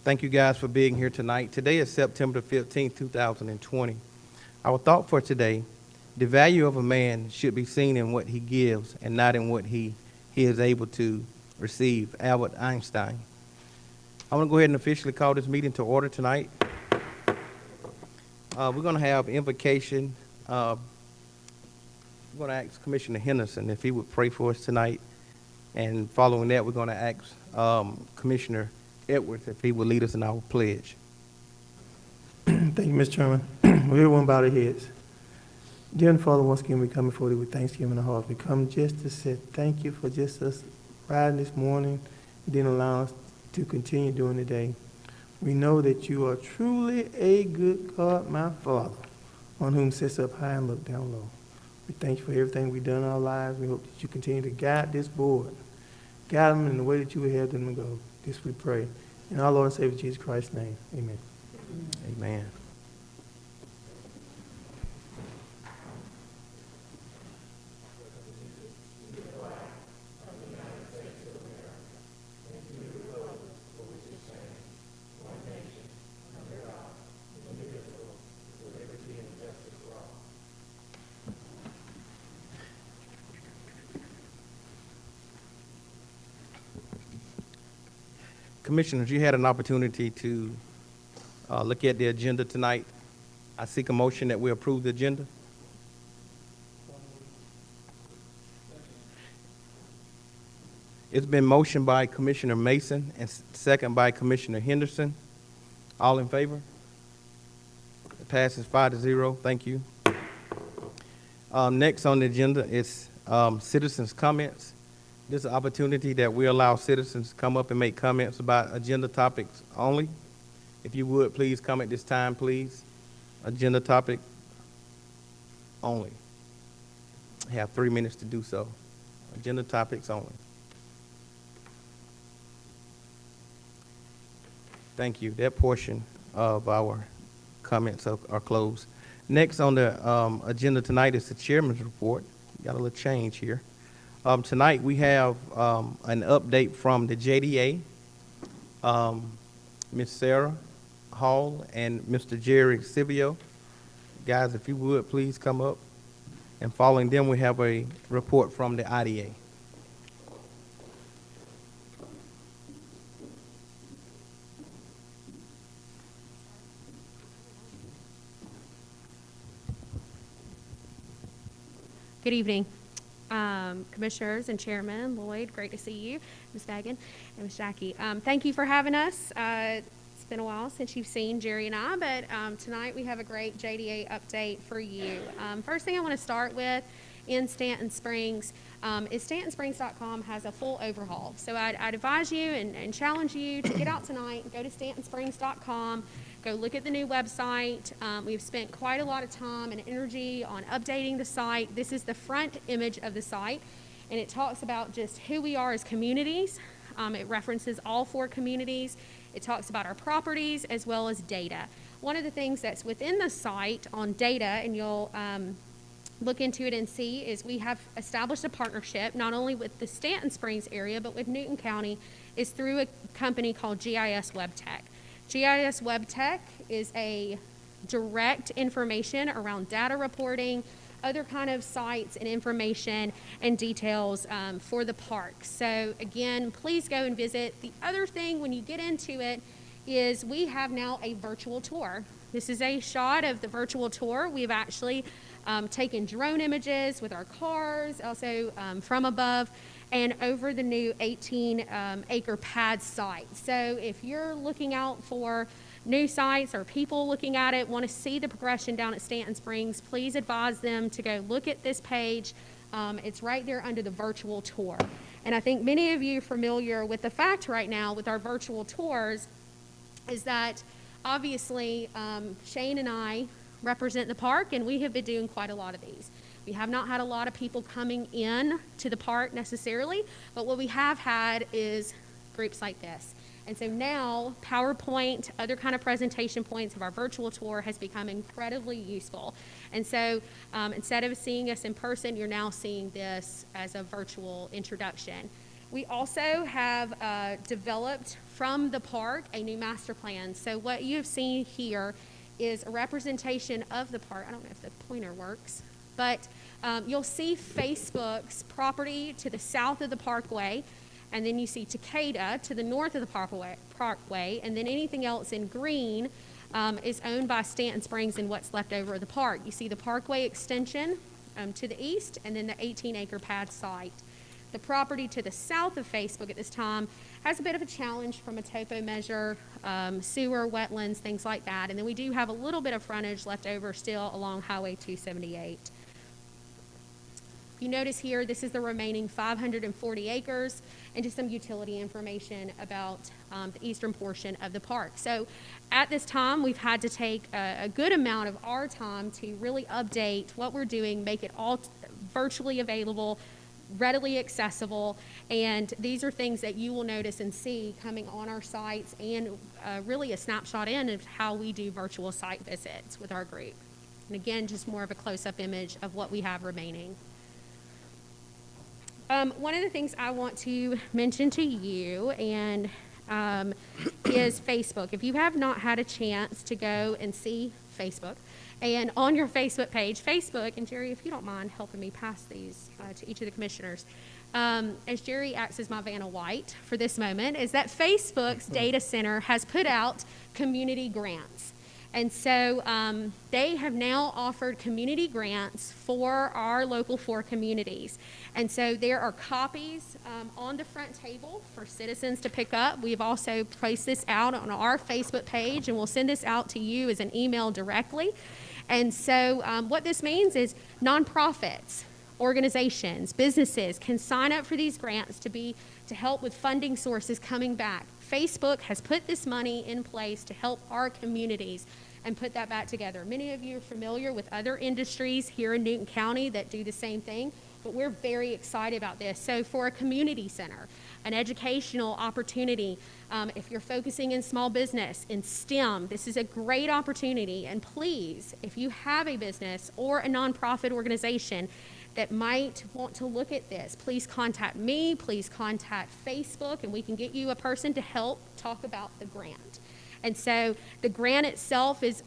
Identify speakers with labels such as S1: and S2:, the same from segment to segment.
S1: Thank you guys for being here tonight. Today is September 15th, 2020. Our thought for today, the value of a man should be seen in what he gives and not in what he is able to receive. Albert Einstein. I'm going to go ahead and officially call this meeting to order tonight. We're going to have invocation. We're going to ask Commissioner Henderson if he would pray for us tonight. And following that, we're going to ask Commissioner Edwards if he would lead us in our pledge.
S2: Thank you, Mr. Chairman. Everyone bow their heads. Dear Father, once again we come before you with thanksgiving in our hearts. We come just to say thank you for just us riding this morning and then allow us to continue during the day. We know that you are truly a good God, my Father, on whom sits up high and look down low. We thank you for everything we've done in our lives. We hope that you continue to guide this board. Guide them in the way that you would have them to go. This we pray. In our Lord and Savior Jesus Christ's name, amen.
S1: Amen. Commissioners, you had an opportunity to look at the agenda tonight. I seek a motion that we approve the agenda. It's been motioned by Commissioner Mason and second by Commissioner Henderson. All in favor? It passes 5-0. Thank you. Next on the agenda is citizens' comments. This is an opportunity that we allow citizens to come up and make comments about agenda topics only. If you would, please come at this time, please. Agenda topic only. I have 3 minutes to do so. Agenda topics only. Thank you. That portion of our comments are closed. Next on the agenda tonight is the chairman's report. Got a little change here. Tonight we have an update from the JDA, Ms. Sarah Hall and Mr. Jerry Sivio. Guys, if you would, please come up. And following them, we have a report from the IDA.
S3: Good evening. Commissioners and Chairman Lloyd, great to see you, Ms. Dagan and Ms. Jackie. Thank you for having us. It's been a while since you've seen Jerry and I, but tonight we have a great JDA update for you. First thing I want to start with in Stanton Springs is StantonSprings.com has a full overhaul. So I'd advise you and challenge you to get out tonight and go to StantonSprings.com. Go look at the new website. We've spent quite a lot of time and energy on updating the site. This is the front image of the site, and it talks about just who we are as communities. It references all 4 communities. It talks about our properties as well as data. One of the things that's within the site on data, and you'll look into it and see, is we have established a partnership not only with the Stanton Springs area, but with Newton County, is through a company called GIS WebTech. GIS WebTech is a direct information around data reporting, other kind of sites and information and details for the park. So again, please go and visit. The other thing when you get into it is we have now a virtual tour. This is a shot of the virtual tour. We've actually taken drone images with our cars, also from above, and over the new 18-acre pad site. So if you're looking out for new sites or people looking at it, want to see the progression down at Stanton Springs, please advise them to go look at this page. It's right there under the virtual tour. And I think many of you are familiar with the fact right now with our virtual tours is that obviously Shane and I represent the park, and we have been doing quite a lot of these. We have not had a lot of people coming in to the park necessarily, but what we have had is groups like this. And so now PowerPoint, other kind of presentation points of our virtual tour has become incredibly useful. And so instead of seeing us in person, you're now seeing this as a virtual introduction. We also have developed from the park a new master plan. So what you have seen here is a representation of the park. I don't know if the pointer works, but you'll see Facebook's property to the south of the parkway, and then you see Takeda to the north of the parkway, and then anything else in green is owned by Stanton Springs and what's left over of the park. You see the parkway extension to the east, and then the 18-acre pad site. The property to the south of Facebook at this time has a bit of a challenge from a topo measure, sewer, wetlands, things like that. And then we do have a little bit of frontage left over still along Highway 278. You notice here, this is the remaining 540 acres and just some utility information about the eastern portion of the park. So at this time, we've had to take a good amount of our time to really update what we're doing, make it all virtually available, readily accessible, and these are things that you will notice and see coming on our sites, and really a snapshot in of how we do virtual site visits with our group. And again, just more of a close-up image of what we have remaining. One of the things I want to mention to you and is Facebook. If you have not had a chance to go and see Facebook, and on your Facebook page, Facebook, and Jerry, if you don't mind helping me pass these to each of the commissioners, as Jerry acts as my Vanna White for this moment, is that Facebook's data center has put out community grants. And so they have now offered community grants for our local 4 communities. And so there are copies on the front table for citizens to pick up. We've also placed this out on our Facebook page, and we'll send this out to you as an email directly. And so what this means is nonprofits, organizations, businesses can sign up for these grants to help with funding sources coming back. Facebook has put this money in place to help our communities and put that back together. Many of you are familiar with other industries here in Newton County that do the same thing, but we're very excited about this. So for a community center, an educational opportunity, if you're focusing in small business, in STEM, this is a great opportunity. And please, if you have a business or a nonprofit organization that might want to look at this, please contact me, please contact Facebook, and we can get you a person to help talk about the grant. And so the grant itself is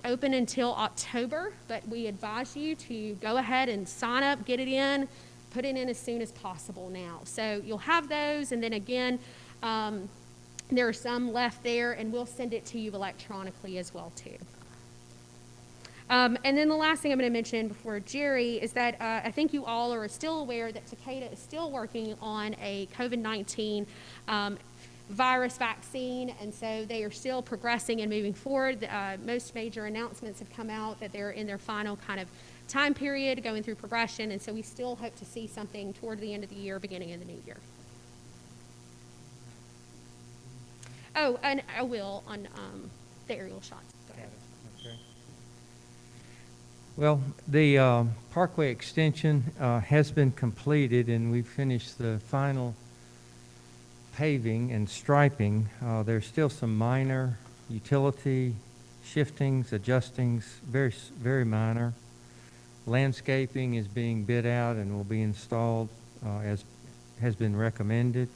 S3: open until October, but we advise you to go ahead and sign up, get it in, put it in as soon as possible now. So you'll have those, and then again, there are some left there, and we'll send it to you electronically as well too. And then the last thing I'm going to mention before Jerry is that I think you all are still aware that Takeda is still working on a COVID-19 virus vaccine, and so they are still progressing and moving forward. Most major announcements have come out that they're in their final kind of time period going through progression, and so we still hope to see something toward the end of the year, beginning of the new year. Oh, and I will on the aerial shots. Go ahead.
S4: Okay. Well, the Parkway extension has been completed, and we've finished the final paving and striping. There's still some minor utility shiftings, adjustings, very, very minor. Landscaping is being bid out and will be installed as has been recommended.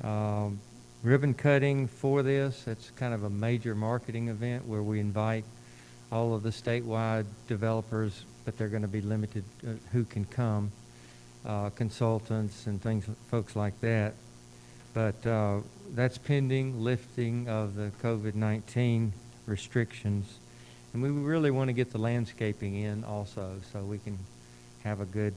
S4: Ribbon cutting for this, it's kind of a major marketing event where we invite all of the statewide developers, but they're going to be limited who can come, consultants and things, folks like that. But that's pending lifting of the COVID-19 restrictions. And we really want to get the landscaping in also, so we can have a good,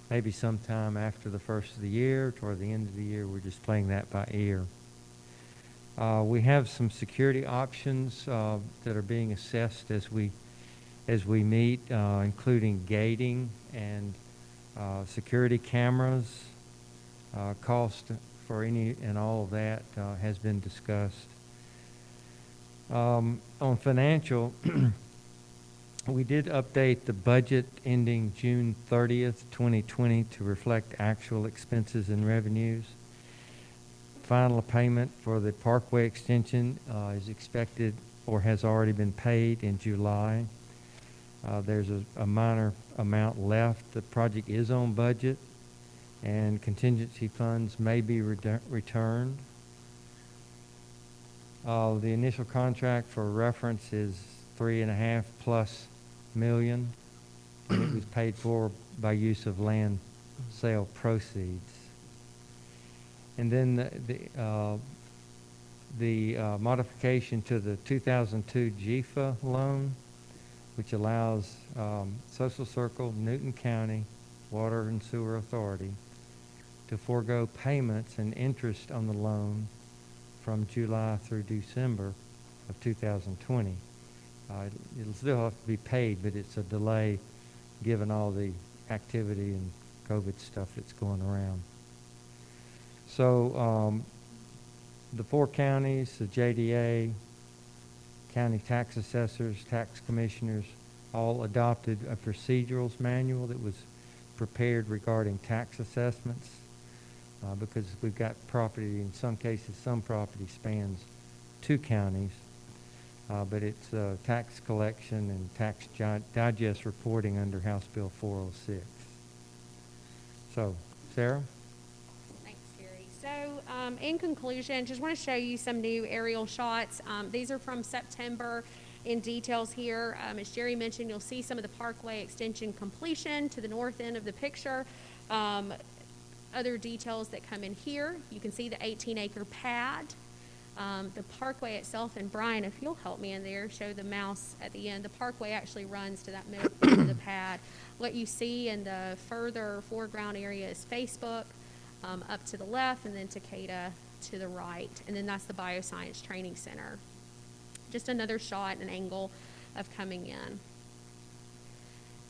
S4: maybe sometime after the first of the year, toward the end of the year, we're just playing that by ear. We have some security options that are being assessed as we meet, including gating and security cameras. Cost for any and all of that has been discussed. On financial, we did update the budget ending June 30th, 2020 to reflect actual expenses and revenues. Final payment for the Parkway extension is expected or has already been paid in July. There's a minor amount left. The project is on budget, and contingency funds may be returned. The initial contract for reference is $3.5+ million, and it was paid for by use of land sale proceeds. And then the modification to the 2002 GFA loan, which allows Social Circle, Newton County Water and Sewer Authority to forego payments and interest on the loan from July through December of 2020. It'll still have to be paid, but it's a delay given all the activity and COVID stuff that's going around. So the 4 counties, the JDA, county tax assessors, tax commissioners, all adopted a procedurals manual that was prepared regarding tax assessments because we've got property, in some cases, some property spans 2 counties, but it's tax collection and tax digest reporting under House Bill 406. So, Sarah?
S3: Thanks, Jerry. So, in conclusion, just want to show you some new aerial shots. These are from September in details here. As Jerry mentioned, you'll see some of the Parkway extension completion to the north end of the picture. Other details that come in here, you can see the 18-acre pad. The parkway itself, and Brian, if you'll help me in there, show the mouse at the end. The parkway actually runs to that middle end of the pad. What you see in the further foreground area is Facebook up to the left, and then Takeda to the right. And then that's the Bioscience Training Center. Just another shot, an angle of coming in.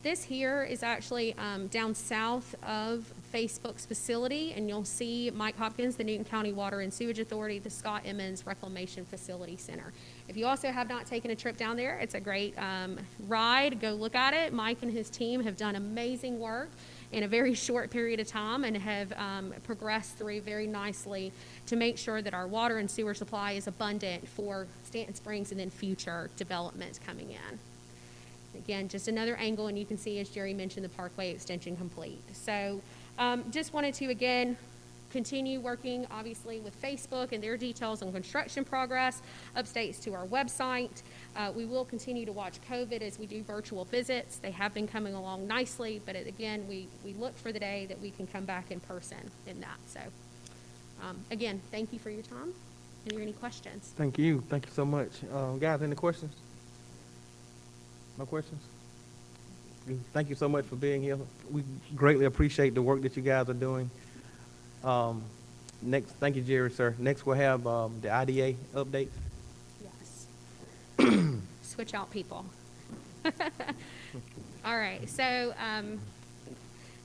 S3: This here is actually down south of Facebook's facility, and you'll see Mike Hopkins, the Newton County Water and Sewage Authority, the Scott Emmons Reclamation Facility Center. If you also have not taken a trip down there, it's a great ride. Go look at it. Mike and his team have done amazing work in a very short period of time and have progressed through very nicely to make sure that our water and sewer supply is abundant for Stanton Springs and then future developments coming in. Again, just another angle, and you can see, as Jerry mentioned, the Parkway extension complete. So just wanted to, again, continue working, obviously, with Facebook and their details on construction progress, updates to our website. We will continue to watch COVID as we do virtual visits. They have been coming along nicely, but again, we look for the day that we can come back in person in that. So, again, thank you for your time. Are there any questions?
S1: Thank you. Thank you so much. Guys, any questions? No questions? Thank you so much for being here. We greatly appreciate the work that you guys are doing. Next, thank you, Jerry, sir. Next, we'll have the IDA updates.
S3: Yes. Switch out people. All right. So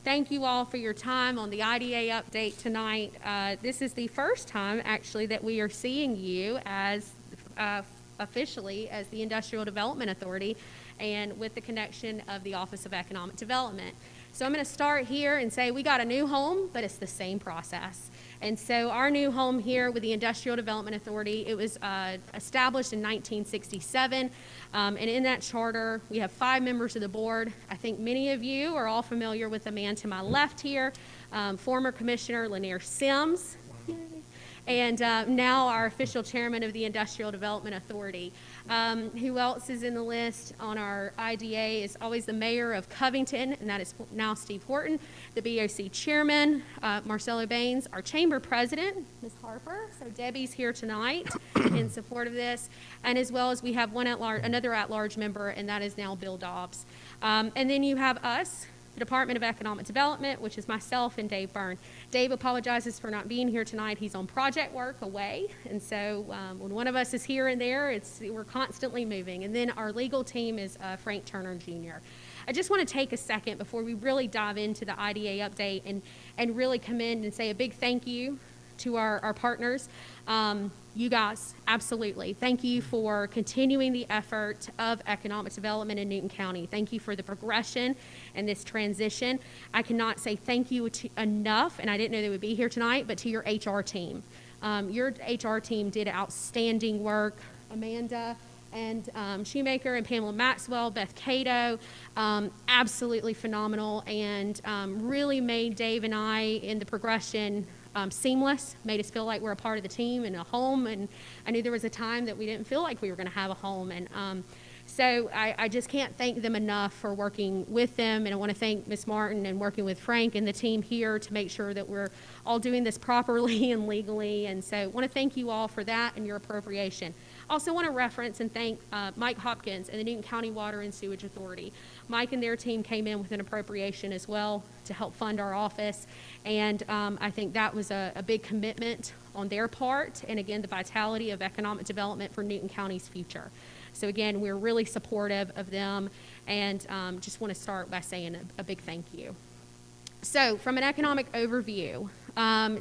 S3: thank you all for your time on the IDA update tonight. This is the first time, actually, that we are seeing you as officially as the Industrial Development Authority and with the connection of the Office of Economic Development. So I'm going to start here and say we got a new home, but it's the same process. And so our new home here with the Industrial Development Authority, it was established in 1967. And in that charter, we have 5 members of the board. I think many of you are all familiar with the man to my left here, former Commissioner Lanier Sims. And now our official chairman of the Industrial Development Authority. Who else is in the list on our IDA is always the mayor of Covington, and that is now Steve Horton, the BOC chairman, Marcelo Baines, our chamber president, Ms. Harper. So Debbie's here tonight in support of this, and as well as we have another at-large member, and that is now Bill Dobbs. And then you have us, the Department of Economic Development, which is myself and Dave Byrne. Dave apologizes for not being here tonight. He's on project work away, and so when one of us is here and there, we're constantly moving. And then our legal team is Frank Turner Jr. I just want to take a second before we really dive into the IDA update and really commend and say a big thank you to our partners. You guys, absolutely. Thank you for continuing the effort of economic development in Newton County. Thank you for the progression and this transition. I cannot say thank you enough, and I didn't know they would be here tonight, but to your HR team. Your HR team did outstanding work. Amanda, and Shoemaker and Pamela Maxwell, Beth Cato, absolutely phenomenal, and really made Dave and I in the progression seamless, made us feel like we're a part of the team and a home. And I knew there was a time that we didn't feel like we were going to have a home. And so I just can't thank them enough for working with them. And I want to thank Ms. Martin and working with Frank and the team here to make sure that we're all doing this properly and legally. And so I want to thank you all for that and your appropriation. I also want to reference and thank Mike Hopkins and the Newton County Water and Sewage Authority. Mike and their team came in with an appropriation as well to help fund our office. And I think that was a big commitment on their part. And again, the vitality of economic development for Newton County's future. So again, we're really supportive of them, and just want to start by saying a big thank you. So from an economic overview,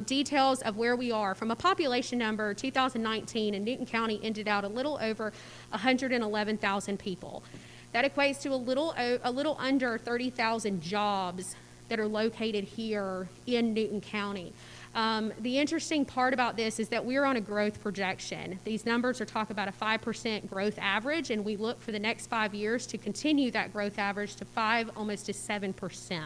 S3: details of where we are. From a population number, 2019, and Newton County ended out a little over 111,000 people. That equates to a little under 30,000 jobs that are located here in Newton County. The interesting part about this is that we're on a growth projection. These numbers are talking about a 5% growth average, and we look for the next 5 years to continue that growth average to 5, almost to 7%,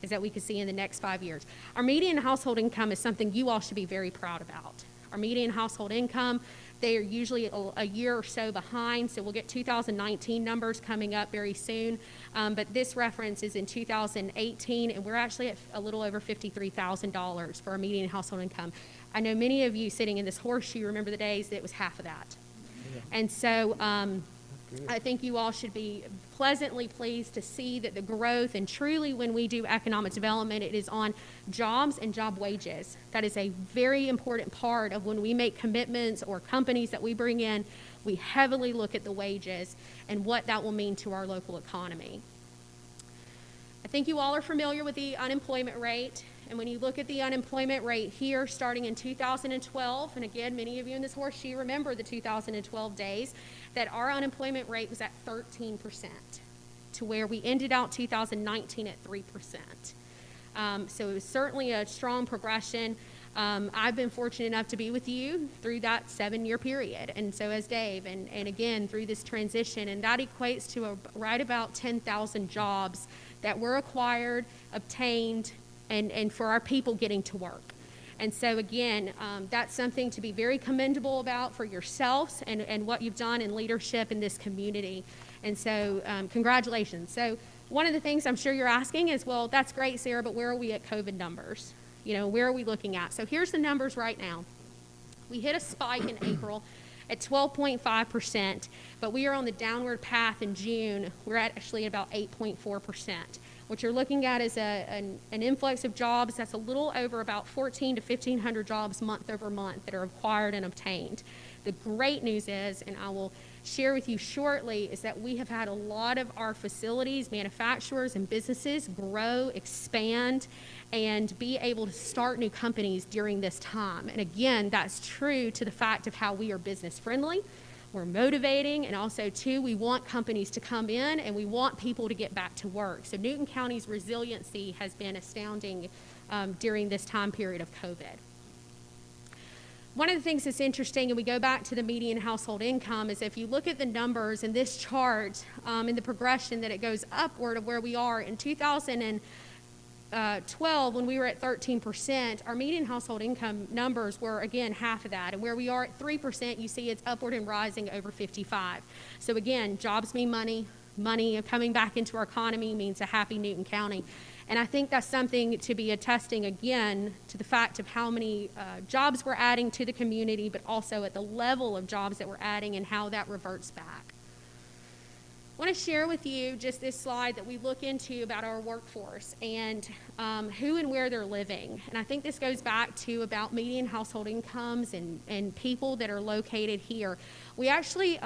S3: is that we can see in the next 5 years. Our median household income is something you all should be very proud about. Our median household income, they are usually a year or so behind, so we'll get 2019 numbers coming up very soon. But this reference is in 2018, and we're actually at a little over $53,000 for our median household income. I know many of you sitting in this horseshoe remember the days that it was half of that. Yeah. And so I think you all should be pleasantly pleased to see that the growth, and truly when we do economic development, it is on jobs and job wages. That is a very important part of when we make commitments or companies that we bring in. We heavily look at the wages and what that will mean to our local economy. I think you all are familiar with the unemployment rate. And when you look at the unemployment rate here starting in 2012, and again, many of you in this horseshoe remember the 2012 days, that our unemployment rate was at 13%, to where we ended out 2019 at 3%. So it was certainly a strong progression. I've been fortunate enough to be with you through that 7-year period, and so has Dave, and again, through this transition, and that equates to right about 10,000 jobs that were acquired, obtained, and for our people getting to work. And so again, that's something to be very commendable about for yourselves and what you've done in leadership in this community. And so congratulations. So one of the things I'm sure you're asking is, well, that's great, Sarah, but where are we at COVID numbers? You know, where are we looking at? So here's the numbers right now. We hit a spike in April at 12.5%, but we are on the downward path in June. We're at actually about 8.4%. What you're looking at is an influx of jobs that's a little over about 1,400 to 1,500 jobs month over month that are acquired and obtained. The great news is, and I will share with you shortly, is that we have had a lot of our facilities, manufacturers, and businesses grow, expand, and be able to start new companies during this time. And again, that's true to the fact of how we are business friendly. We're motivating, and also, too, we want companies to come in and we want people to get back to work. So Newton County's resiliency has been astounding during this time period of COVID. One of the things that's interesting, and we go back to the median household income, is if you look at the numbers in this chart, in the progression that it goes upward of where we are in 2012, when we were at 13%, our median household income numbers were, again, half of that. And where we are at 3%, you see it's upward and rising over 55. So again, jobs mean money. Money coming back into our economy means a happy Newton County. And I think that's something to be attesting, again, to the fact of how many jobs we're adding to the community, but also at the level of jobs that we're adding and how that reverts back. I want to share with you just this slide that we look into about our workforce and who and where they're living. And I think this goes back to about median household incomes and people that are located here. We actually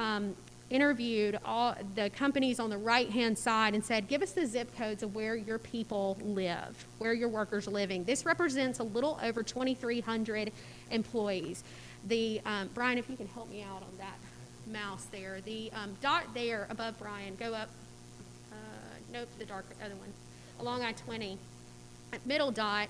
S3: interviewed all the companies on the right-hand side and said, give us the zip codes of where your people live, where your workers are living. This represents a little over 2,300 employees. Brian, if you can help me out on that mouse there. The dot there above Brian, go up, nope, the dark other one, along I-20, middle dot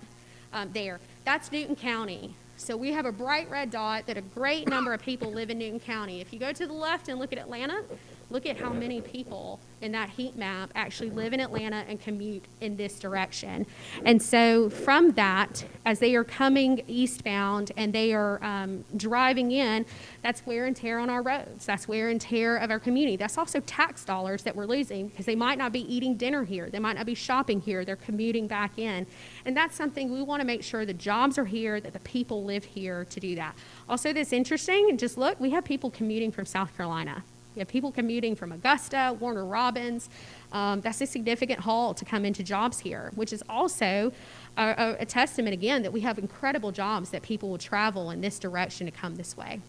S3: there. That's Newton County. So we have a bright red dot that a great number of people live in Newton County. If you go to the left and look at Atlanta, look at how many people in that heat map actually live in Atlanta and commute in this direction. And so from that, as they are coming eastbound and they are driving in, that's wear and tear on our roads. That's wear and tear of our community. That's also tax dollars that we're losing because they might not be eating dinner here. They might not be shopping here. They're commuting back in. And that's something we want to make sure the jobs are here, that the people live here to do that. Also, that's interesting, and just look, we have people commuting from South Carolina. We have people commuting from Augusta, Warner Robins. That's a significant haul to come into jobs here, which is also a testament, again, that we have incredible jobs that people will travel in this direction to come this way.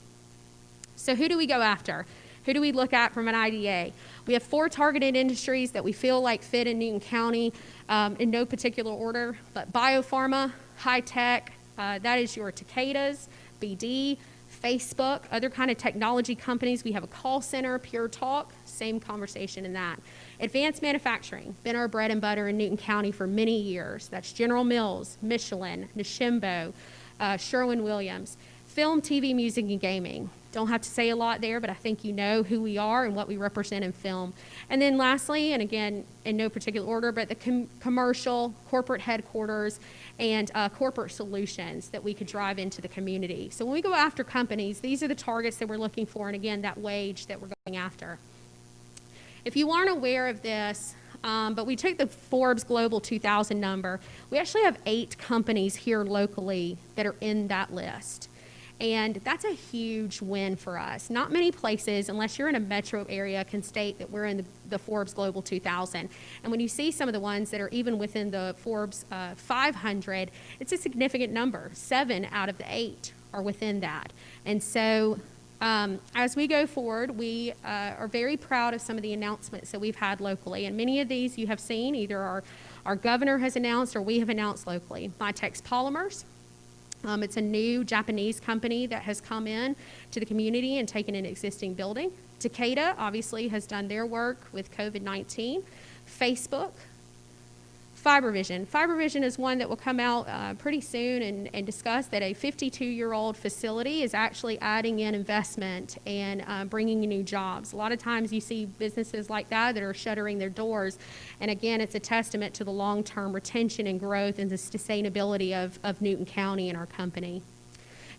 S3: So who do we go after? Who do we look at from an IDA? We have 4 targeted industries that we feel like fit in Newton County in no particular order, but biopharma, high tech, that is your Takeda's, BD, Facebook, other kind of technology companies. We have a call center, Pure Talk, same conversation in that. Advanced manufacturing, been our bread and butter in Newton County for many years. That's General Mills, Michelin, Nishimbo, Sherwin-Williams. Film, TV, music, and gaming. Don't have to say a lot there, but I think you know who we are and what we represent in film. And then lastly, and again, in no particular order, but the commercial, corporate headquarters, and corporate solutions that we could drive into the community. So when we go after companies, these are the targets that we're looking for, and again, that wage that we're going after. If you aren't aware of this, but we took the Forbes Global 2000 number, we actually have 8 companies here locally that are in that list. And that's a huge win for us. Not many places, unless you're in a metro area, can state that we're in the Forbes Global 2000. And when you see some of the ones that are even within the Forbes 500, it's a significant number. 7 out of the 8 are within that. And so as we go forward, we are very proud of some of the announcements that we've had locally. And many of these you have seen, either our governor has announced or we have announced locally. Mitex Polymers. It's a new Japanese company that has come in to the community and taken an existing building. Takeda obviously has done their work with COVID-19. Facebook. FiberVision. FiberVision is one that will come out pretty soon and discuss that a 52-year-old facility is actually adding in investment and bringing in new jobs. A lot of times you see businesses like that are shuttering their doors. And again, it's a testament to the long-term retention and growth and the sustainability of Newton County and our company.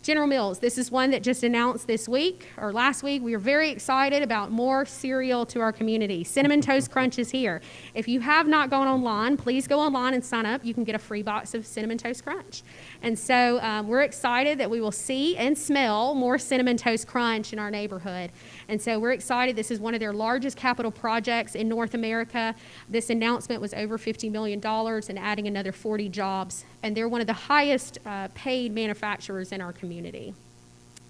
S3: General Mills, this is one that just announced this week or last week. We are very excited about more cereal to our community. Cinnamon Toast Crunch is here. If you have not gone online, please go online and sign up. You can get a free box of Cinnamon Toast Crunch. And so we're excited that we will see and smell more Cinnamon Toast Crunch in our neighborhood. And so we're excited. This is one of their largest capital projects in North America. This announcement was over $50 million and adding another 40 jobs. And they're one of the highest paid manufacturers in our community.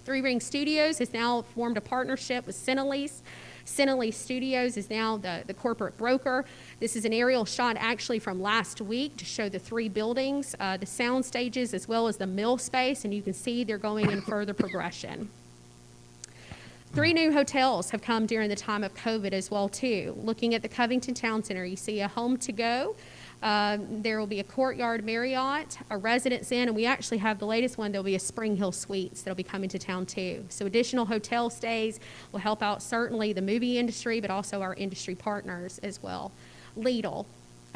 S3: Three Ring Studios has now formed a partnership with Cinelease. Cinelease Studios is now the corporate broker. This is an aerial shot actually from last week to show the 3 buildings, the sound stages, as well as the mill space, and you can see they're going in further progression. 3 new hotels have come during the time of COVID as well, too. Looking at the Covington Town Center, you see a Home to Go. There will be a Courtyard Marriott, a Residence Inn, and we actually have the latest one. There'll be a Spring Hill Suites that'll be coming to town too. So additional hotel stays will help out certainly the movie industry, but also our industry partners as well. Lidl.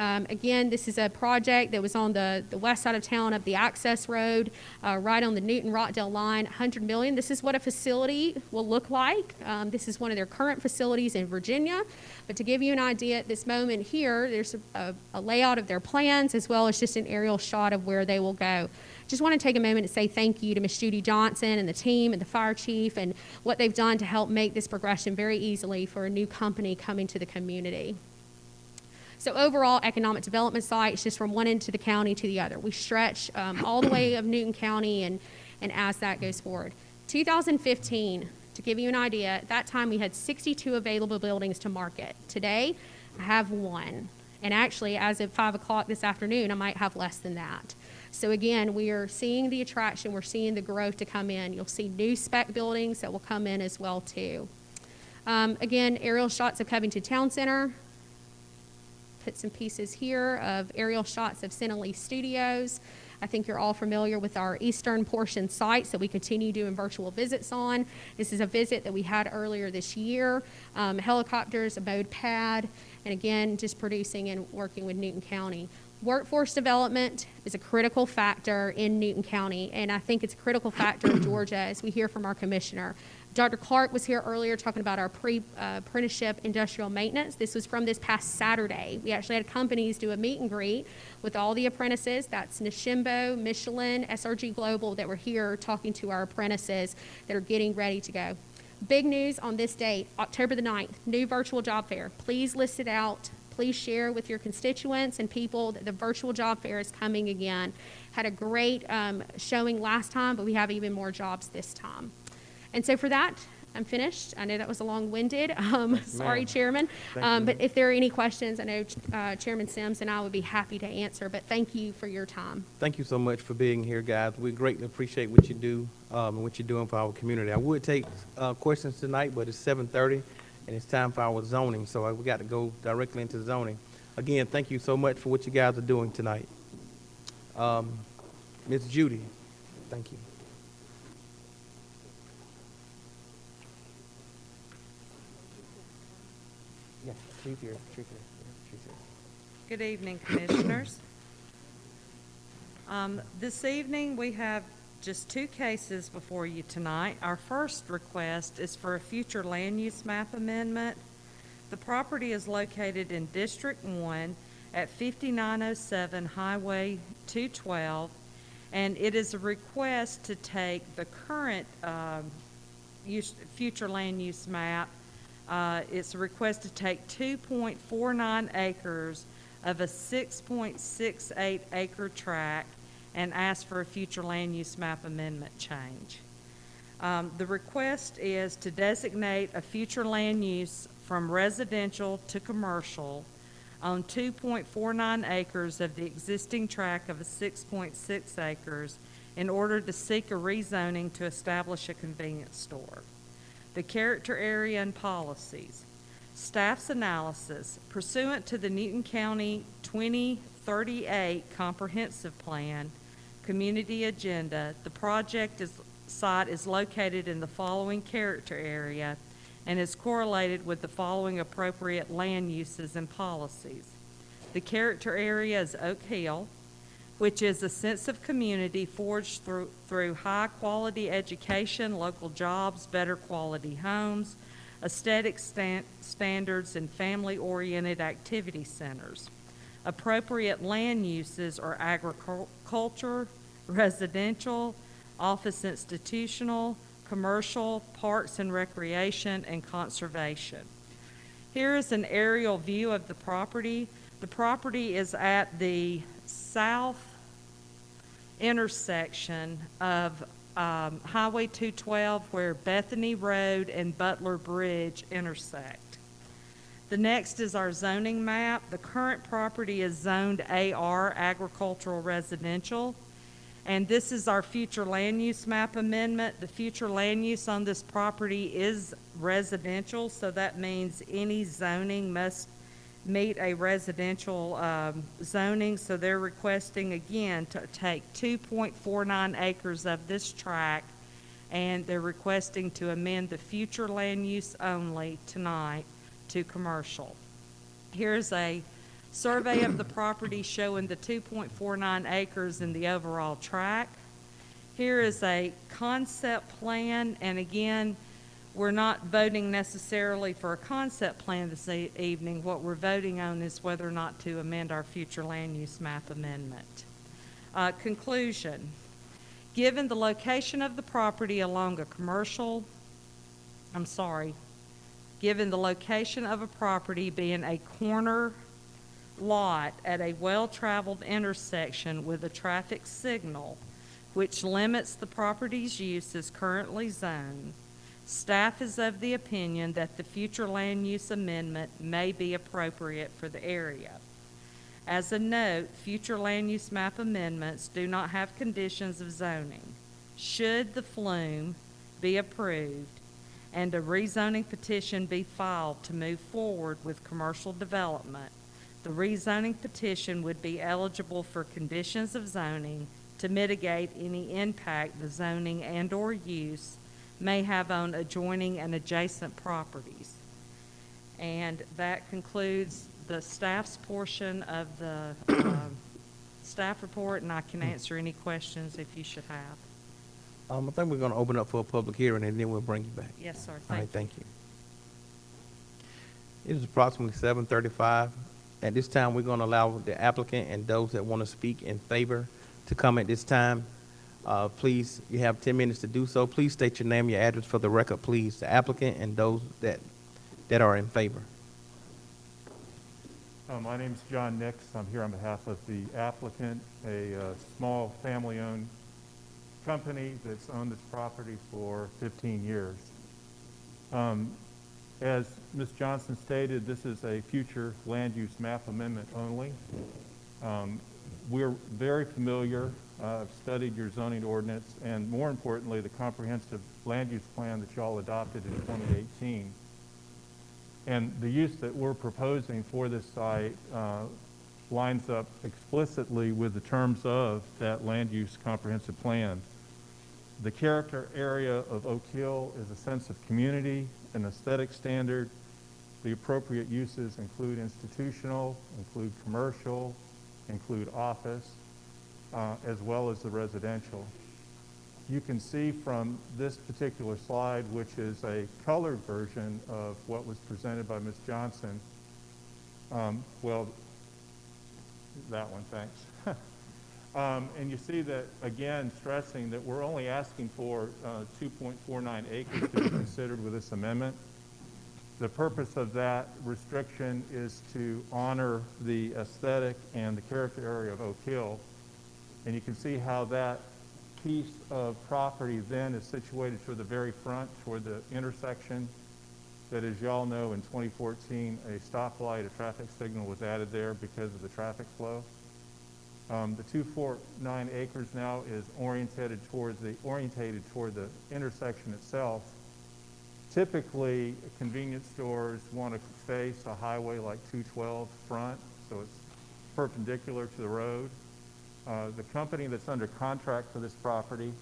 S3: Again, this is a project that was on the west side of town of the access road, right on the Newton-Rockdale line, $100 million. This is what a facility will look like. This is one of their current facilities in Virginia. But to give you an idea at this moment here, there's a layout of their plans as well as just an aerial shot of where they will go. Just want to take a moment to say thank you to Ms. Judy Johnson and the team and the fire chief and what they've done to help make this progression very easily for a new company coming to the community. So overall, economic development sites, just from one end of the county to the other. We stretch all the way of Newton County and as that goes forward. 2015, to give you an idea, at that time we had 62 available buildings to market. Today, I have 1. And actually, as of 5 o'clock this afternoon, I might have less than that. So again, we are seeing the attraction, we're seeing the growth to come in. You'll see new spec buildings that will come in as well too. Again, aerial shots of Covington Town Center. Put some pieces here of aerial shots of Cinelease Studios. I think you're all familiar with our eastern portion sites that we continue doing virtual visits on. This is a visit that we had earlier this year. Helicopters, a mode pad, and again, just producing and working with Newton County. Workforce development is a critical factor in Newton County, and I think it's a critical factor in Georgia, as we hear from our commissioner. Dr. Clark was here earlier talking about our apprenticeship industrial maintenance. This was from this past Saturday. We actually had companies do a meet and greet with all the apprentices. That's Nishimbo, Michelin, SRG Global that were here talking to our apprentices that are getting ready to go. Big news on this date, October the 9th, new virtual job fair. Please list it out. Please share with your constituents and people that the virtual job fair is coming again. Had a great showing last time, but we have even more jobs this time. And so for that, I'm finished. I know that was a long-winded. Sorry, Chairman. But if there are any questions, I know Chairman Sims and I would be happy to answer, but thank you for your time.
S1: Thank you so much for being here, guys. We greatly appreciate what you do and what you're doing for our community. I would take questions tonight, but it's 7:30, and it's time for our zoning, so we got to go directly into zoning. Again, thank you so much for what you guys are doing tonight. Ms. Judy, thank you. Yes, she's here.
S5: Good evening, Commissioners. This evening, we have just two cases before you tonight. Our first request is for a future land use map amendment. The property is located in District 1 at 5907 Highway 212, and it is a request to take the current future land use map. It's a request to take 2.49 acres of a 6.68 acre tract and ask for a future land use map amendment change. The request is to designate a future land use from residential to commercial on 2.49 acres of the existing tract of a 6.6 acres in order to seek a rezoning to establish a convenience store. The character area and policies. Staff's analysis. Pursuant to the Newton County 2038 Comprehensive Plan, Community Agenda, the project site is located in the following character area and is correlated with the following appropriate land uses and policies. The character area is Oak Hill, which is a sense of community forged through high-quality education, local jobs, better quality homes, aesthetic standards, and family-oriented activity centers. Appropriate land uses are agriculture, residential, office institutional, commercial, parks and recreation, and conservation. Here is an aerial view of the property. The property is at the south intersection of Highway 212 where Bethany Road and Butler Bridge intersect. The next is our zoning map. The current property is zoned AR, agricultural residential, and this is our future land use map amendment. The future land use on this property is residential, so that means any zoning must meet a residential zoning, so they're requesting again to take 2.49 acres of this tract, and they're requesting to amend the future land use only tonight to commercial. Here's a survey of the property showing the 2.49 acres in the overall tract. Here is a concept plan, and again, we're not voting necessarily for a concept plan this evening. What we're voting on is whether or not to amend our future land use map amendment. Conclusion. Given the location of the property along a given the location of a property being a corner lot at a well-traveled intersection with a traffic signal, which limits the property's use as currently zoned, staff is of the opinion that the future land use amendment may be appropriate for the area. As a note, future land use map amendments do not have conditions of zoning. Should the flume be approved and a rezoning petition be filed to move forward with commercial development, the rezoning petition would be eligible for conditions of zoning to mitigate any impact the zoning and/or use may have on adjoining and adjacent properties. And that concludes the staff's portion of the staff report, and I can answer any questions if you should have.
S1: I think we're gonna open up for a public hearing, and then we'll bring you back.
S5: Yes, sir.
S1: All right,
S5: Thank you.
S1: thank you. It is approximately 7:35. At this time, we're gonna allow the applicant and those that wanna speak in favor to come at this time. Please, you have 10 minutes to do so. Please state your name, your address for the record, please, the applicant and those that are in favor.
S6: My name's John Nix. I'm here on behalf of the applicant, a small family-owned company that's owned this property for 15 years. As Ms. Johnson stated, this is a future land use map amendment only. We're very familiar, I've studied your zoning ordinance, and more importantly, the comprehensive land use plan that y'all adopted in 2018. And the use that we're proposing for this site lines up explicitly with the terms of that land use comprehensive plan. The character area of Oak Hill is a sense of community, an aesthetic standard. The appropriate uses include institutional, include commercial, include office, as well as the residential. You can see from this particular slide, which is a colored version of what was presented by Ms. Johnson. Well, that one, thanks. And you see that, again, stressing that we're only asking for 2.49 acres to be considered with this amendment. The purpose of that restriction is to honor the aesthetic and the character area of Oak Hill. And you can see how that piece of property then is situated toward the very front, toward the intersection that, as y'all know, in 2014, a stoplight, a traffic signal was added there because of the traffic flow. The 249 acres now is orientated toward the intersection itself. Typically, convenience stores want to face a highway like 212 front, so it's perpendicular to the road. The company that's under contract for this property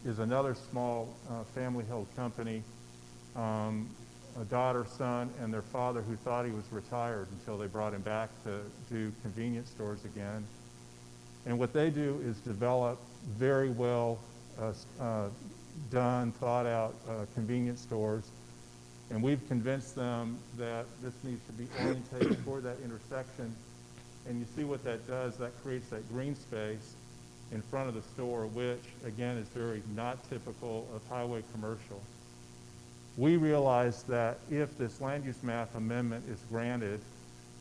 S6: is another small family-held company, a daughter, son, and their father who thought he was retired until they brought him back to do convenience stores again. And what they do is develop very well done, thought out convenience stores. And we've convinced them that this needs to be orientated toward that intersection. And you see what that does, that creates that green space in front of the store, which again is very not typical of highway commercial. We realize that if this land use map amendment is granted,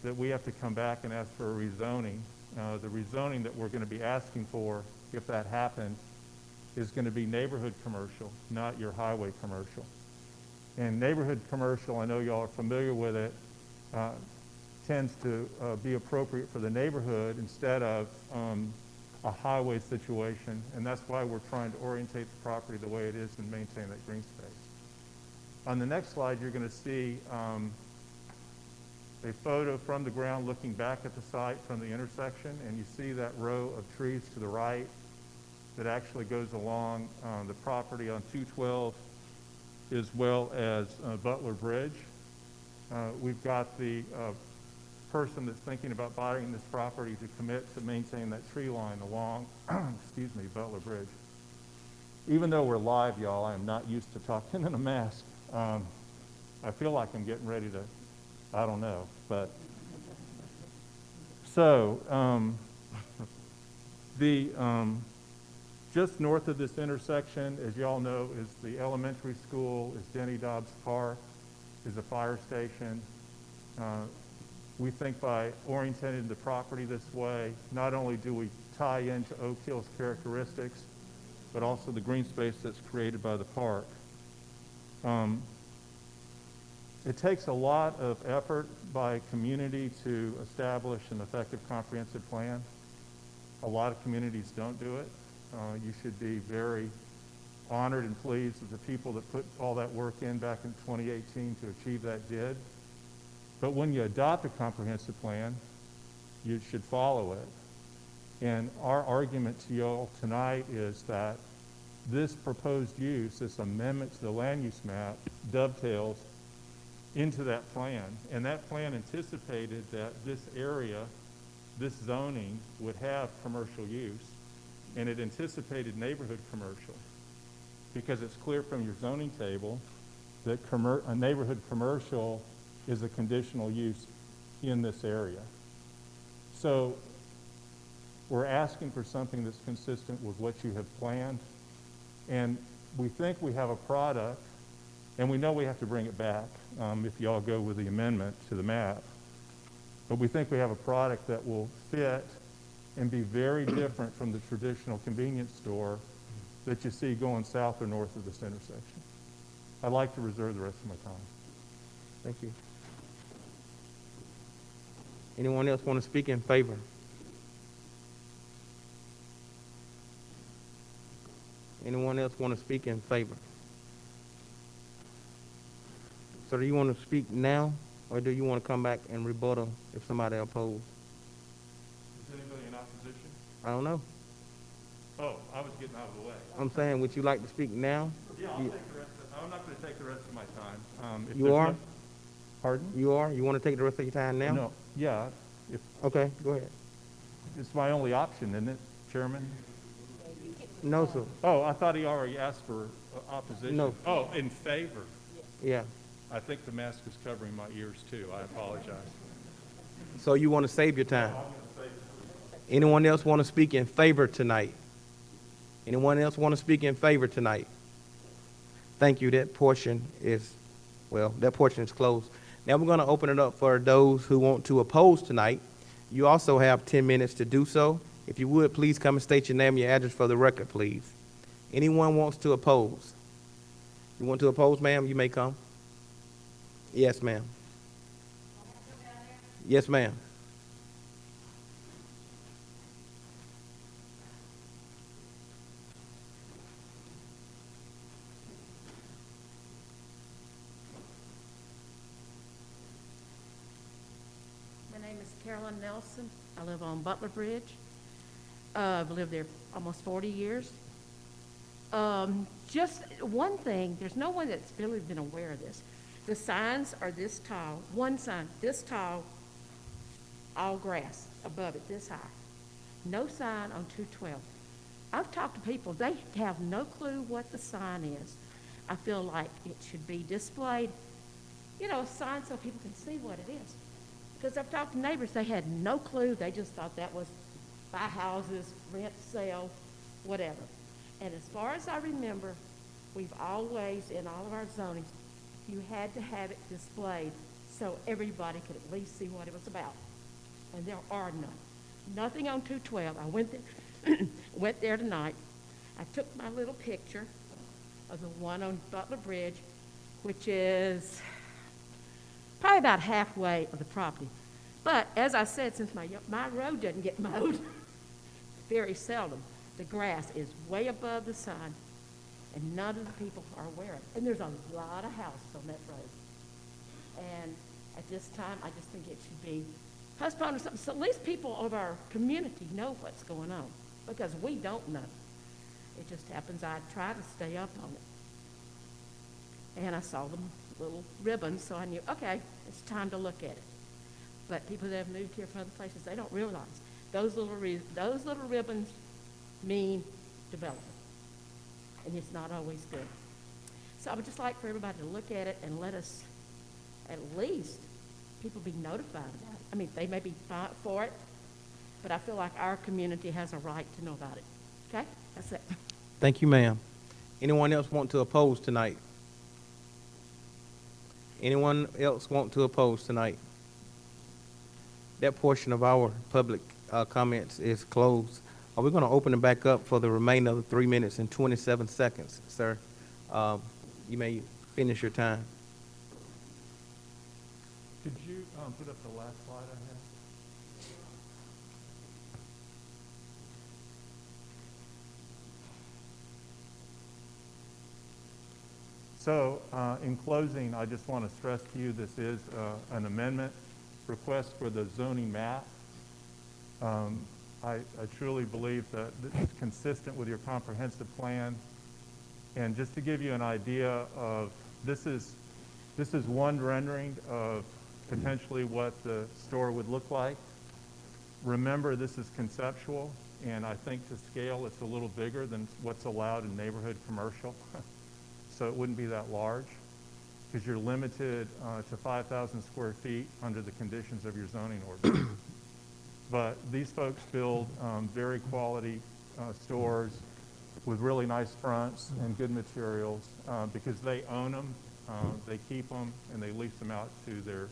S6: that we have to come back and ask for a rezoning. The rezoning that we're going to be asking for, if that happens, is going to be neighborhood commercial, not your highway commercial. And neighborhood commercial, I know y'all are familiar with it, tends to be appropriate for the neighborhood instead of a highway situation, and that's why we're trying to orientate the property the way it is and maintain that green space. On the next slide, you're going to see a photo from the ground looking back at the site from the intersection, and you see that row of trees to the right that actually goes along the property on 212 as well as Butler Bridge. We've got the person that's thinking about buying this property to commit to maintain that tree line along, excuse me, Butler Bridge. Even though we're live, y'all, I am not used to talking in a mask. I feel like I'm getting ready to, I don't know, but. So, just north of this intersection, as y'all know, is the elementary school, is Denny Dobbs Park, is a fire station. We think by orienting the property this way, not only do we tie into Oak Hill's characteristics, but also the green space that's created by the park. It takes a lot of effort by community to establish an effective comprehensive plan. A lot of communities don't do it. You should be very honored and pleased that the people that put all that work in back in 2018 to achieve that did. But when you adopt a comprehensive plan, you should follow it. And our argument to y'all tonight is that this proposed use, this amendment to the land use map, dovetails into that plan. And that plan anticipated that this area, this zoning, would have commercial use. And it anticipated neighborhood commercial, because it's clear from your zoning table that a neighborhood commercial is a conditional use in this area. So we're asking for something that's consistent with what you have planned. And we think we have a product, and we know we have to bring it back if y'all go with the amendment to the map. But we think we have a product that will fit and be very different from the traditional convenience store that you see going south or north of this intersection. I'd like to reserve the rest of my time.
S1: Thank you. Anyone else want to speak in favor? Anyone else want to speak in favor? So do you want to speak now, or do you want to come back and rebuttal if somebody opposed?
S6: Is anybody in opposition?
S1: I don't know.
S6: Oh, I was getting out of the way.
S1: I'm saying, would you like to speak now?
S6: Yeah, I'm not going to take the rest of my time. If
S1: You
S6: there's
S1: are?
S6: no- Pardon?
S1: You are? You want to take the rest of your time now?
S6: No, yeah, if,
S1: Okay, go ahead.
S6: it's my only option, isn't it, Chairman?
S1: No, sir.
S6: Oh, I thought he already asked for opposition.
S1: No.
S6: Oh, in favor.
S1: Yeah.
S6: I think the mask is covering my ears too. I apologize.
S1: So you want to save your time? Anyone else want to speak in favor tonight? Anyone else want to speak in favor tonight? Thank you. That portion is closed. Now we're going to open it up for those who want to oppose tonight. You also have 10 minutes to do so. If you would, please come and state your name and your address for the record, please. Anyone wants to oppose? You want to oppose, ma'am? You may come. Yes, ma'am. Yes, ma'am.
S7: My name is Carolyn Nelson. I live on Butler Bridge. I've lived there almost 40 years. Just one thing, there's no one that's really been aware of this. The signs are this tall, one sign this tall, all grass above it this high. No sign on 212. I've talked to people, they have no clue what the sign is. I feel like it should be displayed, a sign so people can see what it is. Because I've talked to neighbors, they had no clue. They just thought that was buy houses, rent, sell, whatever. And as far as I remember, we've always, in all of our zonings, you had to have it displayed so everybody could at least see what it was about. And there are none. Nothing on 212. I went there tonight. I took my little picture of the one on Butler Bridge, which is probably about halfway of the property. But as I said, since my road doesn't get mowed, very seldom, the grass is way above the sign, and none of the people are aware of it. And there's a lot of houses on that road. And at this time, I just think it should be postponed or something, so at least people of our community know what's going on, because we don't know. It just happens I try to stay up on it. And I saw them little ribbons, so I knew, okay, it's time to look at it. But people that have moved here from other places, they don't realize those little ribbons mean development, and it's not always good. So I would just like for everybody to look at it and let us, at least, people be notified about it. I mean, they may be for it, but I feel like our community has a right to know about it. Okay? That's it.
S1: Thank you, ma'am. Anyone else want to oppose tonight? Anyone else want to oppose tonight? That portion of our public comments is closed. We're going to open it back up for the remainder of the 3 minutes and 27 seconds, sir. You may finish your time.
S6: Could you put up the last slide I had? So, in closing, I just want to stress to you this is an amendment request for the zoning map. I truly believe that it's consistent with your comprehensive plan. And just to give you an idea of, this is one rendering of potentially what the store would look like. Remember, this is conceptual, and I think to scale it's a little bigger than what's allowed in neighborhood commercial. So it wouldn't be that large, because you're limited to 5,000 square feet under the conditions of your zoning ordinance. But these folks build very quality stores with really nice fronts and good materials because they own them, they keep them, and they lease them out to their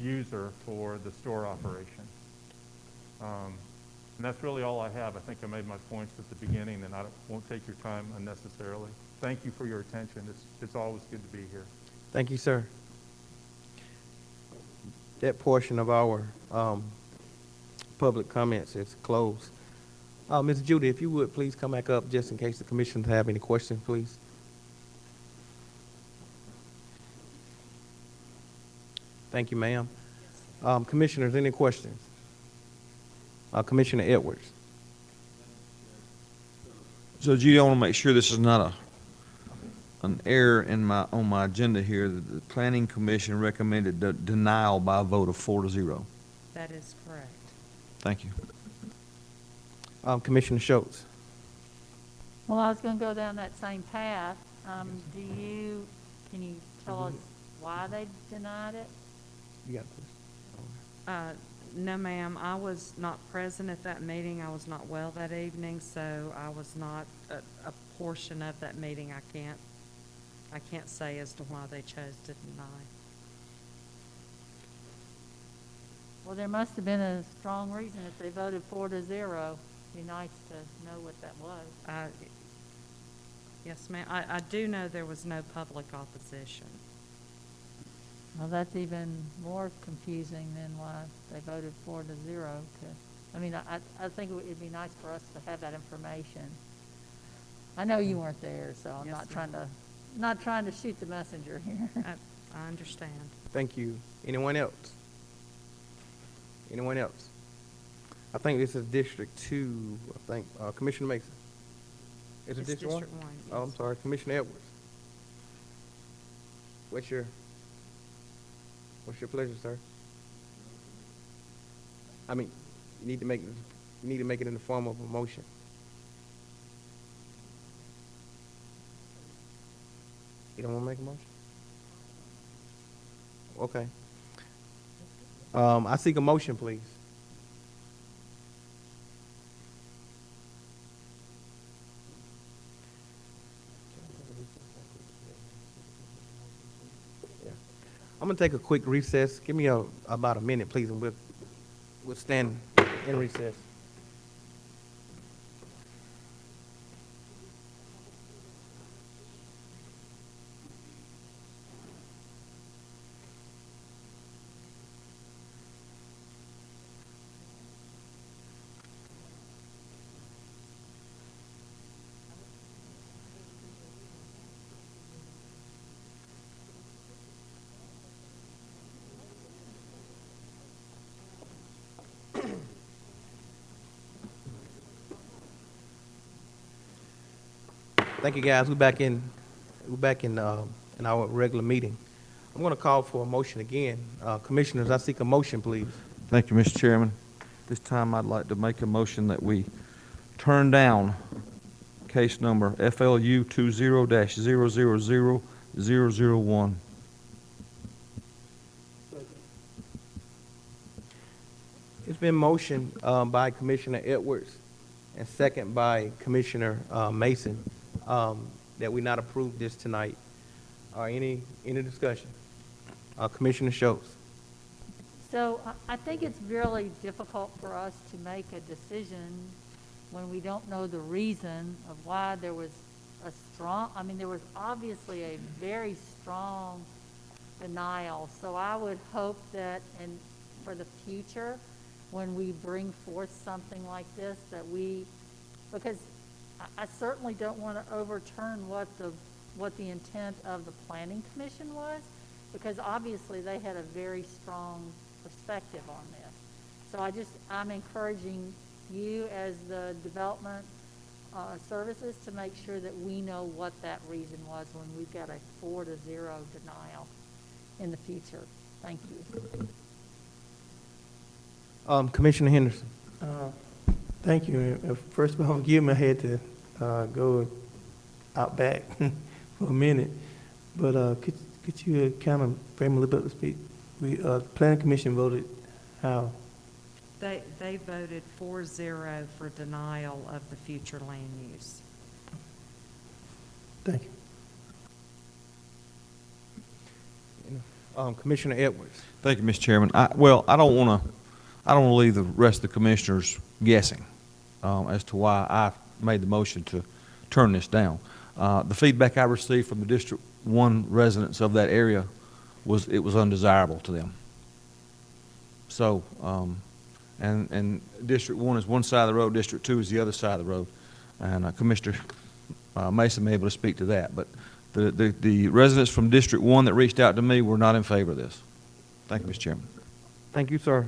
S6: user for the store operation. And that's really all I have. I think I made my points at the beginning, and I won't take your time unnecessarily. Thank you for your attention. It's always good to be here.
S1: Thank you, sir. That portion of our public comments is closed. Ms. Judy, if you would please come back up just in case the commissioners have any questions, please. Thank you, ma'am. Commissioners, any questions? Commissioner Edwards.
S8: So Judy, I want to make sure this is not an error on my agenda here. The Planning Commission recommended denial by a vote of 4-0.
S5: That is correct.
S8: Thank you.
S1: Commissioner Schultz.
S9: Well, I was going to go down that same path. Can you tell us why they denied it?
S1: You got this.
S5: No, ma'am, I was not present at that meeting. I was not well that evening, so I was not a portion of that meeting. I can't say as to why they chose to deny.
S9: Well, there must have been a strong reason if they voted 4-0. It'd be nice to know what that was.
S5: Yes, ma'am. I do know there was no public opposition.
S9: Well, that's even more confusing than why they voted 4-0. I mean, I think it'd be nice for us to have that information. I know you weren't there, so I'm
S5: Yes,
S9: not trying to shoot the messenger here.
S5: I understand.
S1: Thank you. Anyone else? Anyone else? I think this is District 2. I think Commissioner Mason. Is it
S5: It's
S1: District 1?
S5: District 1,
S1: Oh, I'm
S5: yes.
S1: sorry, Commissioner Edwards. What's your pleasure, sir? I mean, you need to make it in the form of a motion. You don't want to make a motion? Okay. I seek a motion, please. I'm gonna take a quick recess. Give me about a minute, please, and we'll stand in recess. Thank you, guys. We're back in our regular meeting. I'm going to call for a motion again. Commissioners, I seek a motion, please.
S8: Thank you, Mr. Chairman. This time I'd like to make a motion that we turn down case number FLU 20-000001.
S1: It's been motioned by Commissioner Edwards and second by Commissioner Mason that we not approve this tonight. Any discussion? Commissioner Schultz.
S9: So I think it's really difficult for us to make a decision when we don't know the reason of why there was there was obviously a very strong denial. So I would hope that for the future, when we bring forth something like this, because I certainly don't want to overturn what the intent of the Planning Commission was, because obviously they had a very strong perspective on this. So I'm encouraging you as the development services to make sure that we know what that reason was when we've got a 4-0 denial in the future. Thank you.
S1: Commissioner Henderson.
S2: Thank you. First of all, forgive me, I had to go out back for a minute. But could you kind of frame a little bit of speak? Planning Commission voted how?
S5: They voted 4-0 for denial of the future land use.
S2: Thank you.
S1: Commissioner Edwards.
S8: Thank you, Mr. Chairman. I don't want to leave the rest of the commissioners guessing as to why I made the motion to turn this down. The feedback I received from the District 1 residents of that area was it was undesirable to them. So, and District 1 is one side of the road, District 2 is the other side of the road. And Commissioner Mason may be able to speak to that. But the residents from District 1 that reached out to me were not in favor of this. Thank you, Mr. Chairman.
S1: Thank you, sir.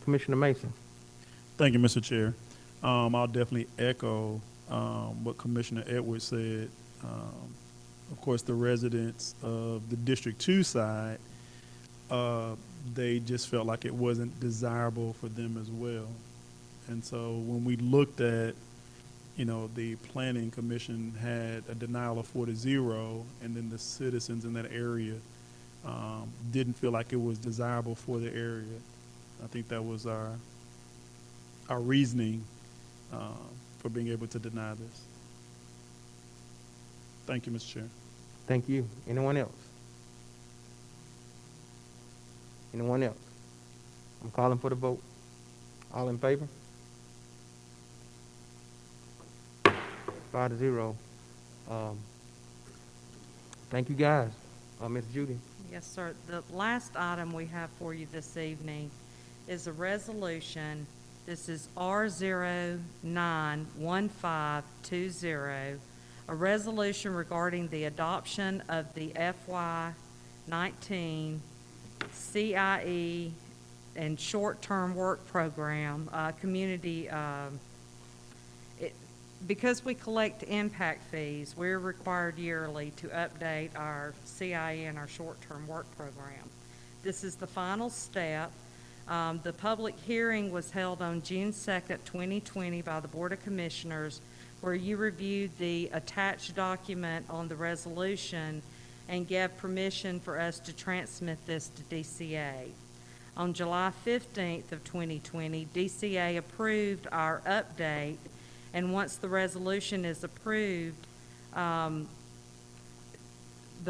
S1: Commissioner Mason.
S10: Thank you, Mr. Chair. I'll definitely echo what Commissioner Edwards said. Of course, the residents of the District 2 side, they just felt like it wasn't desirable for them as well. And so when we looked at, the Planning Commission had a denial of 4-0, and then the citizens in that area didn't feel like it was desirable for the area. I think that was our reasoning for being able to deny this. Thank you, Mr. Chair.
S1: Thank you. Anyone else? Anyone else? I'm calling for the vote. All in favor? 5-0. Thank you, guys. Ms. Judy.
S5: Yes, sir. The last item we have for you this evening is a resolution. This is R091520, a resolution regarding the adoption of the FY19 CIE and short-term work program, community. Because we collect impact fees, we're required yearly to update our CIE and our short-term work program. This is the final step. The public hearing was held on June 2nd, 2020 by the Board of Commissioners, where you reviewed the attached document on the resolution and gave permission for us to transmit this to DCA. On July 15th of 2020, DCA approved our update, and once the resolution is approved, the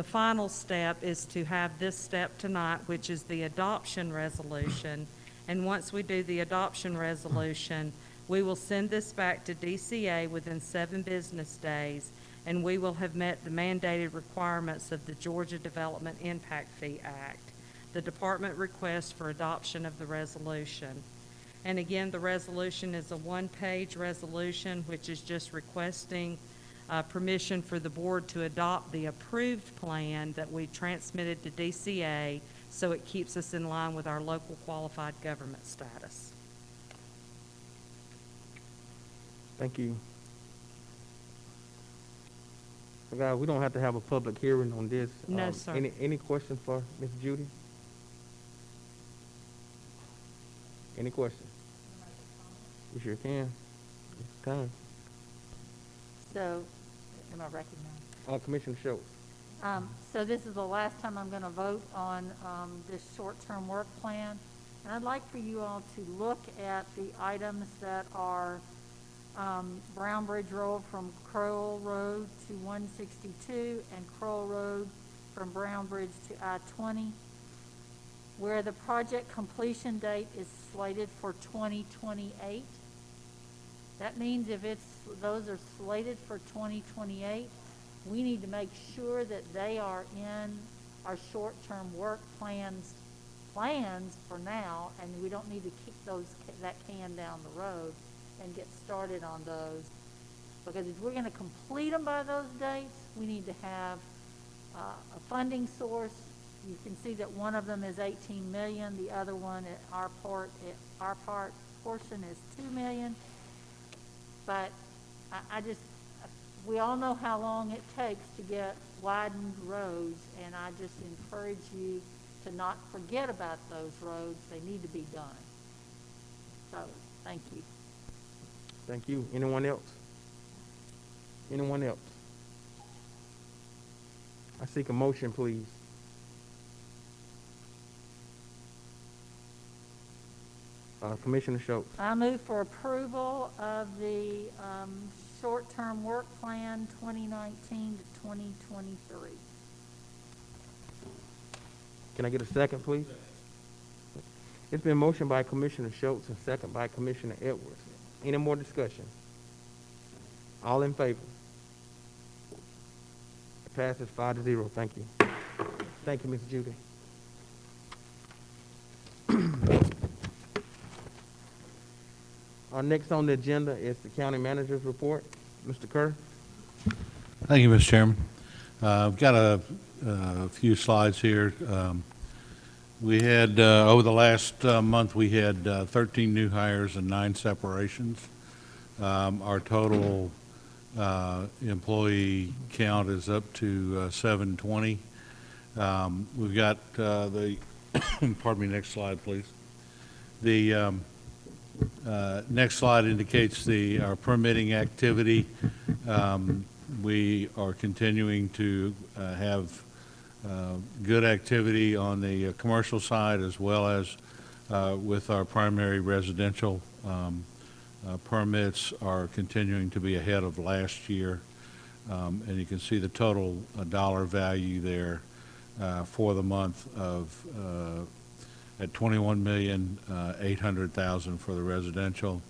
S5: final step is to have this step tonight, which is the adoption resolution. And once we do the adoption resolution, we will send this back to DCA within 7 business days, and we will have met the mandated requirements of the Georgia Development Impact Fee Act. The department requests for adoption of the resolution. And again, the resolution is a 1-page resolution, which is just requesting permission for the board to adopt the approved plan that we transmitted to DCA, so it keeps us in line with our local qualified government status.
S1: Thank you. So guys, we don't have to have a public hearing on this.
S5: No, sir.
S1: Any questions for Ms. Judy? Any questions? You sure can. It's time.
S9: So, am I recognized?
S1: Commissioner Schultz.
S9: So this is the last time I'm going to vote on this short-term work plan. And I'd like for you all to look at the items that are Brown Bridge Road from Crowell Road to 162 and Crowell Road from Brown Bridge to I-20, where the project completion date is slated for 2028. That means if those are slated for 2028, we need to make sure that they are in our short-term work plans for now, and we don't need to kick that can down the road and get started on those. Because if we're going to complete them by those dates, we need to have a funding source You can see that one of them is 18 million, the other one, our portion is 2 million. But I just, we all know how long it takes to get widened roads, and I just encourage you to not forget about those roads. They need to be done. So, thank you.
S1: Thank you. Anyone else? Anyone else? I seek a motion, please. Commissioner Schultz.
S9: I move for approval of the short-term work plan 2019 to 2023.
S1: Can I get a second, please? It's been motioned by Commissioner Schultz and second by Commissioner Edwards. Any more discussion? All in favor? It passes 5-0. Thank you. Thank you, Ms. Judy. Our next on the agenda is the county manager's report. Mr. Kerr.
S11: Thank you, Mr. Chairman. I've got a few slides here. We had, over the last month, we had 13 new hires and 9 separations. Our total employee count is up to 720. We've got the, pardon me, next slide, please. The next slide indicates our permitting activity. We are continuing to have good activity on the commercial side, as well as with our primary residential permits are continuing to be ahead of last year. And you can see the total dollar value there for the month of at $21,800,000 for the residential,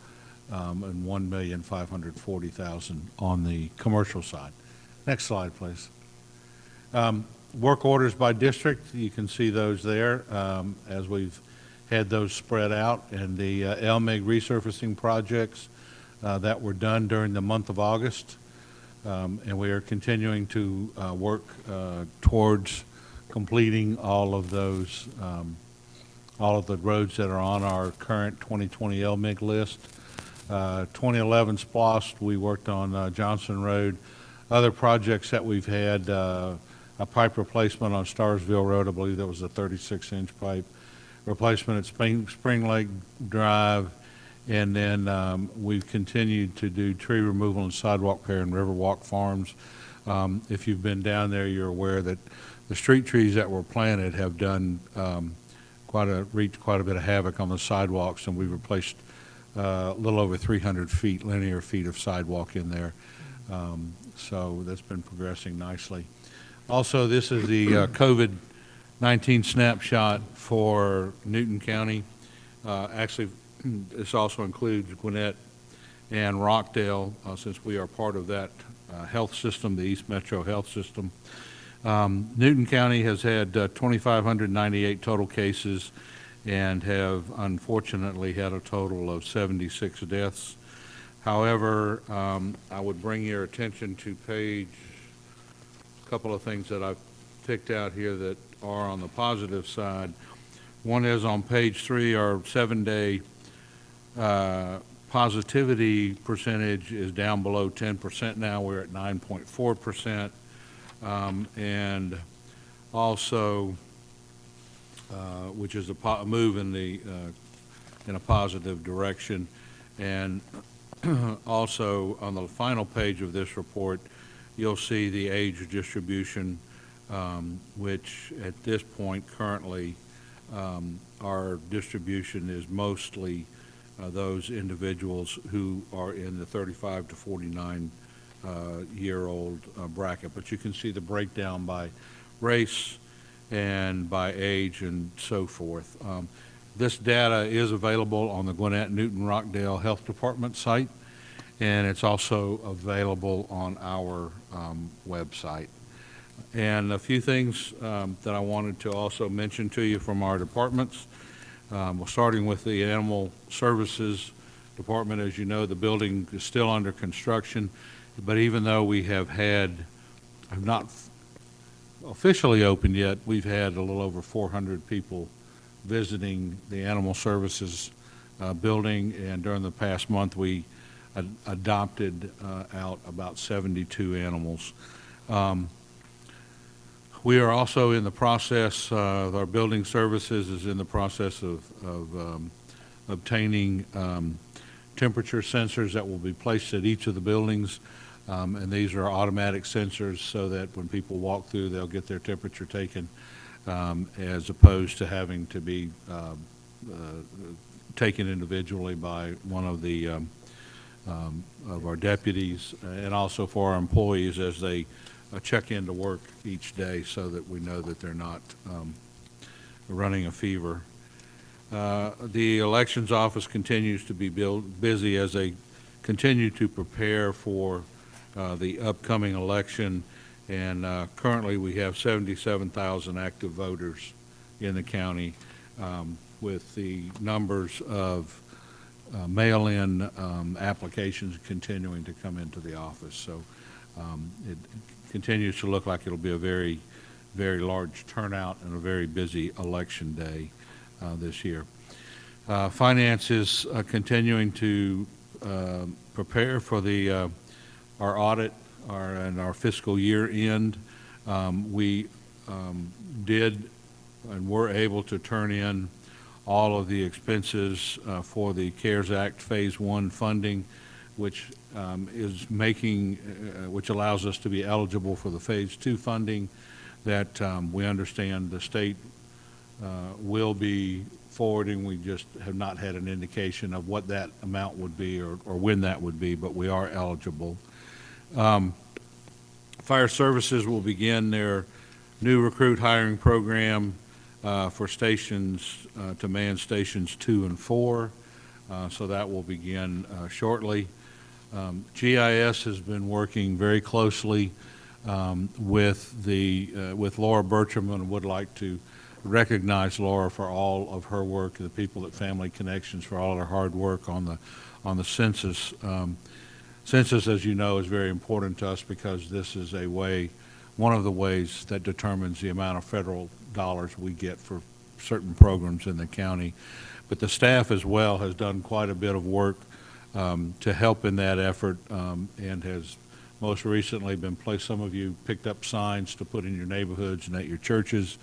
S11: and $1,540,000 on the commercial side. Next slide, please. Work orders by district, you can see those there as we've had those spread out, and the LMIG resurfacing projects that were done during the month of August, and we are continuing to work towards completing all of those. All of the roads that are on our current 2020 LMIG list. 2011 SPLOST, we worked on Johnson Road. Other projects that we've had, a pipe replacement on Starsville Road, I believe that was a 36-inch pipe. Replacement at Spring Lake Drive. And then we've continued to do tree removal and sidewalk repair in Riverwalk Farms. If you've been down there, you're aware that the street trees that were planted have done reached quite a bit of havoc on the sidewalks, and we've replaced a little over 300 linear feet of sidewalk in there. So that's been progressing nicely. Also, this is the COVID-19 snapshot for Newton County. Actually, this also includes Gwinnett and Rockdale, since we are part of that health system, the East Metro Health System. Newton County has had 2,598 total cases and have unfortunately had a total of 76 deaths. However, I would bring your attention to a couple of things that I've picked out here that are on the positive side. One is on page 3, our 7-day positivity percentage is down below 10% now. We're at 9.4%. And also, which is a move in a positive direction. And also on the final page of this report, you'll see the age distribution, which at this point currently our distribution is mostly those individuals who are in the 35 to 49 year-old bracket. But you can see the breakdown by race and by age and so forth. This data is available on the Gwinnett Newton Rockdale Health Department site, and it's also available on our website. And a few things that I wanted to also mention to you from our departments. Starting with the Animal Services Department, as you know, the building is still under construction. But even though we have not officially opened yet, we've had a little over 400 people visiting the Animal Services building, and during the past month, we adopted out about 72 animals. We are also in the process, our building services is in the process of obtaining temperature sensors that will be placed at each of the buildings. And these are automatic sensors so that when people walk through, they'll get their temperature taken, as opposed to having to be taken individually by one of the of our deputies, and also for our employees as they check into work each day, so that we know that they're not running a fever. The elections office continues to be busy as they continue to prepare for the upcoming election, and currently we have 77,000 active voters in the county, with the numbers of mail-in applications continuing to come into the office. So it continues to look like it'll be a very, very large turnout and a very busy election day this year. Finance is continuing to prepare for the our audit and our fiscal year end. We did and were able to turn in all of the expenses for the CARES Act Phase 1 funding, which is making, which allows us to be eligible for the Phase 2 funding that we understand the state will be forwarding. We just have not had an indication of what that amount would be or when that would be, but we are eligible. Fire Services will begin their new recruit hiring program for stations to man stations 2 and 4, so that will begin shortly. GIS has been working very closely with Laura Bertram, and would like to recognize Laura for all of her work, and the people at Family Connections for all of their hard work on the census. Census, as you know, is very important to us because this is one of the ways that determines the amount of federal dollars we get for certain programs in the county. But the staff as well has done quite a bit of work to help in that effort, and has most recently been placed. Some of you picked up signs to put in your neighborhoods and at your churches,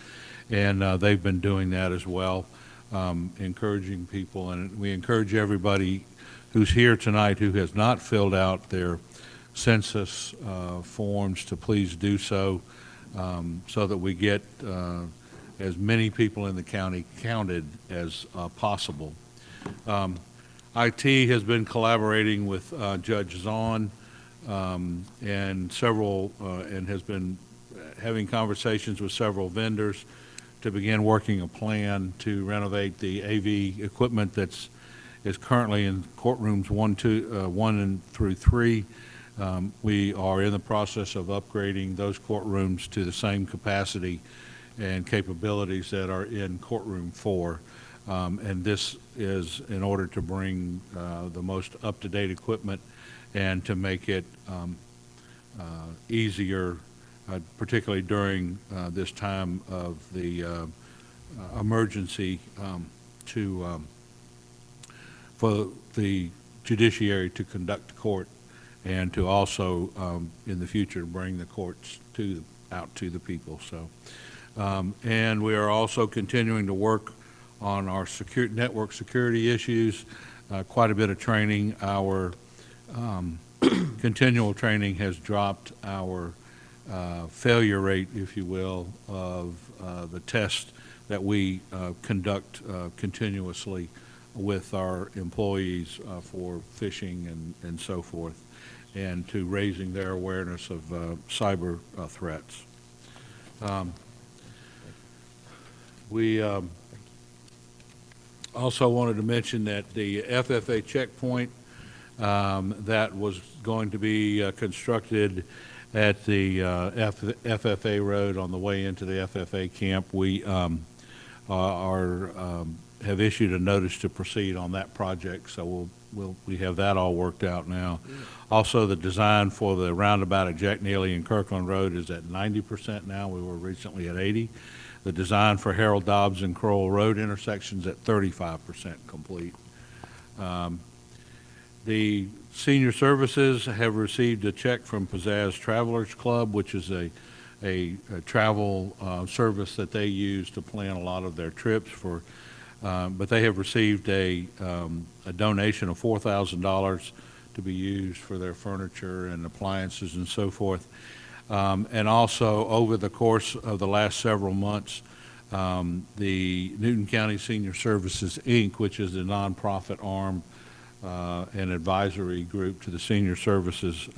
S11: and they've been doing that as well, encouraging people. And we encourage everybody who's here tonight who has not filled out their census forms to please do so, so that we get as many people in the county counted as possible. IT has been collaborating with Judge Zahn and has been having conversations with several vendors to begin working a plan to renovate the AV equipment is currently in courtrooms 1 through 3. We are in the process of upgrading those courtrooms to the same capacity and capabilities that are in courtroom 4. And this is in order to bring the most up-to-date equipment and to make it easier, particularly during this time of the emergency, for the judiciary to conduct court, and to also in the future bring the courts out to the people. So, and we are also continuing to work on our network security issues. Quite a bit of training. Our continual training has dropped our failure rate, if you will, of the test that we conduct continuously with our employees for phishing and so forth, and to raising their awareness of cyber threats. We also wanted to mention that the FFA checkpoint that was going to be constructed at the FFA road on the way into the FFA camp, we are have issued a notice to proceed on that project, so we have that all worked out now. Also, the design for the roundabout at Jack Neely and Kirkland Road is at 90% now. We were recently at 80. The design for Harold Dobbs and Crowell Road intersections at 35% complete. The senior services have received a check from Pizzazz Travelers Club, which is a travel service that they use to plan a lot of their trips for. But they have received a donation of $4,000 to be used for their furniture and appliances and so forth. And also, over the course of the last several months, the Newton County Senior Services, Inc., which is the nonprofit arm and advisory group to the Senior Services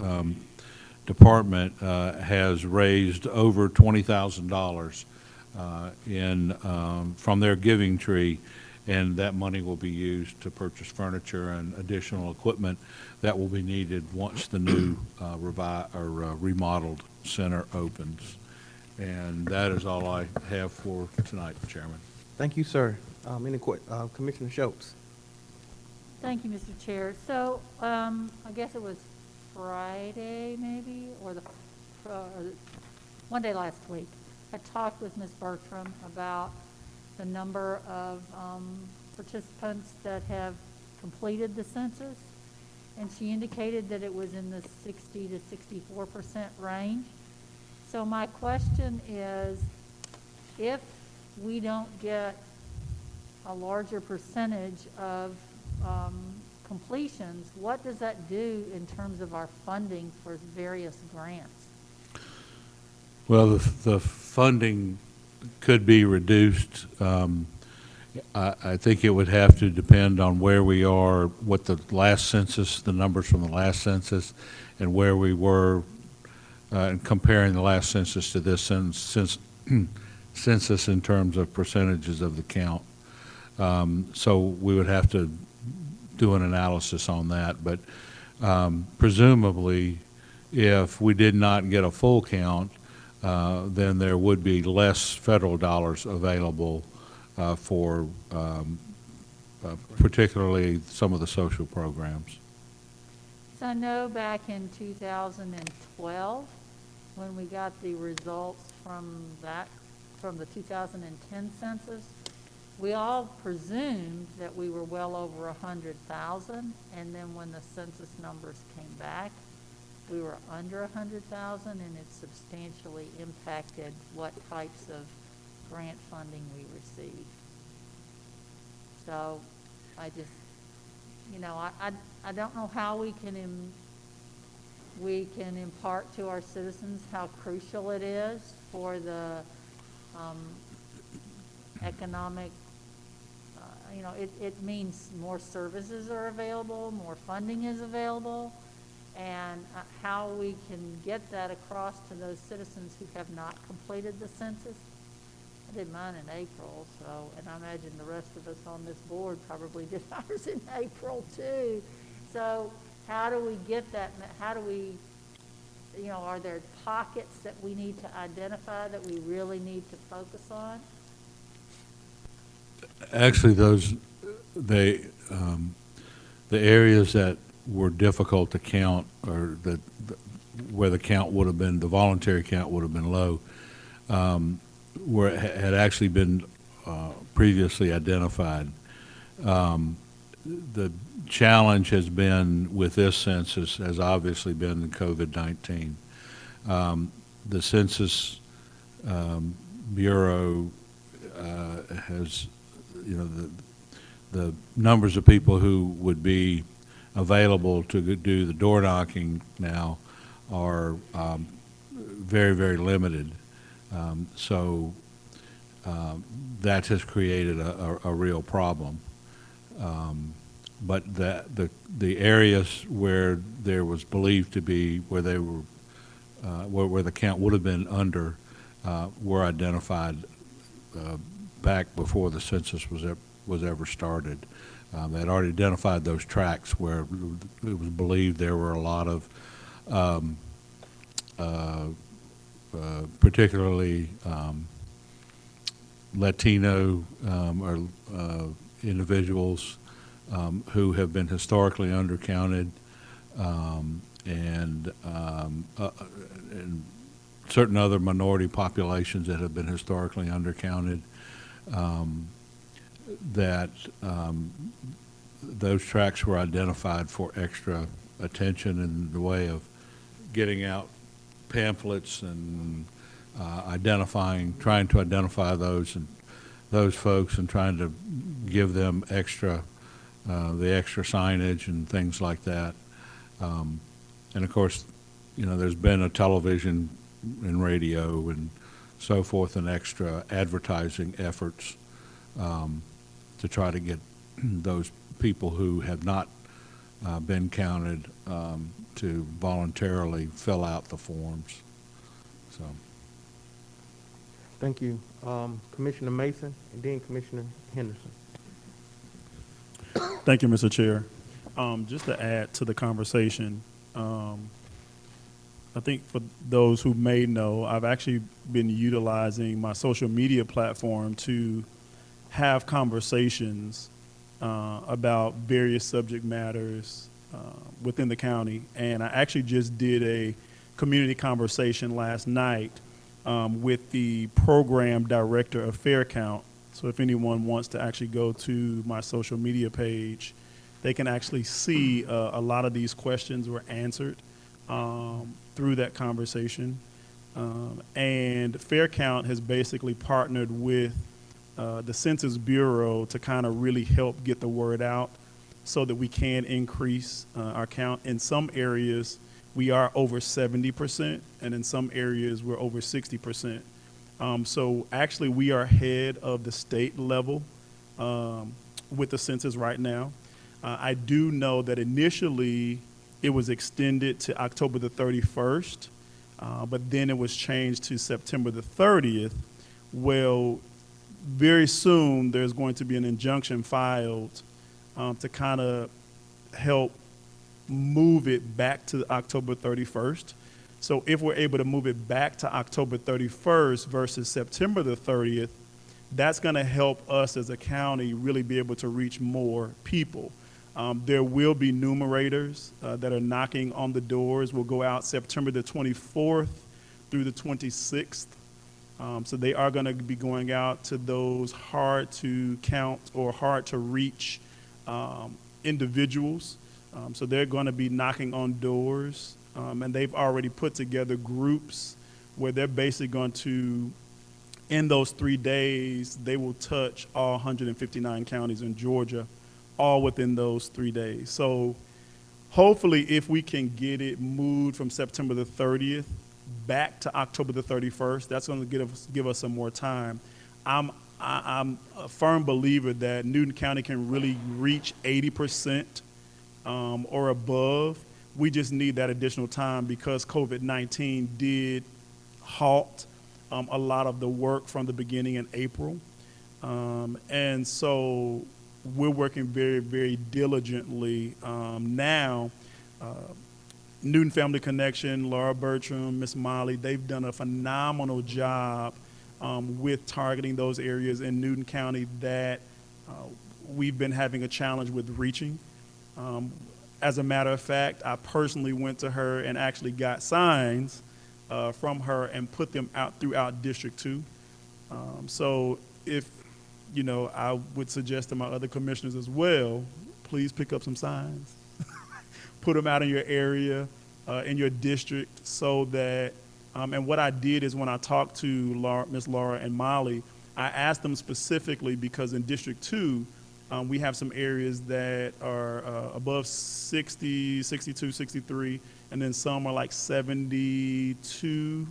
S11: Department, has raised over $20,000 from their giving tree, and that money will be used to purchase furniture and additional equipment that will be needed once the new remodeled center opens. And that is all I have for tonight, Chairman.
S1: Thank you, sir. Commissioner Schultz.
S9: Thank you, Mr. Chair. So, I guess it was Friday, maybe, or one day last week, I talked with Ms. Bertram about the number of participants that have completed the census, and she indicated that it was in the 60 to 64% range. So my question is, if we don't get a larger percentage of completions, what does that do in terms of our funding for various grants?
S11: Well, the funding could be reduced. I think it would have to depend on where we are, what the last census, the numbers from the last census, and where we were comparing the last census to this census in terms of percentages of the count. So we would have to do an analysis on that. But presumably, if we did not get a full count, then there would be less federal dollars available for particularly some of the social programs.
S9: So I know back in 2012, when we got the results from the 2010 census, we all presumed that we were well over 100,000, and then when the census numbers came back, we were under 100,000, and it substantially impacted what types of grant funding we received. So I just, I don't know how we can impart to our citizens how crucial it is for the economic, it means more services are available, more funding is available, and how we can get that across to those citizens who have not completed the census. I did mine in April, and I imagine the rest of us on this board probably did ours in April too. So how do we get that? How do we, are there pockets that we need to identify that we really need to focus on?
S11: Actually, the areas that were difficult to count, or where the count would have been, the voluntary count would have been low, had actually been previously identified. The challenge has been with this census has obviously been the COVID-19. The Census Bureau has, the numbers of people who would be available to do the door knocking now are very, very limited. So that has created a real problem. But the areas where there was believed to be, where they were, where the count would have been under, were identified back before the census was ever started. They had already identified those tracts where it was believed there were a lot of particularly Latino or individuals who have been historically undercounted, and certain other minority populations that have been historically undercounted, that those tracks were identified for extra attention in the way of getting out pamphlets and trying to identify those folks and trying to give them the extra signage and things like that. And of course, there's been a television and radio and so forth and extra advertising efforts to try to get those people who have not been counted to voluntarily fill out the forms. So,
S1: Thank you. Commissioner Mason and then Commissioner Henderson.
S10: Thank you, Mr. Chair. Just to add to the conversation, I think for those who may know, I've actually been utilizing my social media platform to have conversations about various subject matters within the county. And I actually just did a community conversation last night with the program director of Fair Count. So if anyone wants to actually go to my social media page, they can actually see a lot of these questions were answered through that conversation. And Fair Count has basically partnered with the Census Bureau to kind of really help get the word out so that we can increase our count. In some areas, we are over 70%, and in some areas, we're over 60%. So actually, we are ahead of the state level with the census right now. I do know that initially, it was extended to October the 31st, but then it was changed to September the 30th. Well, very soon, there's going to be an injunction filed to kind of help move it back to October 31st. So if we're able to move it back to October 31st versus September the 30th, that's going to help us as a county really be able to reach more people. There will be numerators that are knocking on the doors. We'll go out September the 24th through the 26th. So they are going to be going out to those hard to count or hard to reach individuals. So they're going to be knocking on doors, and they've already put together groups where they're basically going to, in those 3 days, they will touch all 159 counties in Georgia, all within those 3 days. So hopefully if we can get it moved from September the 30th back to October the 31st, that's going to give us some more time. I'm a firm believer that Newton County can really reach 80% or above. We just need that additional time because COVID-19 did halt a lot of the work from the beginning in April. And so we're working very, very diligently now. Newton Family Connection, Laura Bertram, Miss Molly, they've done a phenomenal job with targeting those areas in Newton County that we've been having a challenge with reaching. As a matter of fact, I personally went to her and actually got signs from her and put them out throughout District 2. So if, I would suggest to my other commissioners as well, please pick up some signs. Put them out in your area, in your district, so that, and what I did is when I talked to Miss Laura and Molly, I asked them specifically because in District 2, we have some areas that are above 60, 62, 63, and then some are like 72,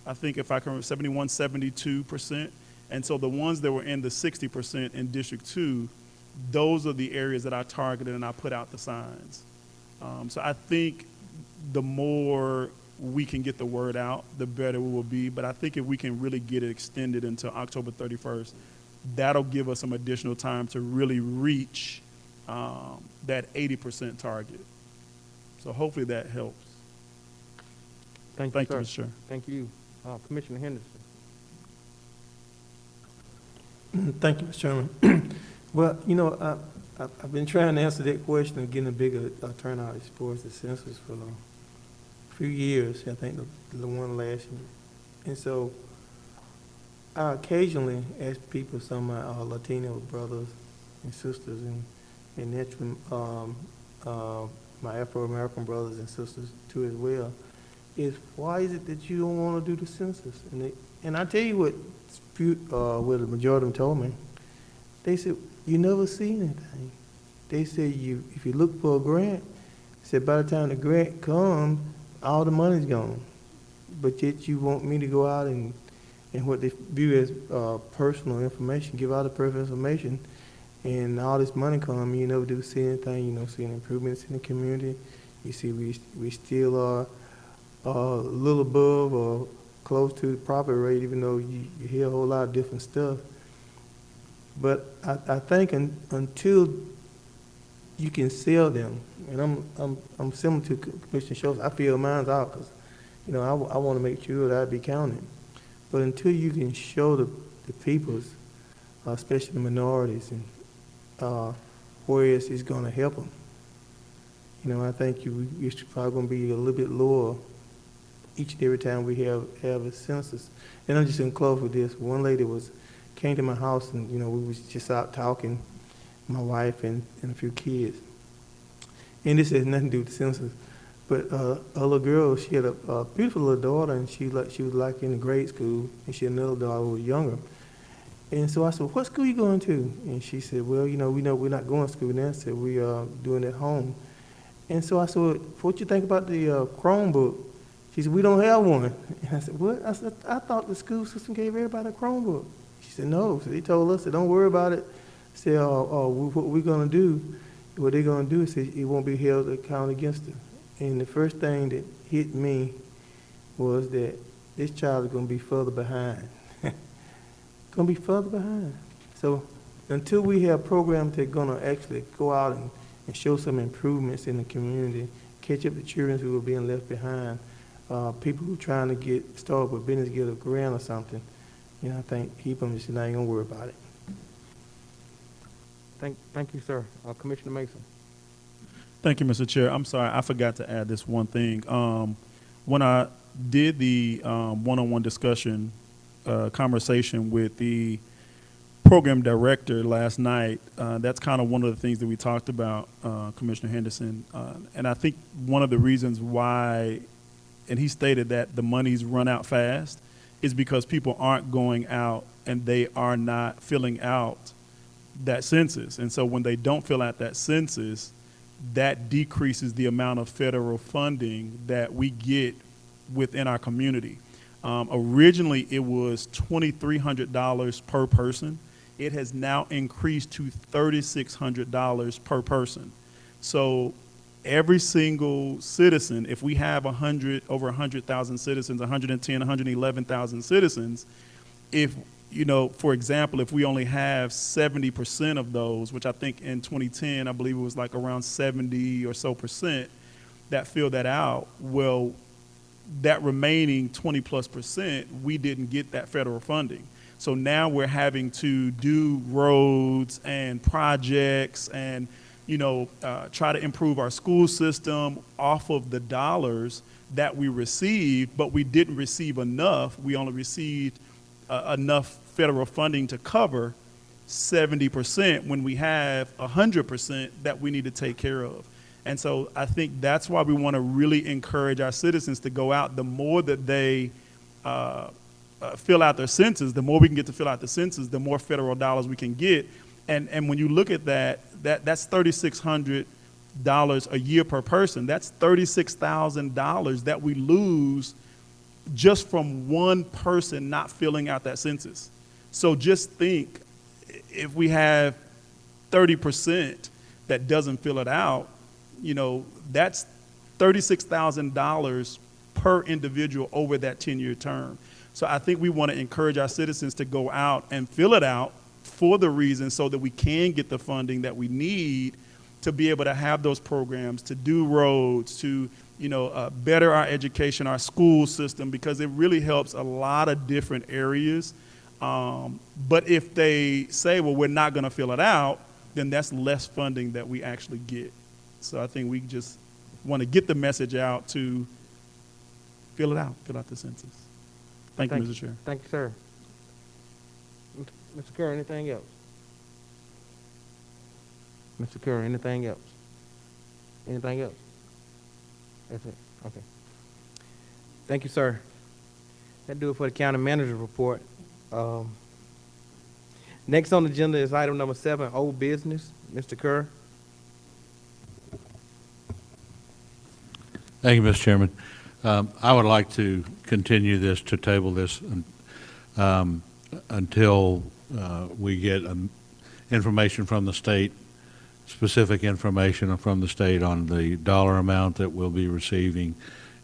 S10: I think if I can remember, 71, 72%. And so the ones that were in the 60% in District 2, those are the areas that I targeted and I put out the signs. So I think the more we can get the word out, the better it will be. But I think if we can really get it extended until October 31st, that'll give us some additional time to really reach that 80% target. So hopefully that helps.
S1: Thank you,
S10: Thank you,
S1: sir.
S10: Mr. Chair.
S1: Thank you. Commissioner Henderson.
S2: Thank you, Mr. Chairman. Well, you know, I've been trying to answer that question of getting a bigger turnout as far as the census for a few years. I think the one last year. And so I occasionally ask people, some of my Latino brothers and sisters, and naturally, my Afro-American brothers and sisters too as well, is why is it that you don't want to do the census? And I tell you what the majority of them told me. They said, you never see anything. They said, if you look for a grant, said by the time the grant comes, all the money's gone. But yet you want me to go out and what they view as personal information, give out the personal information, and all this money come, you never do see anything, you don't see any improvements in the community. You see we still are a little above or close to the property rate, even though you hear a whole lot of different stuff. But I think until you can sell them, and I'm similar to Commissioner Schultz, I feel mine's out because, you know, I want to make sure that I be counted. But until you can show the peoples, especially the minorities, and where it's going to help them, you know, I think it's probably going to be a little bit lower each and every time we have a census. And I'm just going to close with this. One lady came to my house, and, you know, we was just out talking, my wife and a few kids. And this has nothing to do with the census. But a little girl, she had a beautiful little daughter, and she was like in grade school, and she had another daughter who was younger. And so I said, what school you going to? And she said, well, you know we're not going to school now. I said, we are doing it at home. And so I said, what you think about the Chromebook? She said, we don't have one. And I said, what? I said, I thought the school system gave everybody a Chromebook. She said, no. So they told us, don't worry about it. Said, what we're going to do, what they're going to do is it won't be held account against them. And the first thing that hit me was that this child is going to be further behind. Going to be further behind. So until we have programs that are going to actually go out and show some improvements in the community, catch up the children who are being left behind, people who are trying to get started with business, get a grant or something, you know, I think people just not even going to worry about it.
S1: Thank you, sir. Commissioner Mason.
S10: Thank you, Mr. Chair. I'm sorry, I forgot to add this one thing. When I did the one-on-one discussion, conversation with the program director last night, that's kind of one of the things that we talked about, Commissioner Henderson. And I think one of the reasons why, and he stated that the money's run out fast, is because people aren't going out and they are not filling out that census. And so when they don't fill out that census, that decreases the amount of federal funding that we get within our community. Originally, it was $2,300 per person. It has now increased to $3,600 per person. So every single citizen, if we have over 100,000 citizens, 110, 111,000 citizens, if, you know, for example, if we only have 70% of those, which I think in 2010, I believe it was like around 70 or so percent that filled that out, well, that remaining 20+%, we didn't get that federal funding. So now we're having to do roads and projects and, you know, try to improve our school system off of the dollars that we received, but we didn't receive enough. We only received enough federal funding to cover 70% when we have 100% that we need to take care of. And so I think that's why we want to really encourage our citizens to go out. The more that they fill out their census, the more we can get to fill out the census, the more federal dollars we can get. And when you look at that's $3,600 a year per person. That's $36,000 that we lose just from one person not filling out that census. So just think, if we have 30% that doesn't fill it out, you know, that's $36,000 per individual over that 10-year term. So I think we want to encourage our citizens to go out and fill it out for the reason so that we can get the funding that we need to be able to have those programs, to do roads, to, you know, better our education, our school system, because it really helps a lot of different areas But if they say, well, we're not going to fill it out, then that's less funding that we actually get. So I think we just want to get the message out to fill out the census. Thank you, Mr. Chair.
S1: Thank you, sir. Mr. Kerr, anything else? Mr. Kerr, anything else? Anything else? That's it, okay. Thank you, sir. That do it for the county manager's report. Next on the agenda is item number 7, old business. Mr. Kerr.
S11: Thank you, Mr. Chairman. I would like to continue this, to table this until we get information from the state, specific information from the state on the dollar amount that we'll be receiving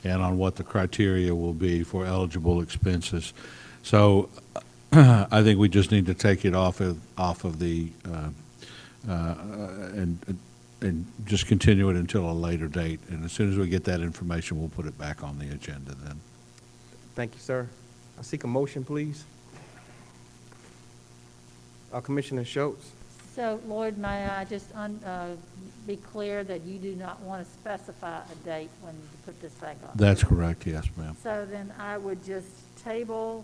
S11: and on what the criteria will be for eligible expenses. So I think we just need to take it off of the and just continue it until a later date. And as soon as we get that information, we'll put it back on the agenda then.
S1: Thank you, sir. I seek a motion, please. Commissioner Schultz.
S9: So Lloyd, may I just be clear that you do not want to specify a date when you put this back on?
S11: That's correct, yes, ma'am.
S9: So then I would just table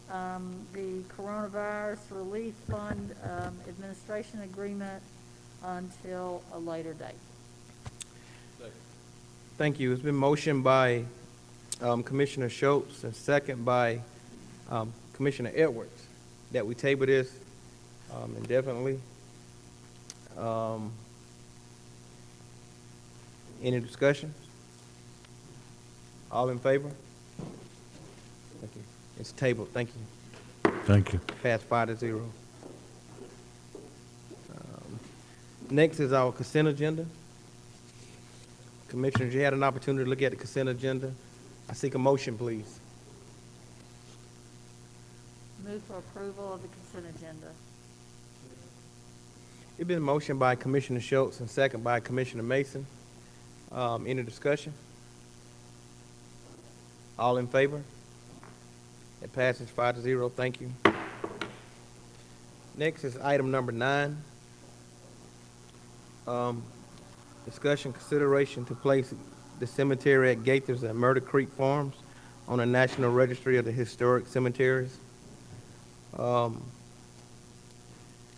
S9: the Coronavirus Relief Fund Administration Agreement until a later date.
S1: Thank you. It's been motioned by Commissioner Schultz and second by Commissioner Edwards that we table this indefinitely. Any discussion? All in favor? Thank you. It's tabled. Thank you.
S11: Thank you.
S1: Passed 5-0. Next is our consent agenda. Commissioners, you had an opportunity to look at the consent agenda. I seek a motion, please.
S9: Move for approval of the consent agenda.
S1: It's been motioned by Commissioner Schultz and second by Commissioner Mason. Any discussion? All in favor? It passes 5-0. Thank you. Next is item number 9. Discussion, consideration to place the cemetery at Gaithers and Murder Creek Farms on the National Registry of the Historic Cemeteries.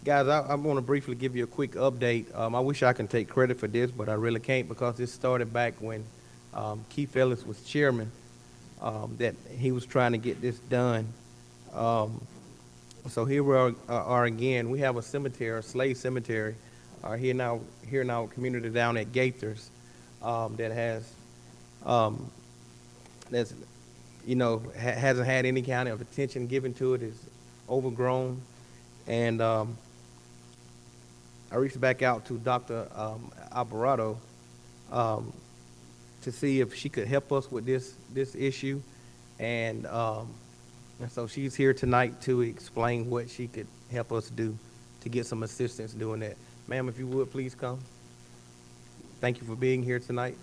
S1: Guys, I want to briefly give you a quick update. I wish I can take credit for this, but I really can't because this started back when Keith Ellis was chairman, that he was trying to get this done. So here we are again. We have a cemetery, a slave cemetery, here in our community down at Gaithers, that has, that's, hasn't had any kind of attention given to it. It's overgrown, and I reached back out to Dr. Alvarado to see if she could help us with this issue, and so she's here tonight to explain what she could help us do to get some assistance doing that. Ma'am, if you would, please come. Thank you for being here tonight.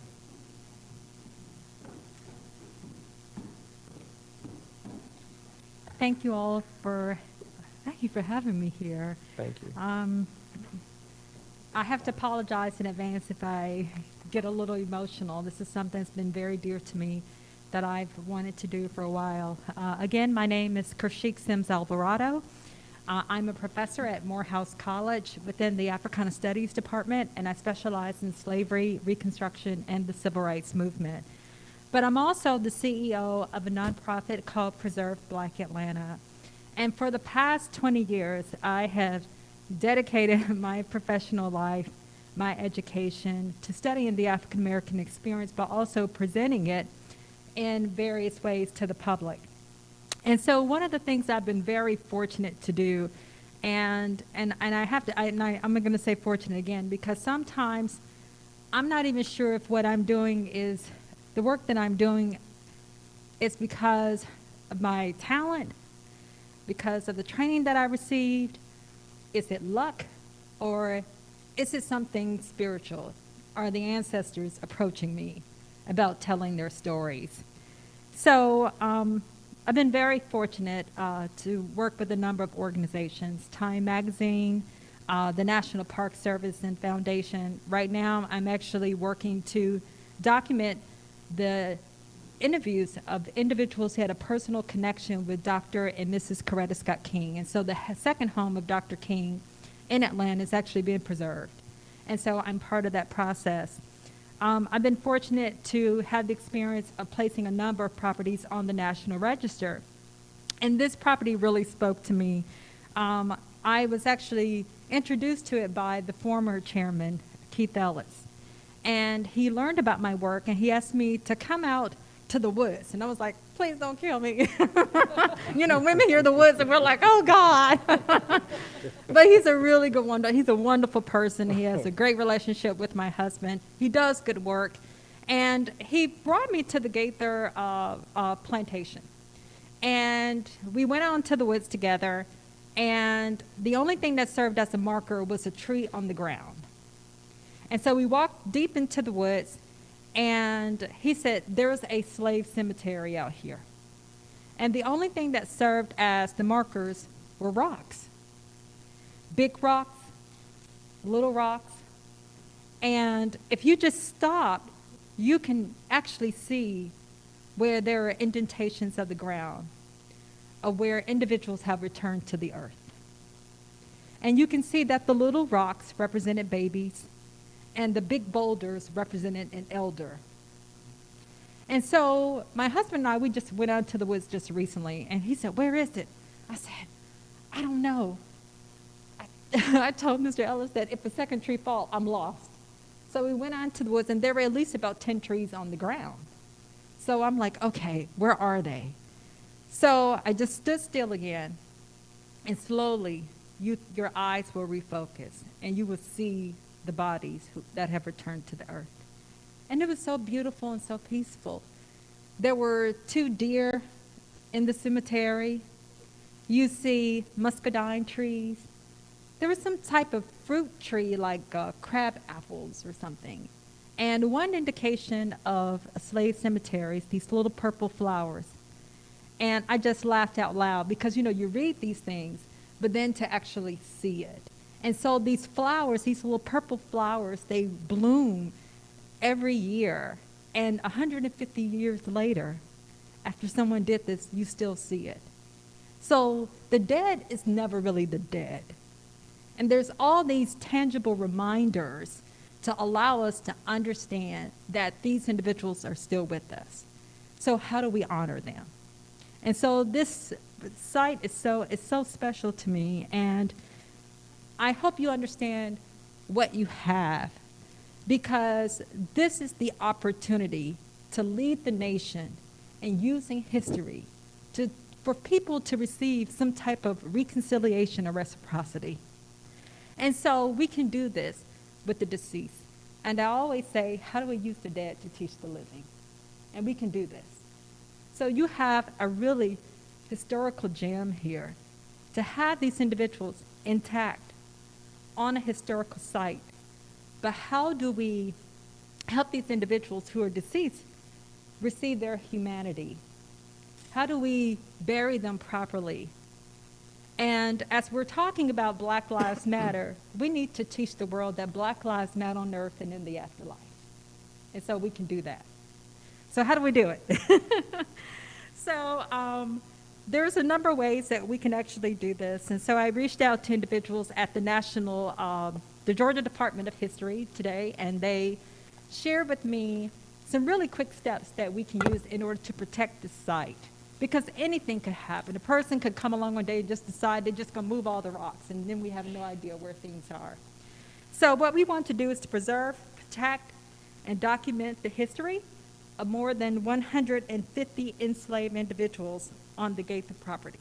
S12: Thank you all for having me here.
S1: Thank you.
S12: I have to apologize in advance if I get a little emotional. This is something that's been very dear to me that I've wanted to do for a while. Again, my name is Kershik Sims Alvarado. I'm a professor at Morehouse College within the Africana Studies Department, and I specialize in slavery, Reconstruction, and the Civil Rights Movement. But I'm also the CEO of a nonprofit called Preserve Black Atlanta. And for the past 20 years, I have dedicated my professional life, my education, to studying the African American experience, but also presenting it in various ways to the public. And so one of the things I've been very fortunate to do, and I have to, I'm going to say fortunate again, because sometimes I'm not even sure if what I'm doing is, the work that I'm doing is because of my talent, because of the training that I received. Is it luck, or is it something spiritual? Are the ancestors approaching me about telling their stories? So I've been very fortunate to work with a number of organizations, Time Magazine, the National Park Service and Foundation. Right now, I'm actually working to document the interviews of individuals who had a personal connection with Dr. and Mrs. Coretta Scott King. And so the second home of Dr. King in Atlanta is actually being preserved. And so I'm part of that process. I've been fortunate to have the experience of placing a number of properties on the National Register. And this property really spoke to me. I was actually introduced to it by the former chairman, Keith Ellis. And he learned about my work, and he asked me to come out to the woods. And I was like, please don't kill me. You know, women hear the woods, and we're like, oh, God. But he's a really good one. He's a wonderful person. He has a great relationship with my husband. He does good work. And he brought me to the Gaither plantation. And we went out into the woods together. And the only thing that served as a marker was a tree on the ground. And so we walked deep into the woods, and he said, there's a slave cemetery out here. And the only thing that served as the markers were rocks. Big rocks, little rocks. And if you just stop, you can actually see where there are indentations of the ground, of where individuals have returned to the earth. And you can see that the little rocks represented babies, and the big boulders represented an elder. And so my husband and I, we just went out to the woods just recently, and he said, where is it? I said, I don't know. I told Mr. Ellis that if the second tree falls, I'm lost. So we went out to the woods, and there were at least about 10 trees on the ground. So I'm like, okay, where are they? So I just stood still again, and slowly your eyes will refocus, and you will see the bodies that have returned to the earth. And it was so beautiful and so peaceful. There were 2 deer in the cemetery. You see muscadine trees. There was some type of fruit tree like crab apples or something. And one indication of a slave cemetery is these little purple flowers. And I just laughed out loud because, you know, you read these things, but then to actually see it. And so these flowers, these little purple flowers, they bloom every year. And 150 years later, after someone did this, you still see it. So the dead is never really the dead. And there's all these tangible reminders to allow us to understand that these individuals are still with us. So how do we honor them? And so this site is so special to me, and I hope you understand what you have, because this is the opportunity to lead the nation in using history for people to receive some type of reconciliation or reciprocity. And so we can do this with the deceased. And I always say, how do we use the dead to teach the living? And we can do this. So you have a really historical gem here to have these individuals intact on a historical site. But how do we help these individuals who are deceased receive their humanity? How do we bury them properly? And as we're talking about Black Lives Matter, we need to teach the world that Black lives matter on earth and in the afterlife. And so we can do that. So how do we do it? So there's a number of ways that we can actually do this. And so I reached out to individuals at the Georgia Department of History today, and they shared with me some really quick steps that we can use in order to protect the site. Because anything could happen. A person could come along one day and just decide they're just going to move all the rocks, and then we have no idea where things are. So what we want to do is to preserve, protect, and document the history of more than 150 enslaved individuals on the Gaither property.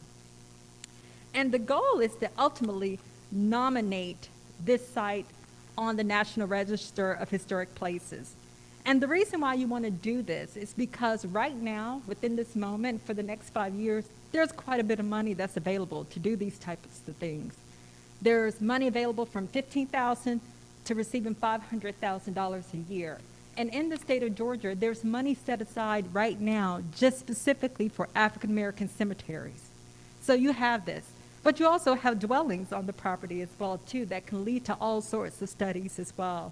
S12: And the goal is to ultimately nominate this site on the National Register of Historic Places. And the reason why you want to do this is because right now, within this moment, for the next 5 years, there's quite a bit of money that's available to do these types of things. There's money available from $15,000 to receiving $500,000 a year. And in the state of Georgia, there's money set aside right now just specifically for African American cemeteries. So you have this. But you also have dwellings on the property as well, too, that can lead to all sorts of studies as well.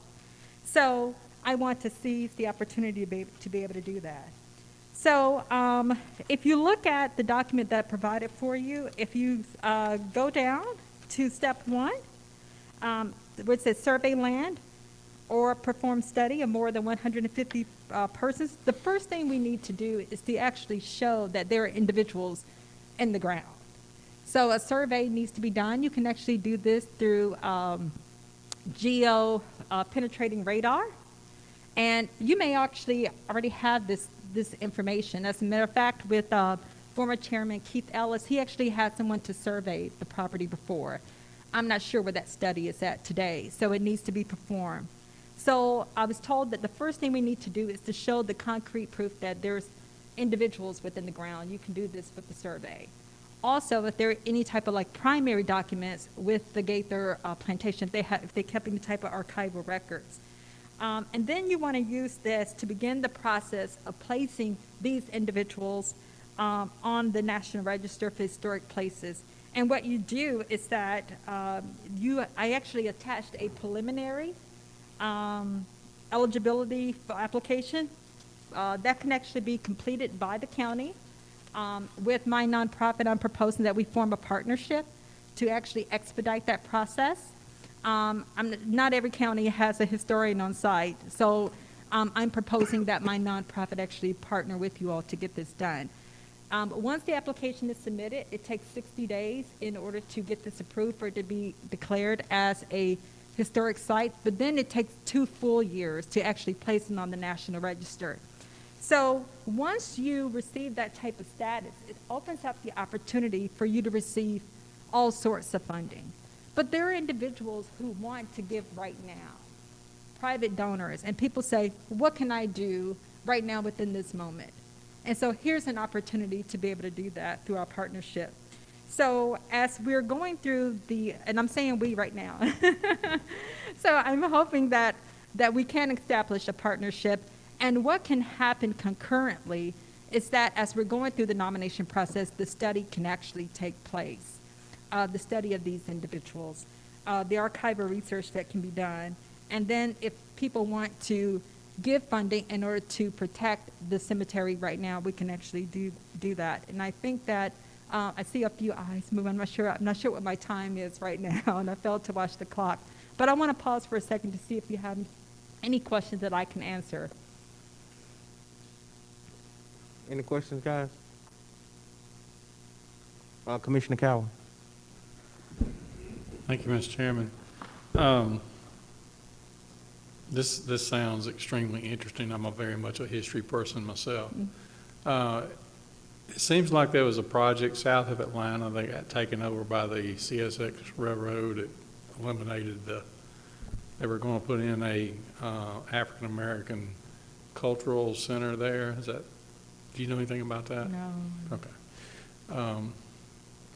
S12: So I want to seize the opportunity to be able to do that. So if you look at the document that I provided for you, if you go down to step 1, which says survey land or perform study of more than 150 persons, the first thing we need to do is to actually show that there are individuals in the ground. So a survey needs to be done. You can actually do this through geo-penetrating radar. And you may actually already have this information. As a matter of fact, with former Chairman Keith Ellis, he actually had someone to survey the property before. I'm not sure where that study is at today, so it needs to be performed. So I was told that the first thing we need to do is to show the concrete proof that there's individuals within the ground. You can do this with the survey. Also, if there are any type of like primary documents with the Gaither plantation, if they kept any type of archival records. And then you want to use this to begin the process of placing these individuals on the National Register of Historic Places. And what you do is that I actually attached a preliminary eligibility application that can actually be completed by the county. With my nonprofit, I'm proposing that we form a partnership to actually expedite that process. Not every county has a historian on site, so I'm proposing that my nonprofit actually partner with you all to get this done. Once the application is submitted, it takes 60 days in order to get this approved for it to be declared as a historic site, but then it takes 2 full years to actually place it on the National Register. So once you receive that type of status, it opens up the opportunity for you to receive all sorts of funding. But there are individuals who want to give right now, private donors, and people say, what can I do right now within this moment? And so here's an opportunity to be able to do that through our partnership. So as we're going through and I'm saying we right now, so I'm hoping that we can establish a partnership. And what can happen concurrently is that as we're going through the nomination process, the study can actually take place, the study of these individuals, the archival research that can be done. And then if people want to give funding in order to protect the cemetery right now, we can actually do that. And I think that I see a few eyes moving. I'm not sure what my time is right now, and I failed to watch the clock. But I want to pause for a second to see if you have any questions that I can answer.
S1: Any questions, guys? Commissioner Cowan.
S13: Thank you, Mr. Chairman. This sounds extremely interesting. I'm very much a history person myself. It seems like there was a project south of Atlanta that got taken over by the CSX Railroad. It eliminated they were going to put in a African American cultural center there. Do you know anything about that?
S12: No.
S13: Okay.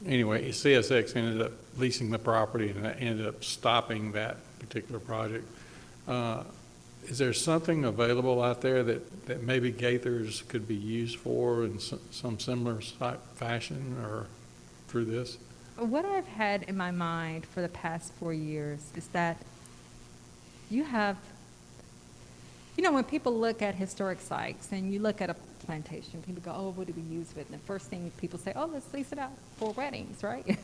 S13: Anyway, CSX ended up leasing the property and that ended up stopping that particular project. Is there something available out there that maybe Gaithers could be used for in some similar fashion or through this?
S12: What I've had in my mind for the past 4 years is that when people look at historic sites and you look at a plantation, people go, oh, what do we use it? And the first thing people say, oh, let's lease it out for weddings, right?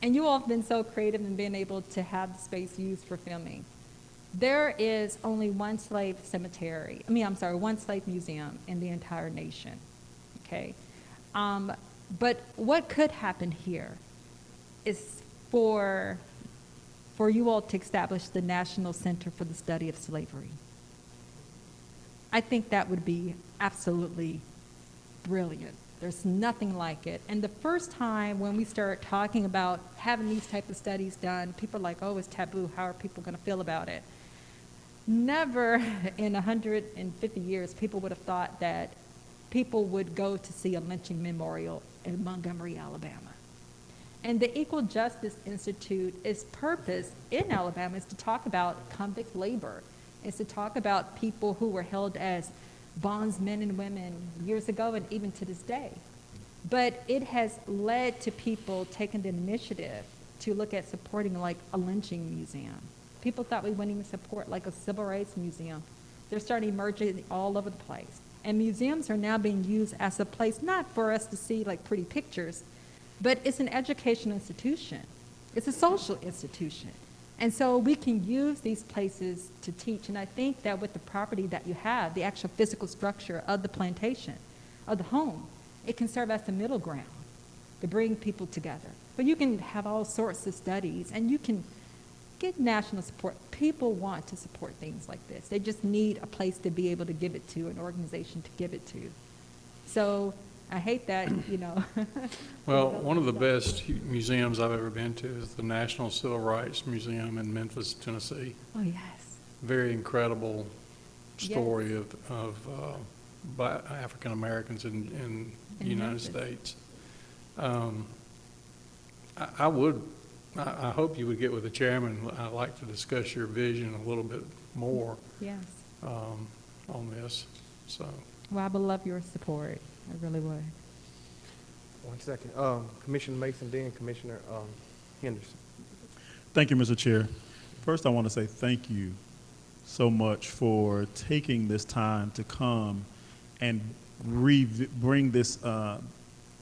S12: And you all have been so creative in being able to have the space used for filming. There is only one slave museum in the entire nation, okay? But what could happen here is for you all to establish the National Center for the Study of Slavery. I think that would be absolutely brilliant. There's nothing like it. And the first time when we start talking about having these type of studies done, people are like, oh, it's taboo. How are people going to feel about it? Never in 150 years, people would have thought that people would go to see a lynching memorial in Montgomery, Alabama. And the Equal Justice Institute, its purpose in Alabama is to talk about convict labor It's to talk about people who were held as bondsmen and women years ago and even to this day. But it has led to people taking the initiative to look at supporting like a lynching museum. People thought we wouldn't even support like a civil rights museum. They're starting emerging all over the place. And museums are now being used as a place, not for us to see like pretty pictures, but it's an educational institution. It's a social institution. And so we can use these places to teach. And I think that with the property that you have, the actual physical structure of the plantation, of the home, it can serve as the middle ground to bring people together. But you can have all sorts of studies, and you can get national support. People want to support things like this. They just need a place to be able to give it to, an organization to give it to. So I hate that, you know.
S13: Well, one of the best museums I've ever been to is the National Civil Rights Museum in Memphis, Tennessee.
S12: Oh, yes.
S13: Very incredible story of Black African Americans in the United States. I hope you would get with the chairman. I'd like to discuss your vision a little bit more
S12: Yes.
S13: on this. So,
S12: Well, I would love your support. I really would.
S1: 1 second. Commissioner Mason, then Commissioner Henderson.
S10: Thank you, Mr. Chair. First, I want to say thank you so much for taking this time to come and bring this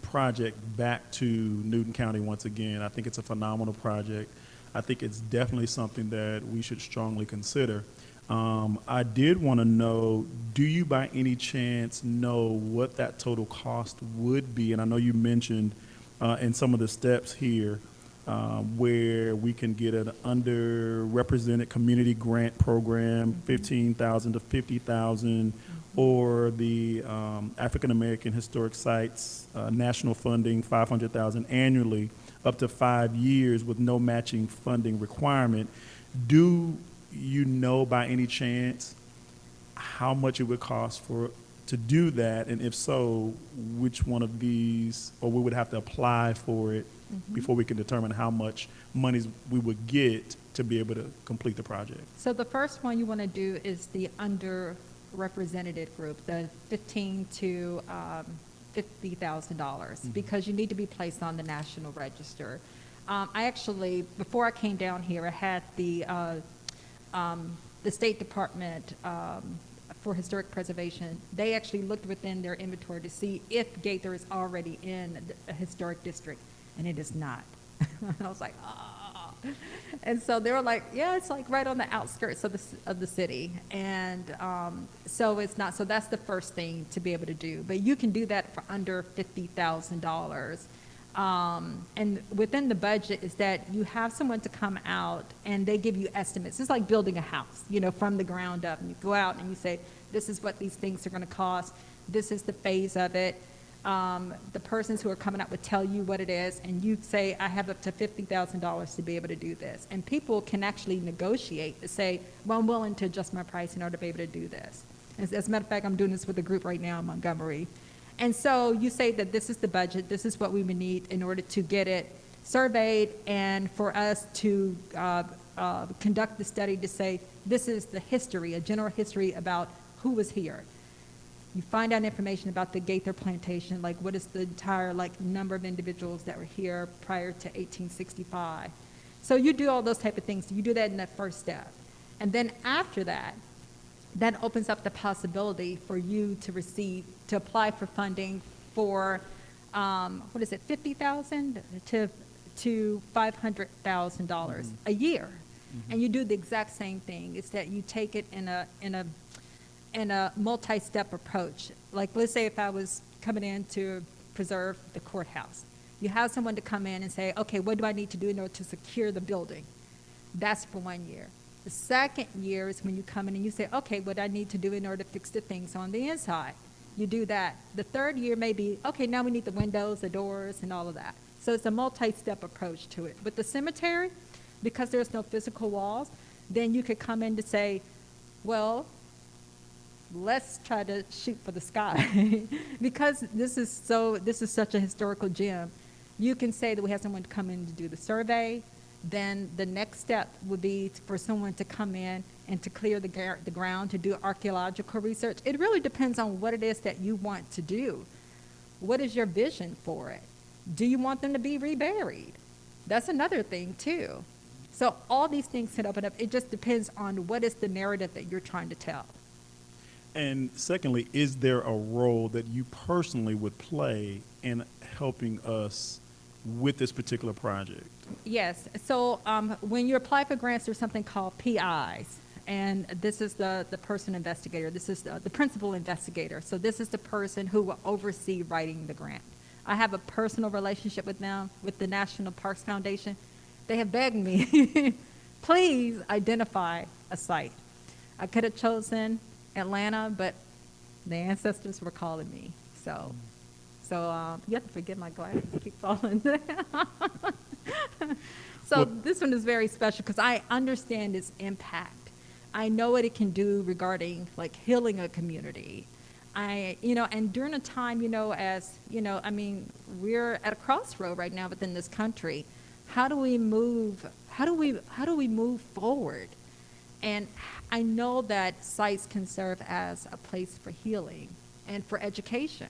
S10: project back to Newton County once again. I think it's a phenomenal project. I think it's definitely something that we should strongly consider. I did want to know, do you by any chance know what that total cost would be? And I know you mentioned in some of the steps here where we can get an underrepresented community grant program, $15,000 to $50,000, or the African American Historic Sites national funding, $500,000 annually, up to 5 years with no matching funding requirement. Do you know by any chance how much it would cost to do that? And if so, which one of these, or we would have to apply for it before we can determine how much monies we would get to be able to complete the project?
S12: So the first one you want to do is the underrepresented group, the $15,000 to $50,000, because you need to be placed on the National Register. I actually, before I came down here, I had the State Department for Historic Preservation. They actually looked within their inventory to see if Gaither is already in a historic district, and it is not. I was like, ah. And so they were like, yeah, it's like right on the outskirts of the city. And so it's not, so that's the first thing to be able to do. But you can do that for under $50,000. And within the budget is that you have someone to come out and they give you estimates. It's like building a house, you know, from the ground up. And you go out and you say, this is what these things are going to cost. This is the phase of it. The persons who are coming out would tell you what it is, and you say, I have up to $50,000 to be able to do this. And people can actually negotiate to say, well, I'm willing to adjust my price in order to be able to do this. As a matter of fact, I'm doing this with a group right now in Montgomery. And so you say that this is the budget, this is what we would need in order to get it surveyed, and for us to conduct the study to say, this is the history, a general history about who was here. You find out information about the Gaither plantation, like what is the entire number of individuals that were here prior to 1865. So you do all those type of things. You do that in that first step. And then after that, that opens up the possibility for you to apply for funding for, $50,000 to $500,000 a year. And you do the exact same thing. It's that you take it in a multi-step approach. Like, let's say if I was coming in to preserve the courthouse, you have someone to come in and say, okay, what do I need to do in order to secure the building? That's for 1 year. The second year is when you come in and you say, okay, what I need to do in order to fix the things on the inside. You do that. The third year may be, okay, now we need the windows, the doors, and all of that. So it's a multi-step approach to it. With the cemetery, because there's no physical walls, then you could come in to say, well, let's try to shoot for the sky. Because this is such a historical gem. You can say that we have someone to come in to do the survey. Then the next step would be for someone to come in and to clear the ground to do archaeological research. It really depends on what it is that you want to do. What is your vision for it? Do you want them to be reburied? That's another thing too. So all these things can open up. It just depends on what is the narrative that you're trying to tell.
S10: And secondly, is there a role that you personally would play in helping us with this particular project?
S12: Yes. So when you apply for grants, there's something called PIs. And this is the person investigator. This is the principal investigator. So this is the person who will oversee writing the grant. I have a personal relationship with them, with the National Parks Foundation. They have begged me, please identify a site. I could have chosen Atlanta, but the ancestors were calling me. So you have to forgive my glasses, keep falling down. So this one is very special because I understand its impact. I know what it can do regarding like healing a community. And during a time, as, we're at a crossroad right now within this country. How do we move forward? And I know that sites can serve as a place for healing and for education.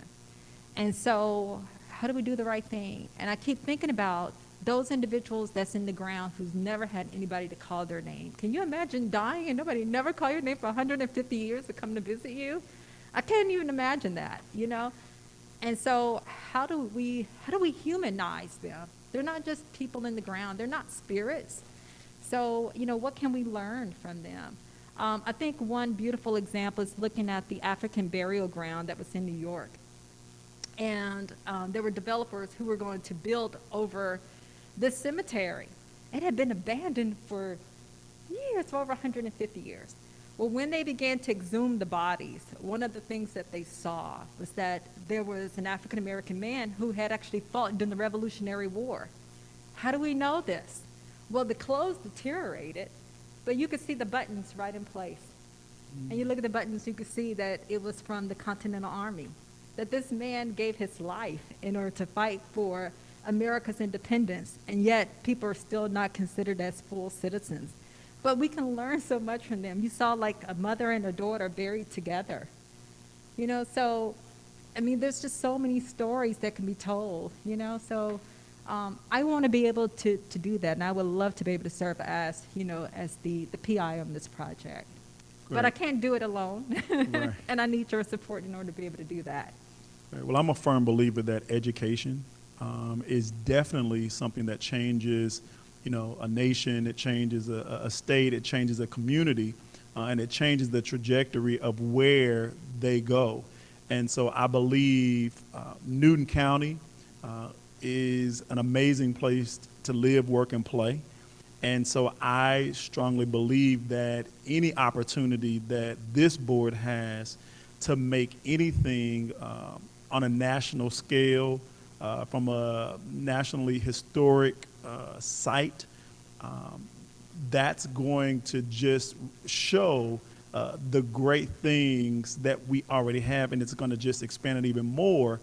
S12: And so how do we do the right thing? And I keep thinking about those individuals that's in the ground who's never had anybody to call their name. Can you imagine dying and nobody never call your name for 150 years to come to visit you? I can't even imagine that, And so how do we humanize them? They're not just people in the ground. They're not spirits. So, what can we learn from them? I think one beautiful example is looking at the African burial ground that was in New York. And there were developers who were going to build over this cemetery. It had been abandoned for years, for over 150 years. Well, when they began to exhume the bodies, one of the things that they saw was that there was an African-American man who had actually fought during the Revolutionary War. How do we know this? Well, the clothes deteriorated, but you could see the buttons right in place. And you look at the buttons, you could see that it was from the Continental Army, that this man gave his life in order to fight for America's independence, and yet people are still not considered as full citizens. But we can learn so much from them. You saw like a mother and a daughter buried together. So, there's just so many stories that can be told, So I want to be able to do that, and I would love to be able to serve as, as the PI on this project.
S10: Great.
S12: But I can't do it alone,
S10: Right.
S12: and I need your support in order to be able to do that.
S10: Right. Well, I'm a firm believer that education is definitely something that changes, a nation, it changes a state, it changes a community, and it changes the trajectory of where they go. And so I believe Newton County is an amazing place to live, work, and play. And so I strongly believe that any opportunity that this board has to make anything on a national scale, from a nationally historic site, that's going to just show the great things that we already have, and it's going to just expand it even more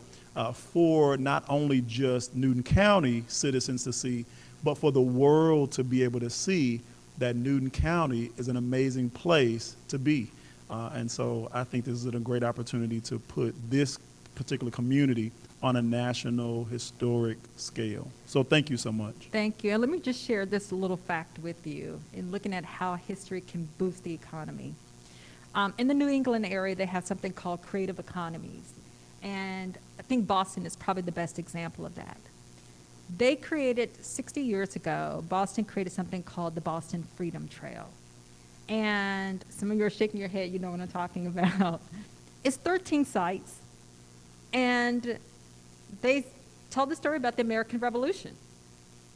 S10: for not only just Newton County citizens to see, but for the world to be able to see that Newton County is an amazing place to be. And so I think this is a great opportunity to put this particular community on a national historic scale. So thank you so much.
S12: Thank you. And let me just share this little fact with you in looking at how history can boost the economy. In the New England area, they have something called creative economies. And I think Boston is probably the best example of that. They created, 60 years ago, Boston created something called the Boston Freedom Trail. And some of you are shaking your head, you know what I'm talking about. It's 13 sites, and they tell the story about the American Revolution.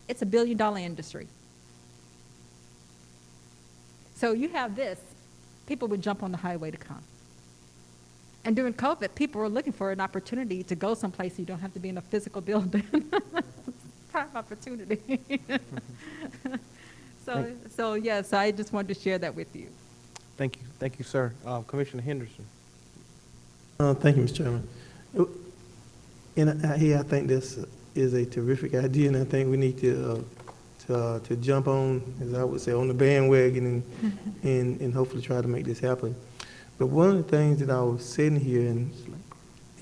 S12: It's a $1 billion industry. So you have this, people would jump on the highway to come. And during COVID, people were looking for an opportunity to go someplace you don't have to be in a physical building. Prime opportunity. So yes, I just wanted to share that with you.
S1: Thank you. Thank you, sir. Commissioner Henderson.
S2: Thank you, Mr. Chairman. And I think this is a terrific idea, and I think we need to to jump on, as I would say, on the bandwagon and hopefully try to make this happen. But one of the things that I was sitting here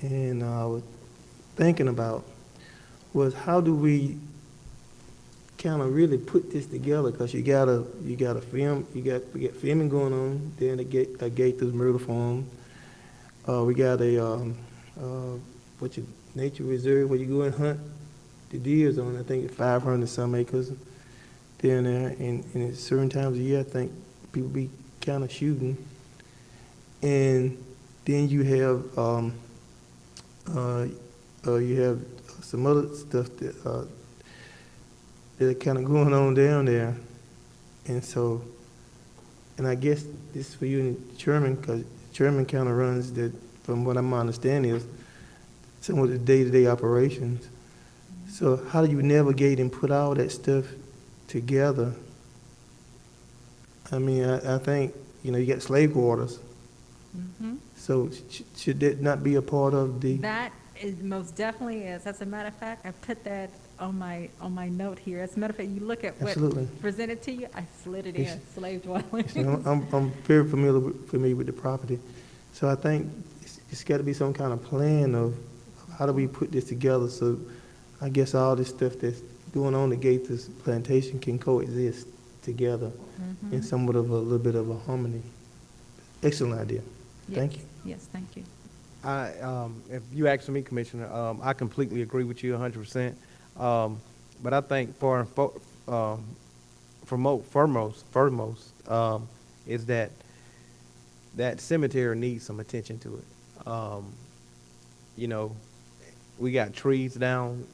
S2: and I was thinking about was how do we kind of really put this together? Because we got filming going on. Then a Gaither's murder farm. We got nature reserve where you go and hunt the deers on. I think 500 some acres down there. And at certain times of year, I think people be kind of shooting. And then you have some other stuff that are kind of going on down there. And so, and I guess this is for you and the chairman, because chairman kind of runs that, from what I'm understanding, is some of the day-to-day operations. So how do you navigate and put all that stuff together? I mean, I think, you got slave quarters.
S12: Mm-hmm.
S2: So should that not be a part of the?
S12: That is, most definitely is. As a matter of fact, I put that on my note here. As a matter of fact, you look at what
S2: Absolutely.
S12: presented to you, I slid it
S2: Yes.
S12: in, slave dwelling.
S2: I'm very familiar with the property. So I think it's got to be some kind of plan of how do we put this together so I guess all this stuff that's going on at Gaither's plantation can coexist together
S12: Mhm.
S2: in somewhat of a little bit of a harmony. Excellent idea. Thank you.
S12: Yes, thank you.
S1: If you ask me, Commissioner, I completely agree with you 100%. But I think foremost, is that cemetery needs some attention to it. We got trees down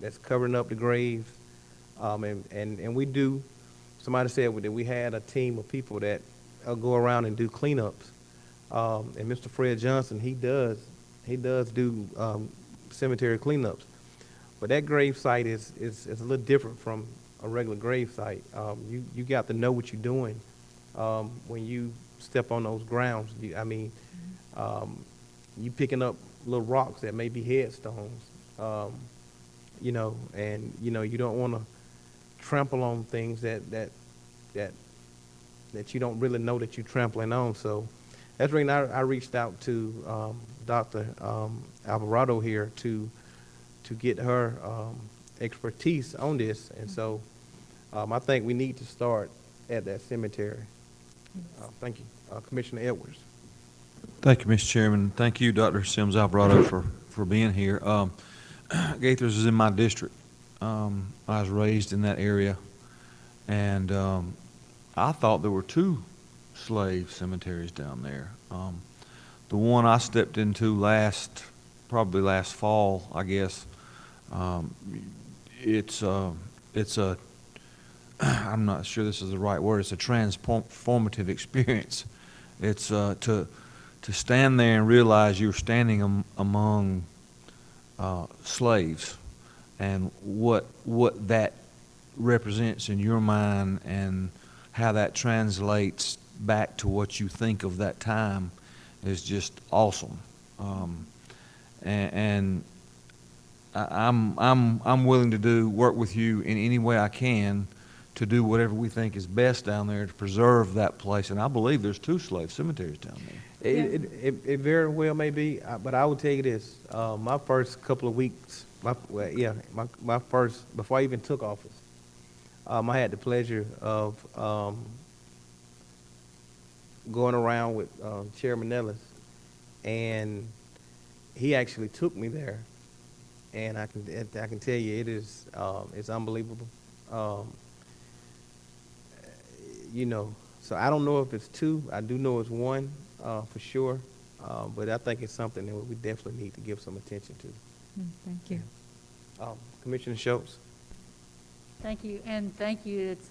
S1: that's covering up the graves, and we do. Somebody said that we had a team of people that go around and do cleanups. And Mr. Fred Johnson, he does do cemetery cleanups. But that grave site is a little different from a regular grave site. You got to know what you're doing when you step on those grounds. You picking up little rocks that may be headstones, and you don't want to trample on things that you don't really know that you're trampling on. So that's the reason I reached out to Dr. Alvarado here to get her expertise on this. And so I think we need to start at that cemetery. Thank you. Commissioner Edwards.
S8: Thank you, Mr. Chairman. Thank you, Dr. Sims Alvarado, for being here. Gaithers is in my district. I was raised in that area, and I thought there were two slave cemeteries down there. The one I stepped into probably last fall, I guess. It's a I'm not sure this is the right word. It's a transformative experience. It's to stand there and realize you're standing among slaves, and what that represents in your mind and how that translates back to what you think of that time is just awesome. And I'm willing to work with you in any way I can to do whatever we think is best down there to preserve that place. And I believe there's two slave cemeteries down there.
S1: It very well may be, but I will tell you this: my first couple of weeks, my first, before I even took office, I had the pleasure of going around with Chairman Ellis, and he actually took me there, and I can tell you it's unbelievable. So I don't know if it's two. I do know it's one for sure, but I think it's something that we definitely need to give some attention to.
S12: Thank you.
S1: Commissioner Schultz.
S9: Thank you, and thank you. It's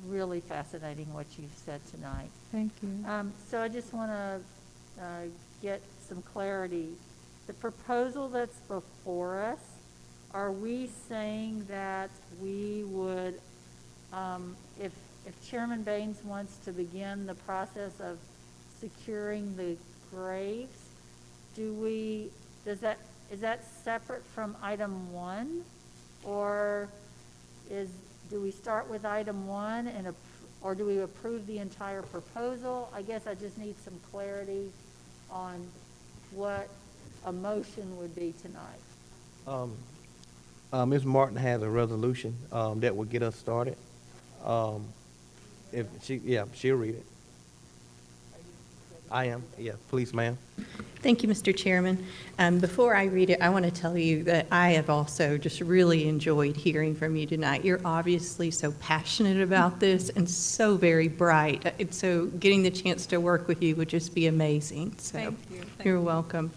S9: really fascinating what you've said tonight.
S12: Thank you.
S9: So I just want to get some clarity. The proposal that's before us, are we saying that we would, if Chairman Baines wants to begin the process of securing the graves, is that separate from item 1, or do we start with item 1 or do we approve the entire proposal? I guess I just need some clarity on what a motion would be tonight.
S1: Ms. Martin has a resolution, that will get us started. She'll read it. I am, yeah, please, ma'am.
S14: Thank you, Mr. Chairman. Before I read it, I want to tell you that I have also just really enjoyed hearing from you tonight. You're obviously so passionate about this and so very bright. And so getting the chance to work with you would just be amazing. So
S12: Thank you.
S14: You're welcome.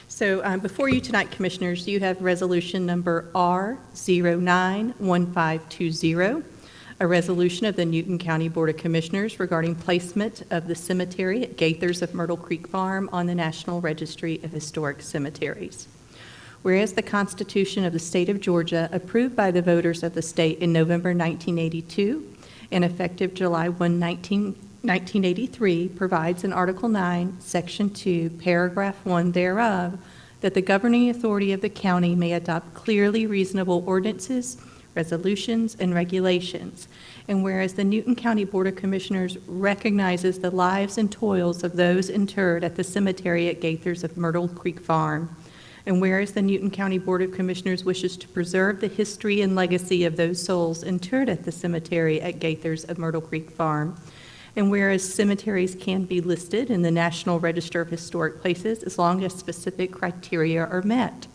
S14: So before you tonight, Commissioners, you have resolution number R091520, a resolution of the Newton County Board of Commissioners regarding placement of the cemetery at Gaithers of Myrtle Creek Farm on the National Registry of Historic Cemeteries. Whereas the Constitution of the State of Georgia, approved by the voters of the state in November 1982 and effective July 1, 1983, provides in Article 9, Section 2, Paragraph 1 thereof, that the governing authority of the county may adopt clearly reasonable ordinances, resolutions, and regulations. And whereas the Newton County Board of Commissioners recognizes the lives and toils of those interred at the cemetery at Gaithers of Myrtle Creek Farm, and whereas the Newton County Board of Commissioners wishes to preserve the history and legacy of those souls interred at the cemetery at Gaithers of Myrtle Creek Farm, and whereas cemeteries can be listed in the National Register of Historic Places as long as specific criteria are met.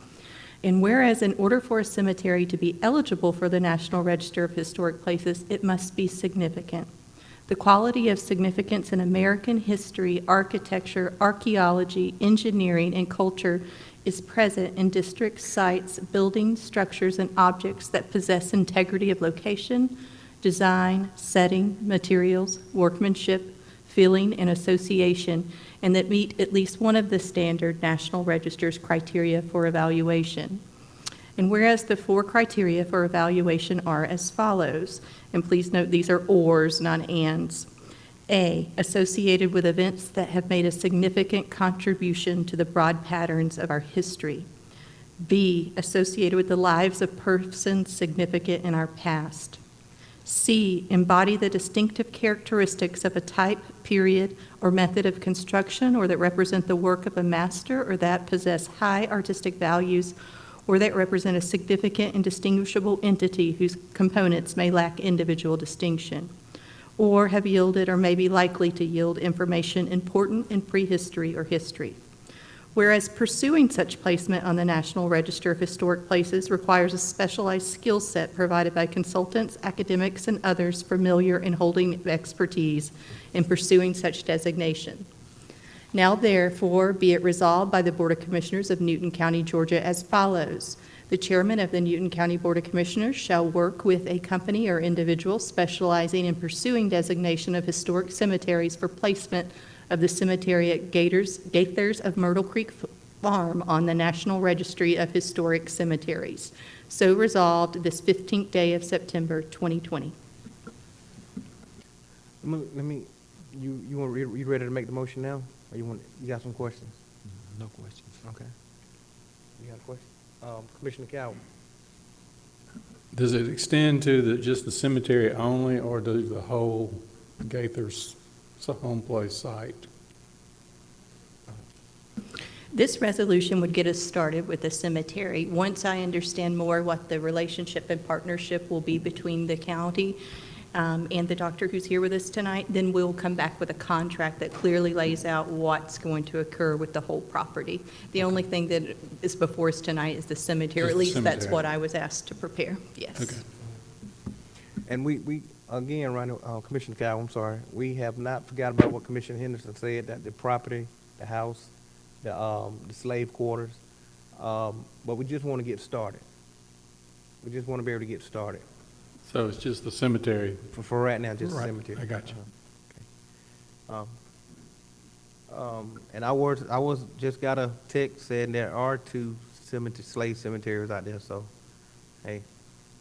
S14: And whereas in order for a cemetery to be eligible for the National Register of Historic Places, it must be significant. The quality of significance in American history, architecture, archaeology, engineering, and culture is present in districts, sites, buildings, structures, and objects that possess integrity of location, design, setting, materials, workmanship, feeling, and association, and that meet at least one of the standard National Register's criteria for evaluation. And whereas the 4 criteria for evaluation are as follows, and please note these are ors, not ands. A, associated with events that have made a significant contribution to the broad patterns of our history. B, associated with the lives of persons significant in our past. C, embody the distinctive characteristics of a type, period, or method of construction, or that represent the work of a master, or that possess high artistic values, or that represent a significant and distinguishable entity whose components may lack individual distinction, or have yielded or may be likely to yield information important in prehistory or history. Whereas pursuing such placement on the National Register of Historic Places requires a specialized skill set provided by consultants, academics, and others familiar in holding expertise in pursuing such designation. Now therefore be it resolved by the Board of Commissioners of Newton County, Georgia as follows. The chairman of the Newton County Board of Commissioners shall work with a company or individual specializing in pursuing designation of historic cemeteries for placement of the cemetery at Gaithers of Myrtle Creek Farm on the National Registry of Historic Cemeteries. So resolved this 15th day of September 2020.
S1: You ready to make the motion now? Or you got some questions?
S8: No questions.
S1: Okay. You got a question? Commissioner Calvin.
S13: Does it extend to just the cemetery only, or does the whole Gaithers home place site?
S14: This resolution would get us started with the cemetery. Once I understand more what the relationship and partnership will be between the county and the doctor who's here with us tonight, then we'll come back with a contract that clearly lays out what's going to occur with the whole property. The only thing that is before us tonight is the cemetery. At least that's what I was asked to prepare. Yes.
S13: Okay.
S1: And we again, Commissioner Cow, I'm sorry, we have not forgot about what Commissioner Henderson said, that the property, the house, the slave quarters, but we just want to get started. We just want to be able to get started.
S13: So it's just the cemetery?
S1: For right now, just the
S13: Right.
S1: cemetery.
S13: I got you.
S1: And I just got a text saying there are 2 slave cemeteries out there, so, hey.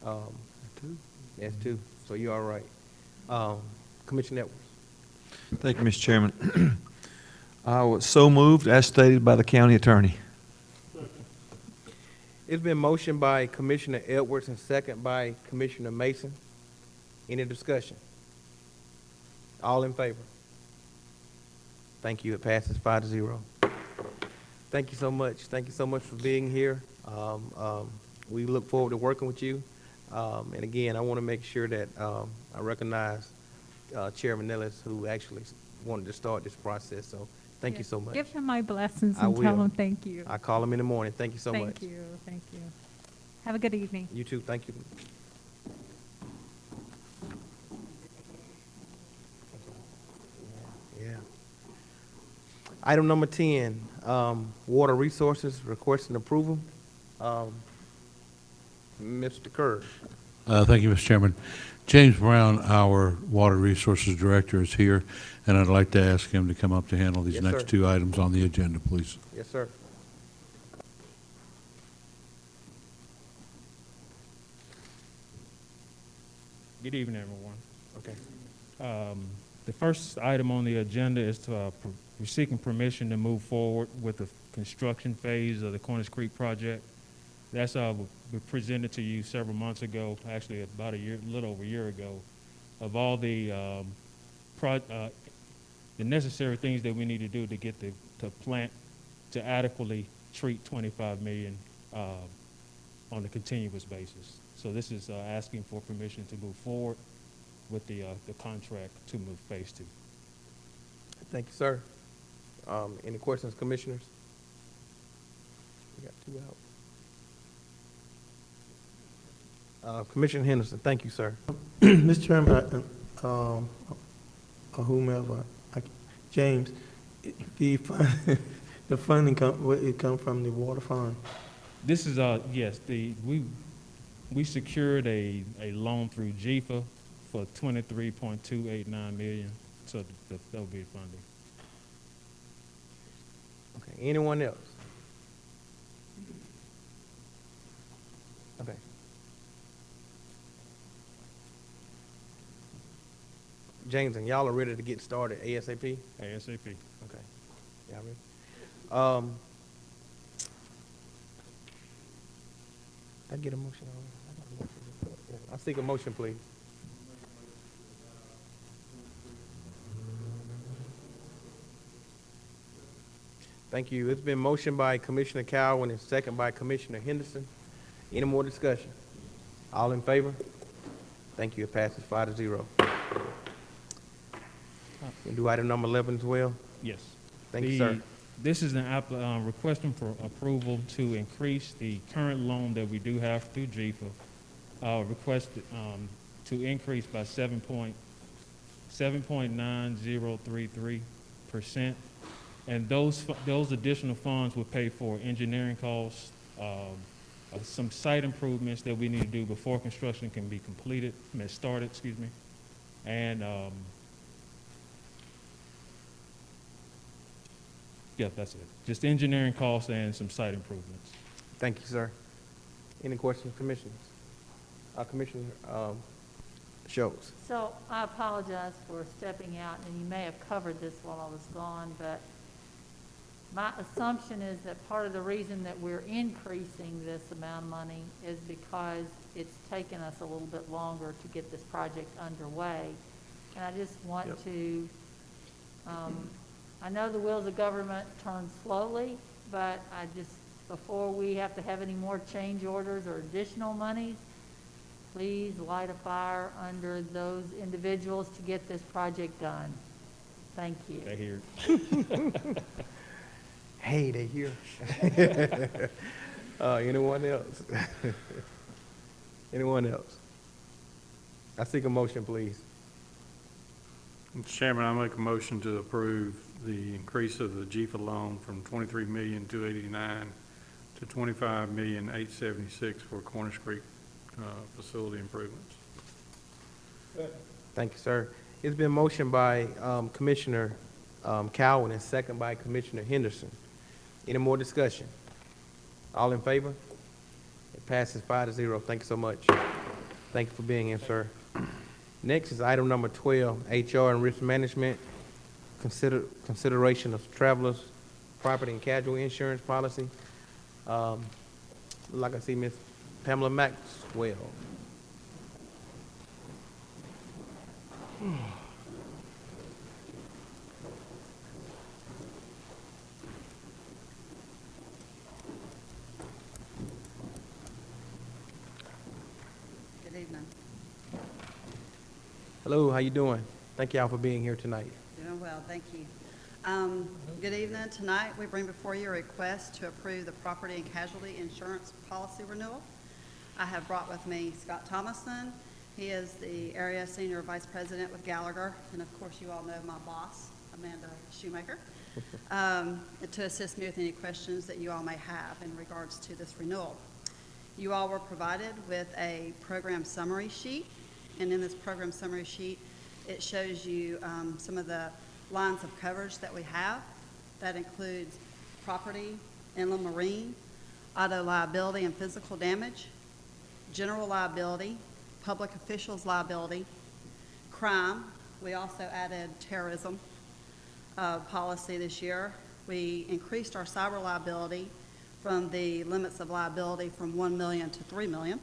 S8: 2?
S1: Yes, 2, so you're all right. Commissioner Edwards.
S8: Thank you, Mr. Chairman. I was so moved, as stated by the county attorney.
S1: It's been motioned by Commissioner Edwards and second by Commissioner Mason. Any discussion? All in favor? Thank you. It passes 5-0. Thank you so much. Thank you so much for being here. We look forward to working with you. And again, I want to make sure that I recognize Chairman Nellis, who actually wanted to start this process. So thank you so much.
S12: Give him my blessings
S1: I
S12: and tell
S1: will.
S12: him thank you.
S1: I call him in the morning. Thank you so much.
S12: Thank you, thank you. Have a good evening.
S1: You too. Thank you. Yeah. Item number 10, water resources, requesting approval. Mr. Kerr.
S11: Thank you, Mr. Chairman. James Brown, our Water Resources Director, is here, and I'd like to ask him to come up to handle these
S1: Yes,
S11: next
S1: sir.
S11: two items on the agenda, please.
S1: Yes, sir.
S15: Good evening, everyone.
S1: Okay.
S15: The first item on the agenda is to, we're seeking permission to move forward with the construction phase of the Cornish Creek project. That's we presented to you several months ago, actually about a little over a year ago, of all the necessary things that we need to do to get the plant to adequately treat 25 million on a continuous basis. So this is asking for permission to move forward with the contract to move phase 2.
S1: Thank you, sir. Any questions, commissioners? We got 2 out. Commissioner Henderson, thank you, sir.
S2: Mr. Chairman, or whomever, James, the funding come from the water fund.
S15: This is yes, we secured a loan through GFA for 23.289 million, so that will be funding.
S1: Okay, anyone else? Okay. James, and y'all are ready to get started ASAP?
S15: ASAP.
S1: Okay. Y'all ready? I get a motion. I seek a motion, please. Thank you. It's been motioned by Commissioner Cowan and second by Commissioner Henderson. Any more discussion? All in favor? Thank you. It passes 5-0. Can do item number 11 as well?
S15: Yes.
S1: Thank you, sir.
S15: This is an requesting for approval to increase the current loan that we do have through GFA, requested to increase by 7.9033%. And those additional funds will pay for engineering costs, some site improvements that we need to do before construction can be started, excuse me. And yeah, that's it. Just engineering costs and some site improvements.
S1: Thank you, sir. Any questions, commissioners? Commissioner Schultz.
S9: So I apologize for stepping out, and you may have covered this while I was gone, but my assumption is that part of the reason that we're increasing this amount of money is because it's taken us a little bit longer to get this project underway. And I just want to, I know the wheels of government turn slowly, but before we have to have any more change orders or additional monies, please light a fire under those individuals to get this project done. Thank you.
S15: I hear.
S1: Hey, they here. Anyone else? Anyone else? I seek a motion, please.
S13: Mr. Chairman, I make a motion to approve the increase of the GFA loan from $23,289,000 to $25,876,000 for Cornish Creek facility improvements.
S1: Thank you, sir. It's been motioned by Commissioner Cowan and second by Commissioner Henderson. Any more discussion? All in favor? It passes 5-0. Thank you so much. Thank you for being here, sir. Next is item number 12, HR and risk management. Consideration of travelers' property and casualty insurance policy. Like I see Ms. Pamela Maxwell.
S16: Good evening.
S1: Hello, how you doing? Thank y'all for being here tonight.
S16: Doing well, thank you. Good evening. Tonight, we bring before you a request to approve the property and casualty insurance policy renewal. I have brought with me Scott Thomason. He is the Area Senior Vice President with Gallagher, and of course, you all know my boss, Amanda Shoemaker, to assist me with any questions that you all may have in regards to this renewal. You all were provided with a program summary sheet, and in this program summary sheet, it shows you some of the lines of coverage that we have. That includes property, inland marine, auto liability and physical damage, general liability, public officials liability, crime. We also added terrorism policy this year. We increased our cyber liability from the limits of liability from $1 million to $3 million.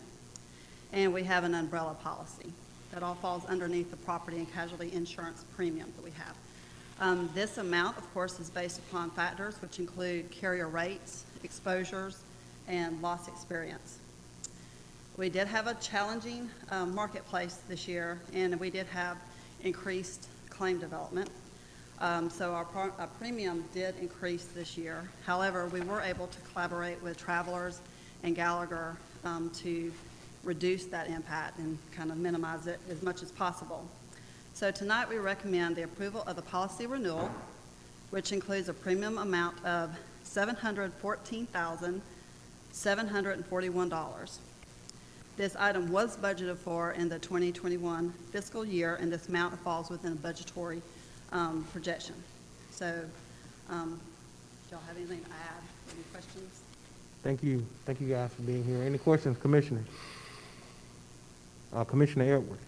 S16: And we have an umbrella policy. That all falls underneath the property and casualty insurance premium that we have. This amount, of course, is based upon factors which include carrier rates, exposures, and loss experience. We did have a challenging marketplace this year, and we did have increased claim development. So our premium did increase this year. However, we were able to collaborate with Travelers and Gallagher to reduce that impact and kind of minimize it as much as possible. So tonight we recommend the approval of the policy renewal, which includes a premium amount of $714,741. This item was budgeted for in the 2021 fiscal year, and this amount falls within a budgetary projection. So, do y'all have anything to add? Any questions?
S1: Thank you. Thank you guys for being here. Any questions, Commissioners? Commissioner Edwards.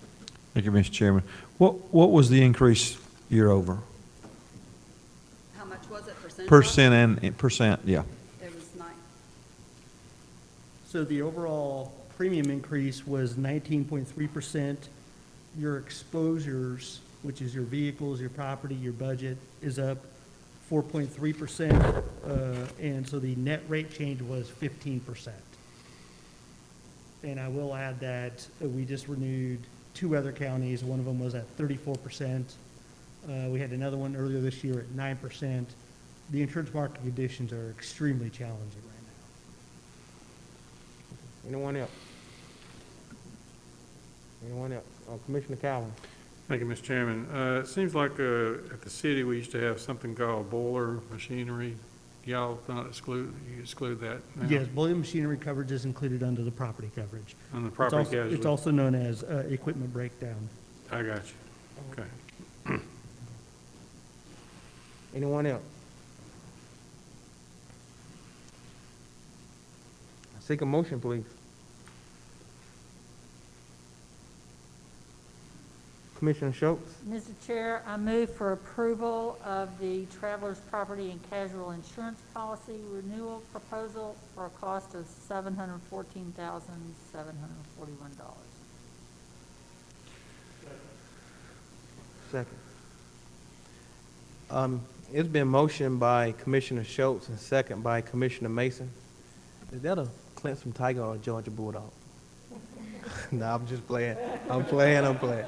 S8: Thank you, Mr. Chairman. What was the increase year over?
S16: How much was it percentage?
S8: Percent, yeah.
S16: It was 9.
S17: So the overall premium increase was 19.3%. Your exposures, which is your vehicles, your property, your budget, is up 4.3%. And so the net rate change was 15%. And I will add that we just renewed 2 other counties. One of them was at 34%. We had another one earlier this year at 9%. The insurance market conditions are extremely challenging right now.
S1: Anyone else? Anyone else? Commissioner Calvin.
S13: Thank you, Mr. Chairman. It seems like at the city, we used to have something called boiler machinery. Y'all not exclude that now?
S17: Yes, boiler machinery coverage is included under the property coverage.
S13: On the property casualty?
S17: It's also known as equipment breakdown.
S13: I got you. Okay.
S1: Anyone else? Seek a motion, please. Commissioner Schultz.
S9: Mr. Chair, I move for approval of the Travelers Property and Casual Insurance Policy Renewal Proposal for a cost of $714,741.
S1: Second. It's been motioned by Commissioner Schultz and second by Commissioner Mason. Is that a Clemson Tiger or a Georgia Bulldog? No, I'm just playing. I'm playing. I'm playing.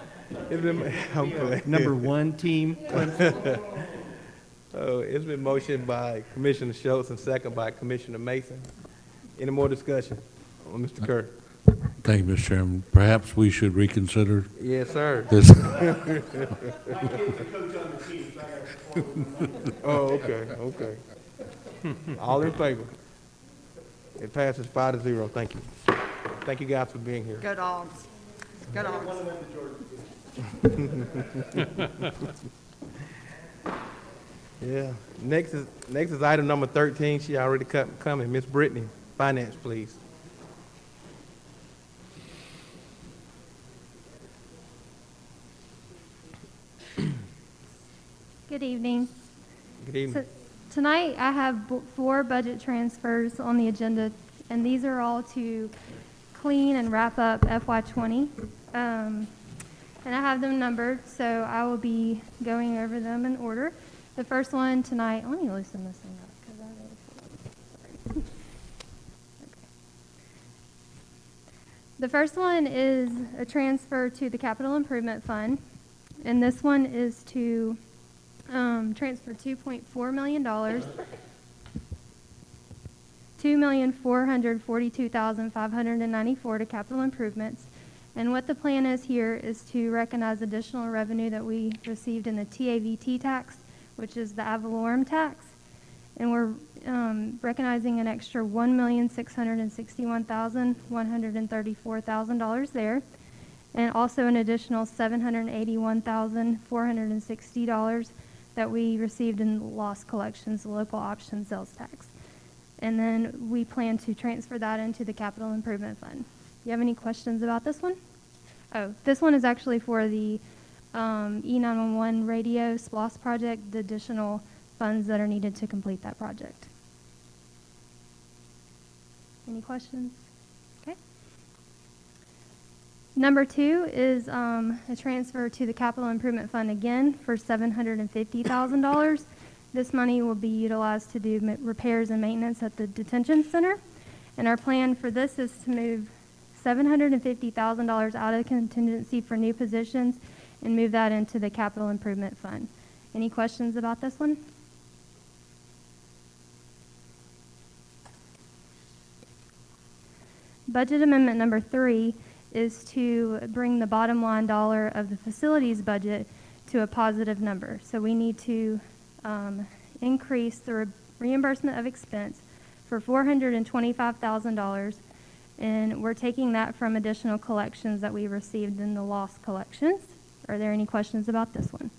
S17: Number 1 team.
S1: It's been motioned by Commissioner Schultz and second by Commissioner Mason. Any more discussion? Mr. Kerr.
S11: Thank you, Mr. Chairman. Perhaps we should reconsider.
S1: Yes, sir.
S11: This.
S1: Oh, okay, okay. All in favor? It passes 5-0. Thank you. Thank you guys for being here.
S16: Go Dogs. Go Dogs.
S1: Yeah. Next is item number 13. She already coming. Miss Brittany, Finance, please.
S18: Good evening.
S1: Good evening.
S18: So, tonight I have 4 budget transfers on the agenda, and these are all to clean and wrap up FY20. And I have them numbered, so I will be going over them in order. The first one tonight, let me loosen this thing up because I really feel. The first one is a transfer to the Capital Improvement Fund, and this one is to transfer $2.4 million, $2,442,594 to capital improvements. And what the plan is here is to recognize additional revenue that we received in the TAVT tax, which is the ad valorem tax. And we're recognizing an extra $1,661,134 there, and also an additional $781,460 that we received in lost collections, the local option sales tax. And then we plan to transfer that into the capital improvement fund. Do you have any questions about this one? Oh, this one is actually for the E911 radio SPLOS project, the additional funds that are needed to complete that project. Any questions? Okay. Number 2 is a transfer to the capital improvement fund again for $750,000. This money will be utilized to do repairs and maintenance at the detention center. And our plan for this is to move $750,000 out of the contingency for new positions and move that into the capital improvement fund. Any questions about this one? Budget amendment number 3 is to bring the bottom line dollar of the facilities budget to a positive number. So we need to increase the reimbursement of expense for $425,000, and we're taking that from additional collections that we received in the lost collections. Are there any questions about this one?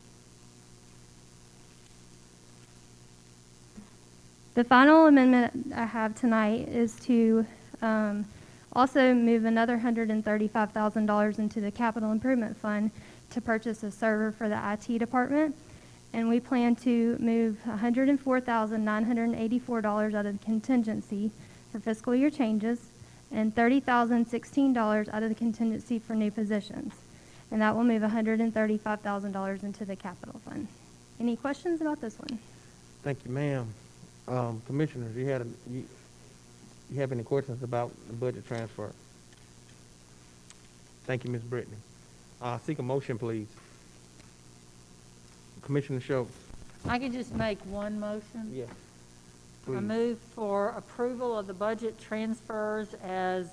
S18: The final amendment I have tonight is to also move another $135,000 into the capital improvement fund to purchase a server for the IT department. And we plan to move $104,984 out of the contingency for fiscal year changes and $30,016 out of the contingency for new positions. And that will move $135,000 into the capital fund. Any questions about this one?
S1: Thank you, ma'am. Commissioners, you have any questions about the budget transfer? Thank you, Ms. Brittany. Seek a motion, please. Commissioner Schultz.
S9: I can just make one motion?
S1: Yes.
S9: I
S1: Please.
S9: move for approval of the budget transfers as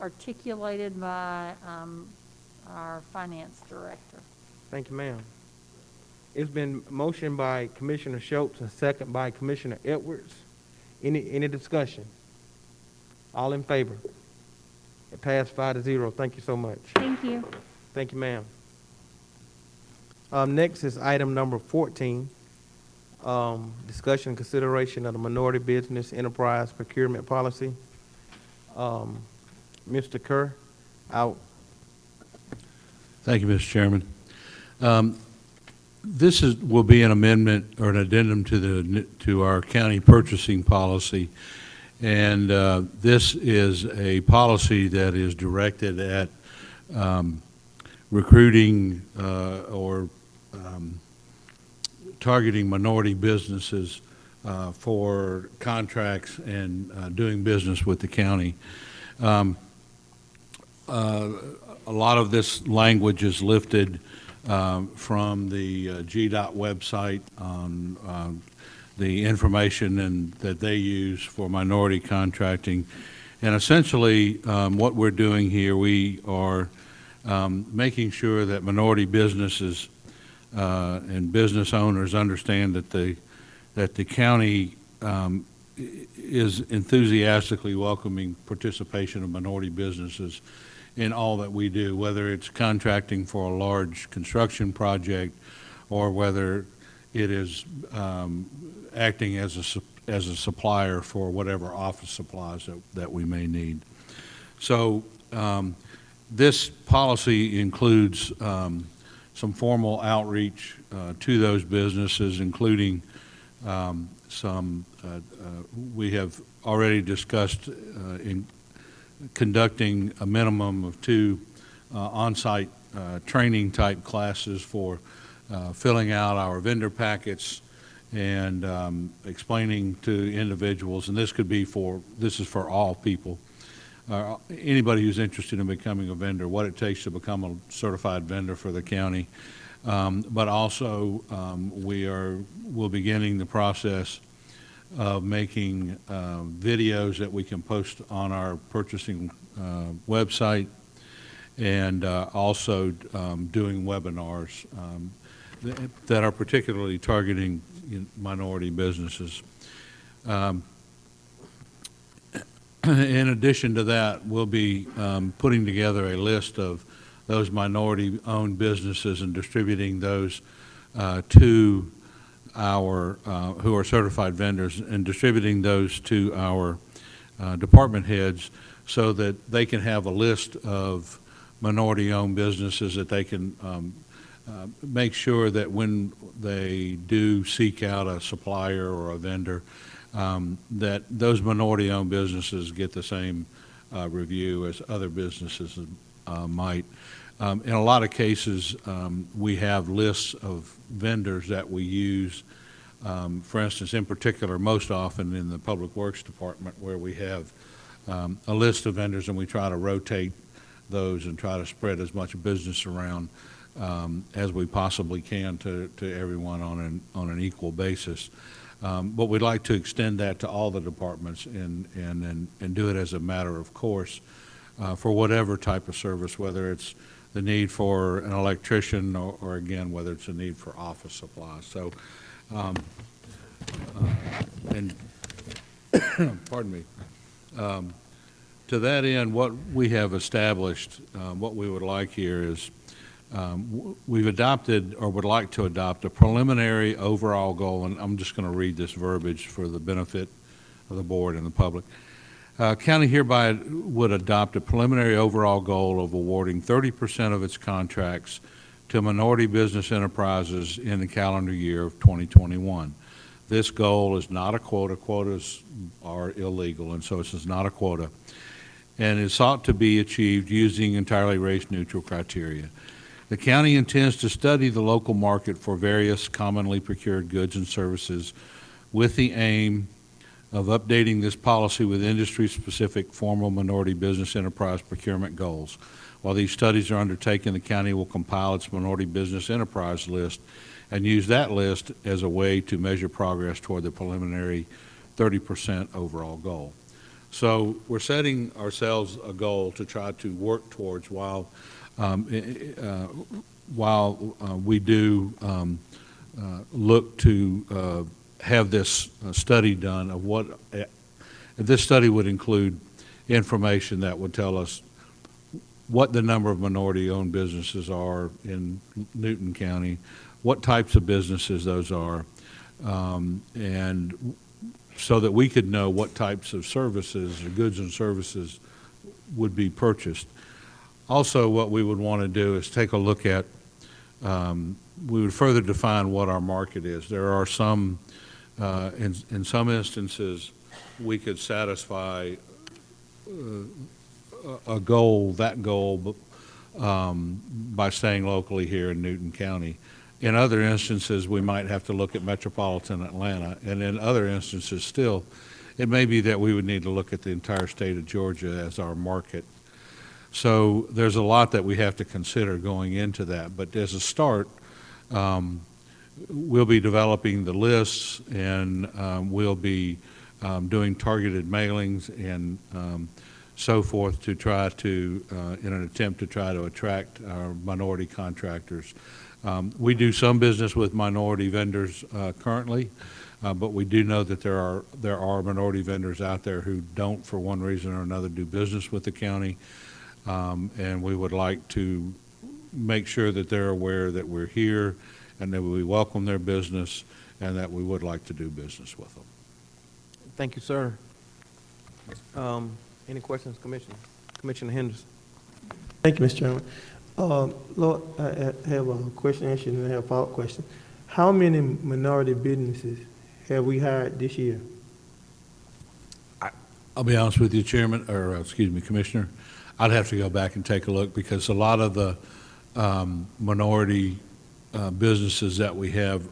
S9: articulated by our finance director.
S1: Thank you, ma'am. It's been motioned by Commissioner Schultz and second by Commissioner Edwards. Any discussion? All in favor? It passed 5-0. Thank you so much.
S18: Thank you.
S1: Thank you, ma'am. Next is item number 14. Discussion and consideration of the minority business enterprise procurement policy. Mr. Kerr, out.
S11: Thank you, Mr. Chairman. This will be an amendment or an addendum to our county purchasing policy, and this is a policy that is directed at recruiting or targeting minority businesses for contracts and doing business with the county. A lot of this language is lifted from the GDOT website on the information that they use for minority contracting. And essentially, what we're doing here, we are making sure that minority businesses and business owners understand that the county is enthusiastically welcoming participation of minority businesses in all that we do, whether it's contracting for a large construction project or whether it is acting as a supplier for whatever office supplies that we may need. So this policy includes some formal outreach to those businesses, including we have already discussed in conducting a minimum of 2 on-site training type classes for filling out our vendor packets and explaining to individuals, and this is for all people, anybody who's interested in becoming a vendor, what it takes to become a certified vendor for the county. But also, we're beginning the process of making videos that we can post on our purchasing website, and also doing webinars that are particularly targeting minority businesses. In addition to that, we'll be putting together a list of those minority-owned businesses and distributing those to our, who are certified vendors, and distributing those to our department heads so that they can have a list of minority-owned businesses that they can make sure that when they do seek out a supplier or a vendor, that those minority-owned businesses get the same review as other businesses might. In a lot of cases, we have lists of vendors that we use. For instance, in particular, most often in the Public Works Department, where we have a list of vendors, and we try to rotate those and try to spread as much business around as we possibly can to everyone on an equal basis. But we'd like to extend that to all the departments and do it as a matter of course for whatever type of service, whether it's the need for an electrician or again, whether it's a need for office supplies. So, and pardon me. To that end, what we have established, what we would like here is we've adopted or would like to adopt a preliminary overall goal, and I'm just going to read this verbiage for the benefit of the board and the public. County hereby would adopt a preliminary overall goal of awarding 30% of its contracts to minority business enterprises in the calendar year of 2021. This goal is not a quota. Quotas are illegal, and so this is not a quota, and is sought to be achieved using entirely race-neutral criteria. The county intends to study the local market for various commonly procured goods and services with the aim of updating this policy with industry-specific formal minority business enterprise procurement goals. While these studies are undertaken, the county will compile its minority business enterprise list and use that list as a way to measure progress toward the preliminary 30% overall goal. So we're setting ourselves a goal to try to work towards while we do look to have this study done of what this study would include information that would tell us what the number of minority-owned businesses are in Newton County, what types of businesses those are, and so that we could know what types of services or goods and services would be purchased. Also, what we would want to do is take a look at, we would further define what our market is. There are some, in some instances, we could satisfy a goal, that goal, by staying locally here in Newton County. In other instances, we might have to look at metropolitan Atlanta, and in other instances still, it may be that we would need to look at the entire state of Georgia as our market. So there's a lot that we have to consider going into that, but as a start, we'll be developing the lists, and we'll be doing targeted mailings and so forth to try to, in an attempt to try to attract our minority contractors. We do some business with minority vendors currently, but we do know that there are minority vendors out there who don't, for one reason or another, do business with the county, and we would like to make sure that they're aware that we're here and that we welcome their business and that we would like to do business with them.
S1: Thank you, sir. Any questions, Commissioner? Commissioner Henderson.
S2: Thank you, Mr. Chairman. Lord, I have a question and I have a follow-up question. How many minority businesses have we hired this year?
S11: I'll be honest with you, Chairman, or excuse me, Commissioner. I'd have to go back and take a look because a lot of the minority businesses that we have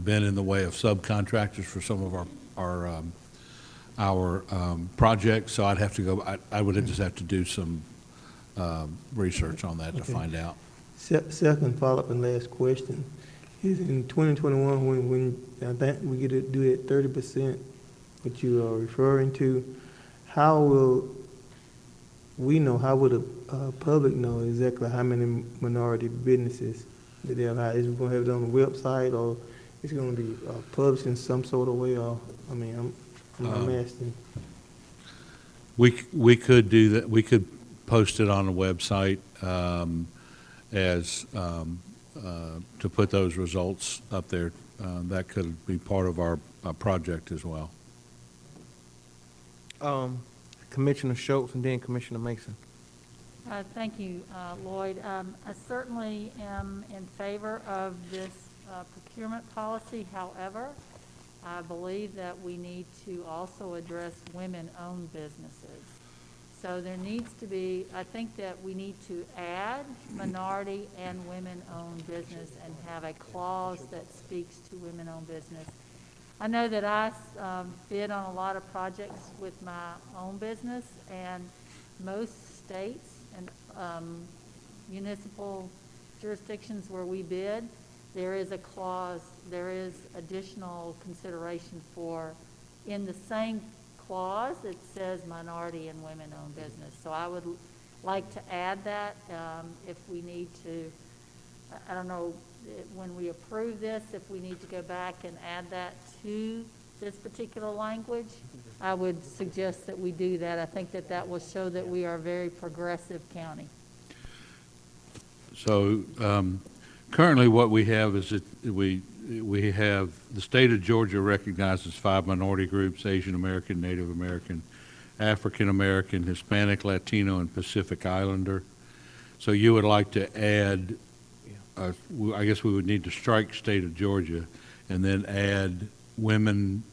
S11: been in the way of subcontractors for some of our projects. So I'd have to go. I would just have to do some research on that to find out.
S2: Second follow-up and last question is in 2021 when I think we get to do that 30%, what you are referring to, how will we know, how will the public know exactly how many minority businesses that they'll have? Is it going to have it on the website, or it's going to be published in some sort of way? Or I mean, I'm asking.
S11: We could do that. We could post it on the website as to put those results up there. That could be part of our project as well.
S1: Commissioner Schultz and then Commissioner Mason.
S9: Thank you, Lloyd. I certainly am in favor of this procurement policy. However, I believe that we need to also address women-owned businesses. So there needs to be, I think that we need to add minority and women-owned business and have a clause that speaks to women-owned business. I know that I bid on a lot of projects with my own business, and most states and municipal jurisdictions where we bid, there is a clause, there is additional consideration for, in the same clause, it says minority and women-owned business. So I would like to add that if we need to, I don't know, when we approve this, if we need to go back and add that to this particular language, I would suggest that we do that. I think that that will show that we are a very progressive county.
S11: So currently what we have is that we have the state of Georgia recognizes 5 minority groups: Asian American, Native American, African American, Hispanic, Latino, and Pacific Islander. So you would like to add, I guess we would need to strike state of Georgia and then add women.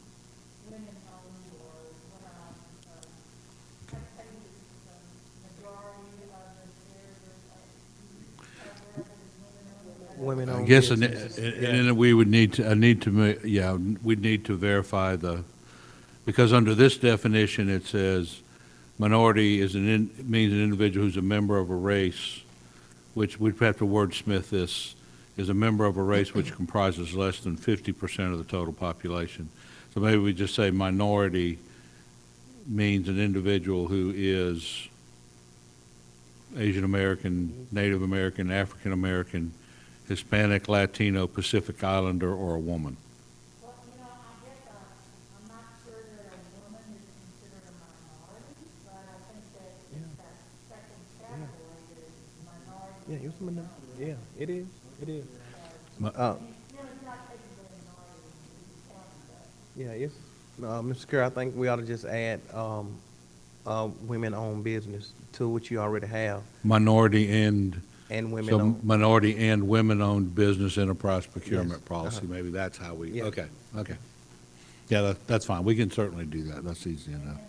S1: Women-owned
S11: I guess, and
S1: businesses.
S11: then we would need to, we'd need to verify because under this definition, it says minority means an individual who's a member of a race, which we'd have to wordsmith this, is a member of a race which comprises less than 50% of the total population. So maybe we just say minority means an individual who is Asian American, Native American, African American, Hispanic, Latino, Pacific Islander, or a woman.
S9: Well, I guess I'm not sure that a woman is considered a minority, but I think that that second category is minority.
S1: Yeah, it is. It is. Yeah, it's, Mr. Kerr, I think we ought to just add women-owned business to what you already have.
S11: Minority and
S1: women-owned.
S11: So minority and women-owned business enterprise procurement policy. Maybe that's how we.
S1: Yeah.
S11: Okay. Yeah, that's fine. We can certainly do that. That's easy enough.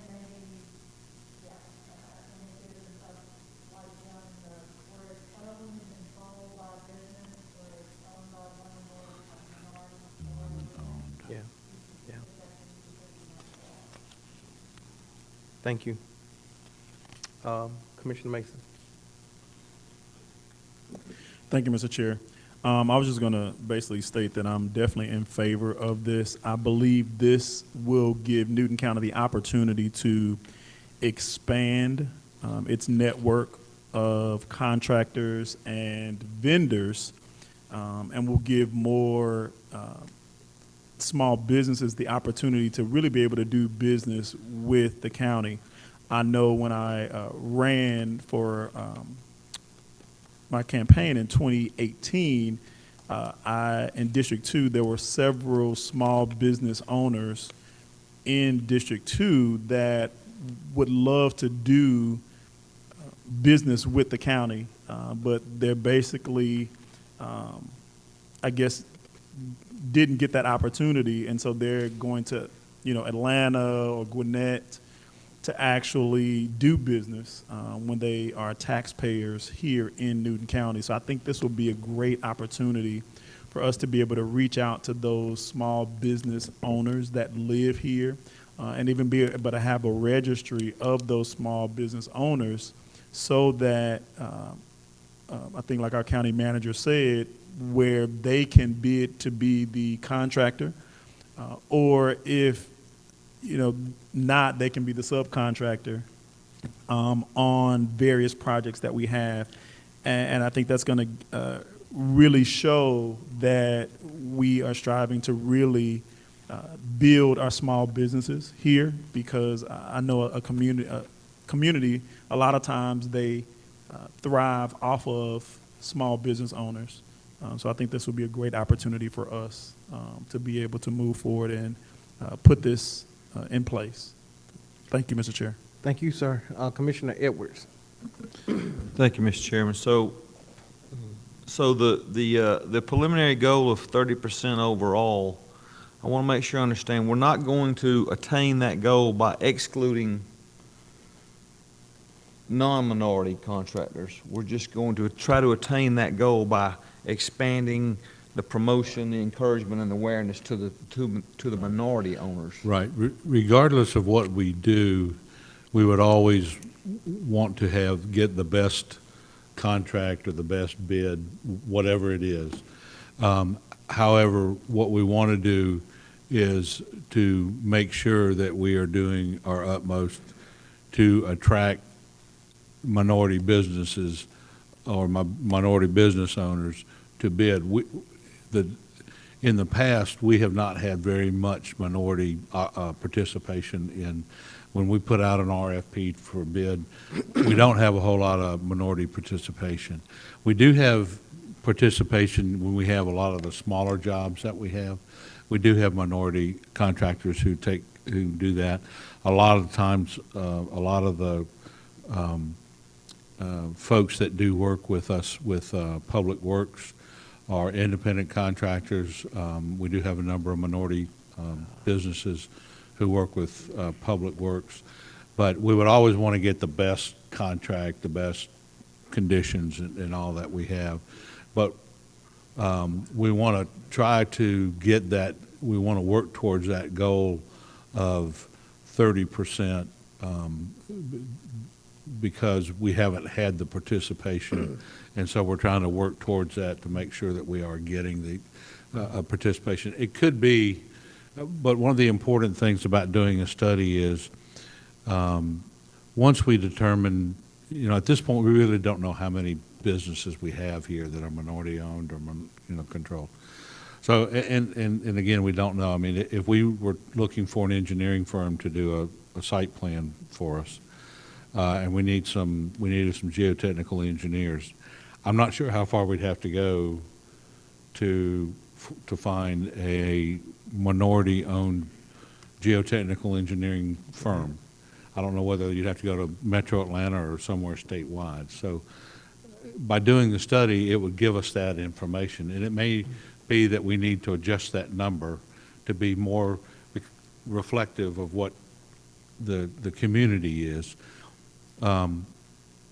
S1: Yeah. Thank you. Commissioner Mason.
S10: Thank you, Mr. Chair. I was just going to basically state that I'm definitely in favor of this. I believe this will give Newton County the opportunity to expand its network of contractors and vendors, and will give more small businesses the opportunity to really be able to do business with the county. I know when I ran for my campaign in 2018, in District 2, there were several small business owners in District 2 that would love to do business with the county, but they're basically, I guess, didn't get that opportunity, and so they're going to, Atlanta or Gwinnett to actually do business when they are taxpayers here in Newton County. So I think this will be a great opportunity for us to be able to reach out to those small business owners that live here and even be able to have a registry of those small business owners so that I think like our county manager said, where they can bid to be the contractor or if not, they can be the subcontractor on various projects that we have. And I think that's going to really show that we are striving to really build our small businesses here, because I know a community, a lot of times they thrive off of small business owners. So I think this will be a great opportunity for us to be able to move forward and put this in place. Thank you, Mr. Chair.
S1: Thank you, sir. Commissioner Edwards.
S8: Thank you, Mr. Chairman. So the preliminary goal of 30% overall, I want to make sure I understand, we're not going to attain that goal by excluding non-minority contractors. We're just going to try to attain that goal by expanding the promotion, the encouragement, and awareness to the minority owners.
S11: Right. Regardless of what we do, we would always want to get the best contract or the best bid, whatever it is. However, what we want to do is to make sure that we are doing our utmost to attract minority businesses or minority business owners to bid. In the past, we have not had very much minority participation in, when we put out an RFP for bid, we don't have a whole lot of minority participation. We do have participation when we have a lot of the smaller jobs that we have. We do have minority contractors who do that. A lot of times, a lot of the folks that do work with us with Public Works are independent contractors. We do have a number of minority businesses who work with Public Works, but we would always want to get the best contract, the best conditions and all that we have. But we want to try to get that, we want to work towards that goal of 30% because we haven't had the participation. And so we're trying to work towards that to make sure that we are getting the participation. It could be, but one of the important things about doing a study is once we determine, at this point, we really don't know how many businesses we have here that are minority owned or, controlled. So, and again, we don't know. I mean, if we were looking for an engineering firm to do a site plan for us, and we needed some geotechnical engineers, I'm not sure how far we'd have to go to find a minority-owned geotechnical engineering firm. I don't know whether you'd have to go to Metro Atlanta or somewhere statewide. So by doing the study, it would give us that information. And it may be that we need to adjust that number to be more reflective of what the community is.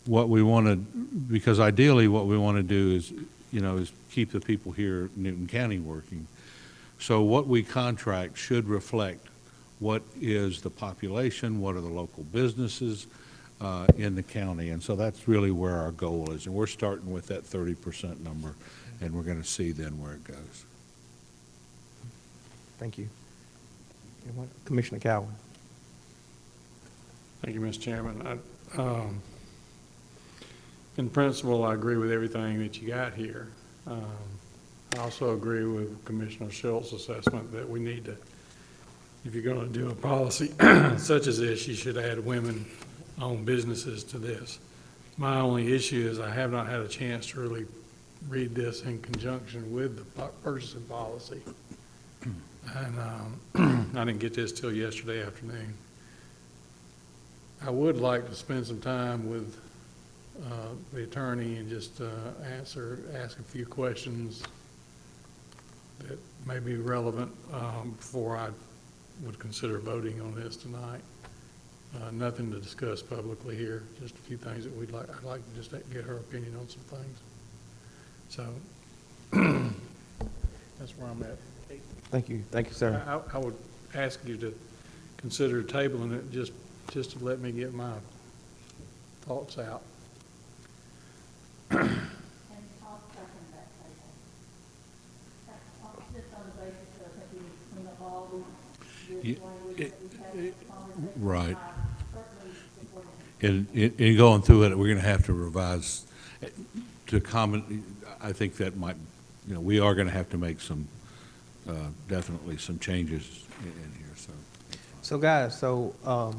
S11: What we want to, because ideally what we want to do is, is keep the people here in Newton County working. So what we contract should reflect what is the population, what are the local businesses in the county. And so that's really where our goal is. And we're starting with that 30% number, and we're going to see then where it goes.
S1: Thank you. Commissioner Cowan.
S13: Thank you, Mr. Chairman. In principle, I agree with everything that you got here. I also agree with Commissioner Schultz's assessment that we need to, if you're going to do a policy such as this, you should add women-owned businesses to this. My only issue is I have not had a chance to really read this in conjunction with the purchasing policy. And I didn't get this till yesterday afternoon. I would like to spend some time with the attorney and just ask a few questions that may be relevant before I would consider voting on this tonight. Nothing to discuss publicly here, just a few things that I'd like to just get her opinion on some things. So that's where I'm at.
S1: Thank you, sir.
S13: I would ask you to consider tabling it just to let me get my thoughts out.
S11: Right. In going through it, we're going to have to revise to comment. I think that might, we are going to have to make some, definitely some changes in here, so.
S1: So guys, I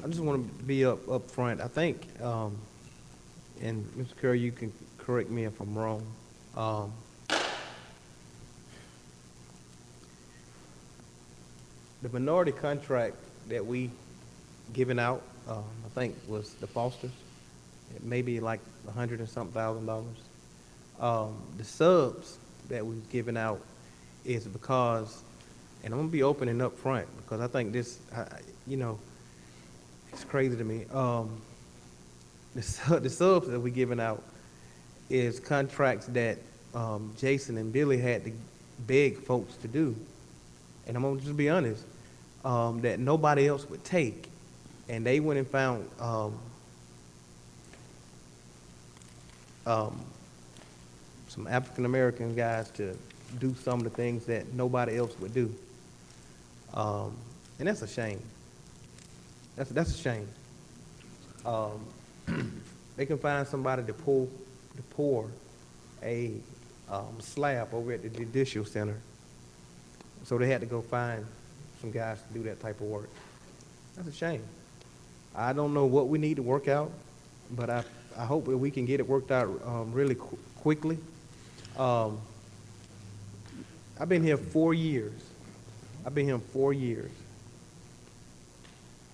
S1: just want to be up front. I think, and Mr. Curry, you can correct me if I'm wrong. The minority contract that we given out, I think was the Fosters, it may be like $100 and something $1,000. The subs that we've given out is because, and I'm gonna be open and up front because I think this, it's crazy to me. The subs that we're giving out is contracts that Jason and Billy had to beg folks to do. And I'm gonna just be honest, that nobody else would take. And they went and found some African-American guys to do some of the things that nobody else would do. And that's a shame. That's a shame. They can find somebody to pour a slab over at the Judicial Center. So they had to go find some guys to do that type of work. That's a shame. I don't know what we need to work out, but I hope that we can get it worked out really quickly. I've been here 4 years.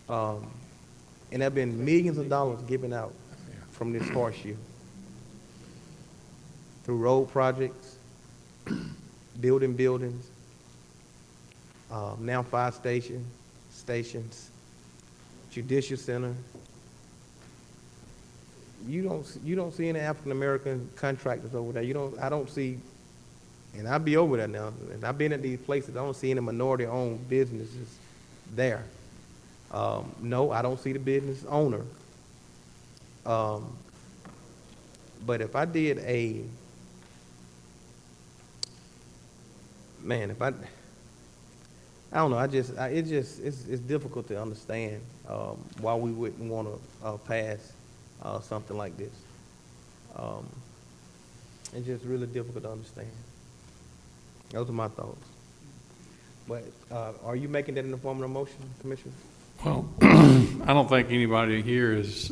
S1: And there have been millions of dollars given out from this horseshoe through road projects, building buildings, now fire stations, Judicial Center. You don't see any African American contractors over there. I don't see, and I'll be over there now, and I've been at these places, I don't see any minority-owned businesses there. No, I don't see the business owner. But if I did I don't know. It's difficult to understand why we wouldn't want to pass something like this. It's just really difficult to understand. Those are my thoughts. But are you making that in the form of a motion, Commissioner?
S13: Well, I don't think anybody here is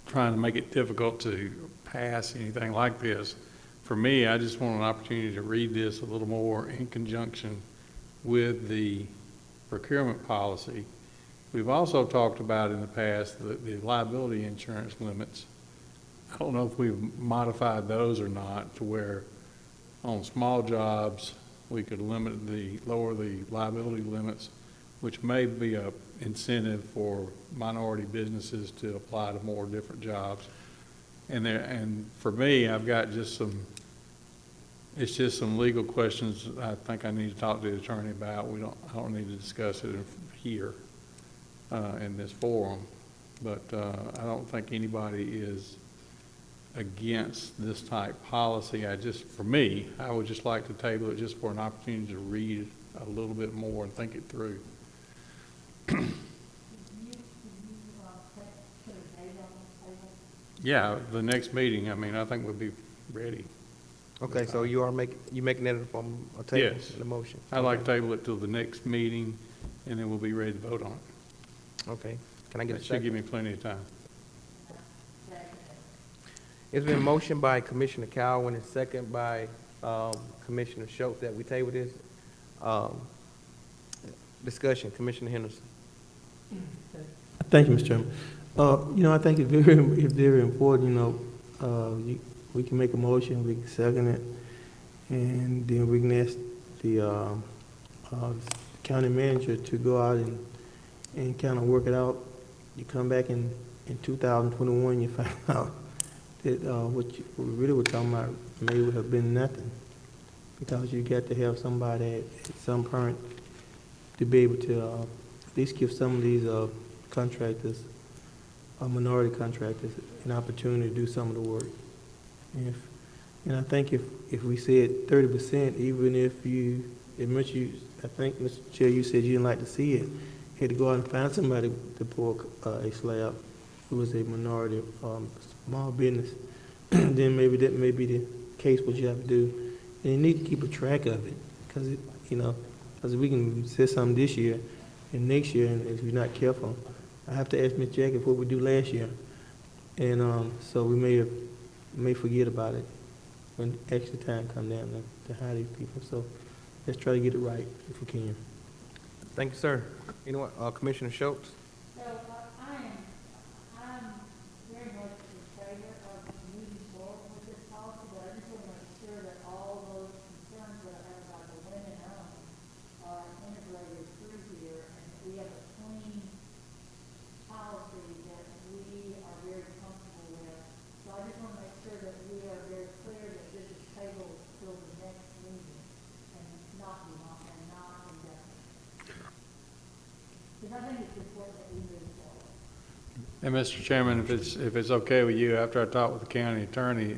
S13: trying to make it difficult to pass anything like this. For me, I just want an opportunity to read this a little more in conjunction with the procurement policy. We've also talked about in the past the liability insurance limits. I don't know if we've modified those or not to where on small jobs we could lower the liability limits, which may be a incentive for minority businesses to apply to more different jobs. And for me, I've got it's just some legal questions I think I need to talk to the attorney about. I don't need to discuss it here in this forum, but I don't think anybody is against this type policy. For me, I would just like to table it just for an opportunity to read a little bit more and think it through. Yeah, the next meeting, I think we'll be ready.
S1: Okay, so you making that in the form of a table?
S13: Yes.
S1: In the motion?
S13: I'd like to table it till the next meeting, and then we'll be ready to vote on it.
S1: Okay. Can I get a
S13: That should
S1: second?
S13: give me plenty of time.
S1: It's been motioned by Commissioner Cowan and second by Commissioner Schultz that we table this. Discussion, Commissioner Henderson.
S2: Thank you, Mr. Chairman. I think it's very important, we can make a motion, we can second it, and then we can ask the county manager to go out and kind of work it out. You come back in 2021, you find out that what you really were talking about may have been nothing, because you got to have somebody at some point to be able to at least give some of these contractors, minority contractors, an opportunity to do some of the work. And I think if we said 30%, even if you, as much you, I think, Mr. Chair, you said you didn't like to see it, you had to go out and find somebody to pour a slab who was a minority small business, then maybe that may be the case what you have to do. And you need to keep a track of it, because, because we can say something this year and next year, and if you're not careful, I have to ask Ms. Jackie what we do last year. And so we may forget about it when extra time come down to hire these people. So let's try to get it right if we can.
S1: Thank you, sir. Anyone, Commissioner Schultz?
S9: So I'm very much in favor of moving forward with this policy, but I just want to make sure that all those concerns that I have about the women owned are integrated through here, and that we have a clean policy that we are very comfortable with. So I just want to make sure that we are very clear that this is tabled till the next meeting and not indefinite. Because I think it's important that we move forward.
S13: And Mr. Chairman, if it's okay with you, after I talk with the county attorney,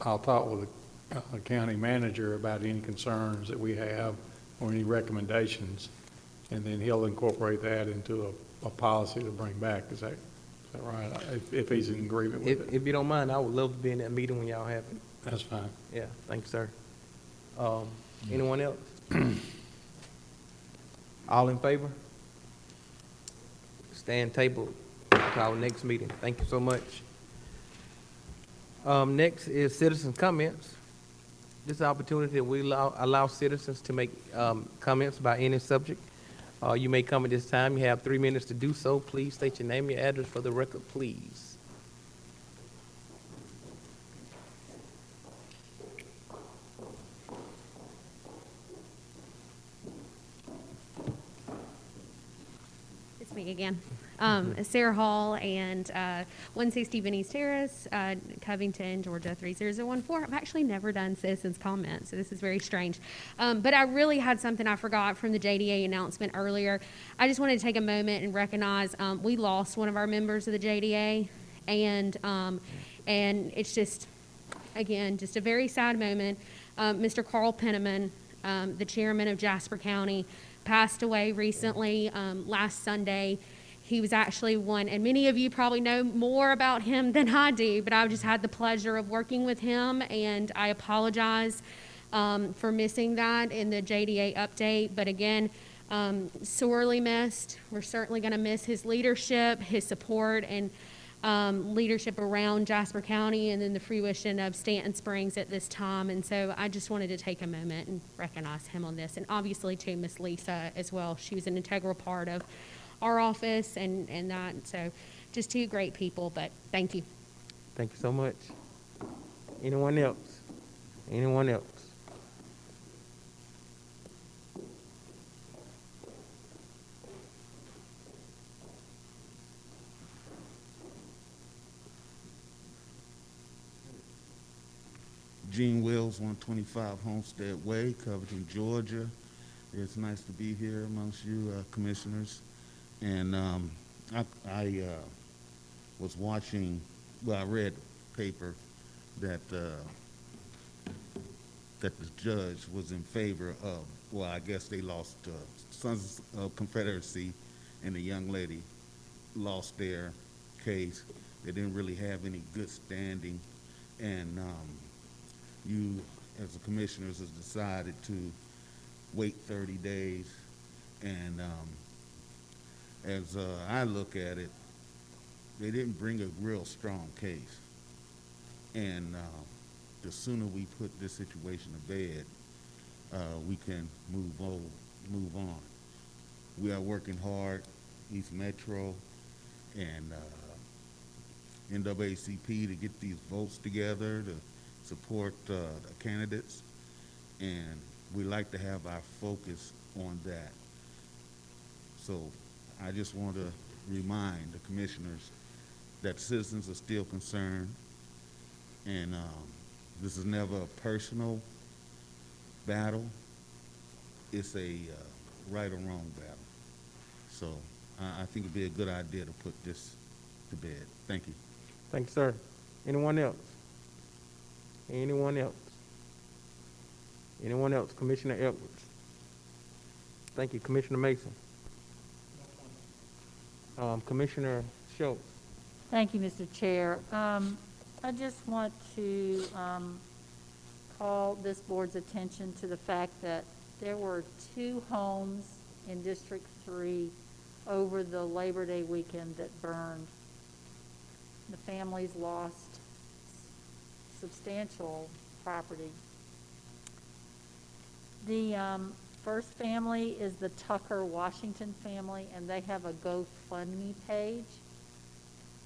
S13: I'll talk with the county manager about any concerns that we have or any recommendations, and then he'll incorporate that into a policy to bring back. Is that right? If he's in agreement with it.
S1: If you don't mind, I would love to be in that meeting when y'all have it.
S13: That's fine.
S1: Yeah, thank you, sir. Anyone else? All in favor? Stand tabled to our next meeting. Thank you so much. Next is citizens' comments. This is an opportunity that we allow citizens to make comments about any subject. You may come at this time. You have 3 minutes to do so. Please state your name, your address for the record, please.
S3: It's me again. Sarah Hall and 160 Benny's Terrace, Covington, Georgia 30014. I've actually never done citizens comments, so this is very strange. But I really had something I forgot from the JDA announcement earlier. I just wanted to take a moment and recognize we lost one of our members of the JDA, and it's just, again, just a very sad moment. Mr. Carl Penniman, the chairman of Jasper County, passed away recently last Sunday. He was actually one, and many of you probably know more about him than I do, but I've just had the pleasure of working with him, and I apologize for missing that in the JDA update. But again, sorely missed. We're certainly going to miss his leadership, his support, and leadership around Jasper County and then the fruition of Stanton Springs at this time. And so I just wanted to take a moment and recognize him on this. And obviously, too, Miss Lisa as well. She was an integral part of our office and that. So just two great people, but thank you.
S1: Thank you so much. Anyone else? Anyone else?
S19: Gene Wills, 125 Homestead Way, Covington, Georgia. It's nice to be here amongst you commissioners. And I was watching, well, I read the paper that the judge was in favor of, well, I guess they lost Sons of Confederacy, and the young lady lost their case. They didn't really have any good standing, and you, as the commissioners, has decided to wait 30 days. And as I look at it, they didn't bring a real strong case. And the sooner we put this situation to bed, we can move on. We are working hard, East Metro and NAACP, to get these votes together to support the candidates, and we like to have our focus on that. So I just want to remind the commissioners that citizens are still concerned, and this is never a personal battle. It's a right or wrong battle. So I think it'd be a good idea to put this to bed. Thank you.
S1: Thank you, sir. Anyone else? Anyone else? Anyone else? Commissioner Edwards. Thank you. Commissioner Mason. Commissioner Schultz.
S9: Thank you, Mr. Chair. I just want to call this board's attention to the fact that there were 2 homes in District 3 over the Labor Day weekend that burned. The families lost substantial property. The first family is the Tucker Washington family, and they have a GoFundMe page.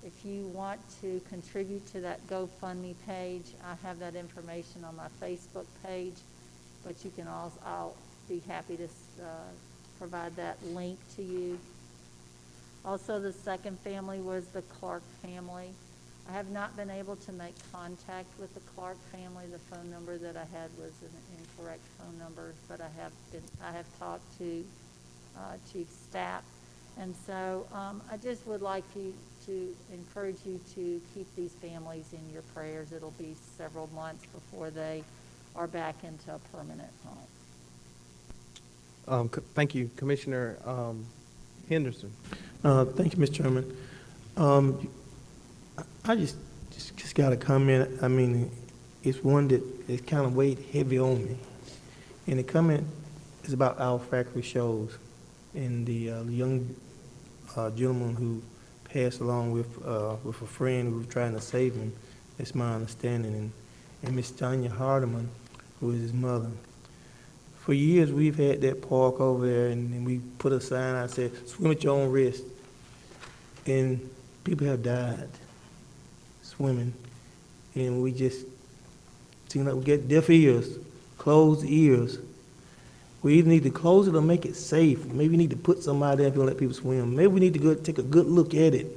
S9: If you want to contribute to that GoFundMe page, I have that information on my Facebook page, but you can also, I'll be happy to provide that link to you. Also, the second family was the Clark family. I have not been able to make contact with the Clark family. The phone number that I had was an incorrect phone number, but I have talked to Chief Stapp, and so I just would like to encourage you to keep these families in your prayers. It'll be several months before they are back into a permanent home.
S1: Thank you, Commissioner Henderson.
S2: Thank you, Mr. Chairman. I just got a comment. I mean, it's one that is kind of weighed heavy on me. And the comment is about our factory shows and the young gentleman who passed along with a friend who was trying to save him. That's my understanding. And Miss Tanya Hardeman, who is his mother. For years, we've had that park over there, and we put a sign out that said, "Swim at your own risk." And people have died swimming, and we just seem like we get deaf ears, closed ears. We either need to close it or make it safe. Maybe we need to put somebody there if you let people swim. Maybe we need to go take a good look at it,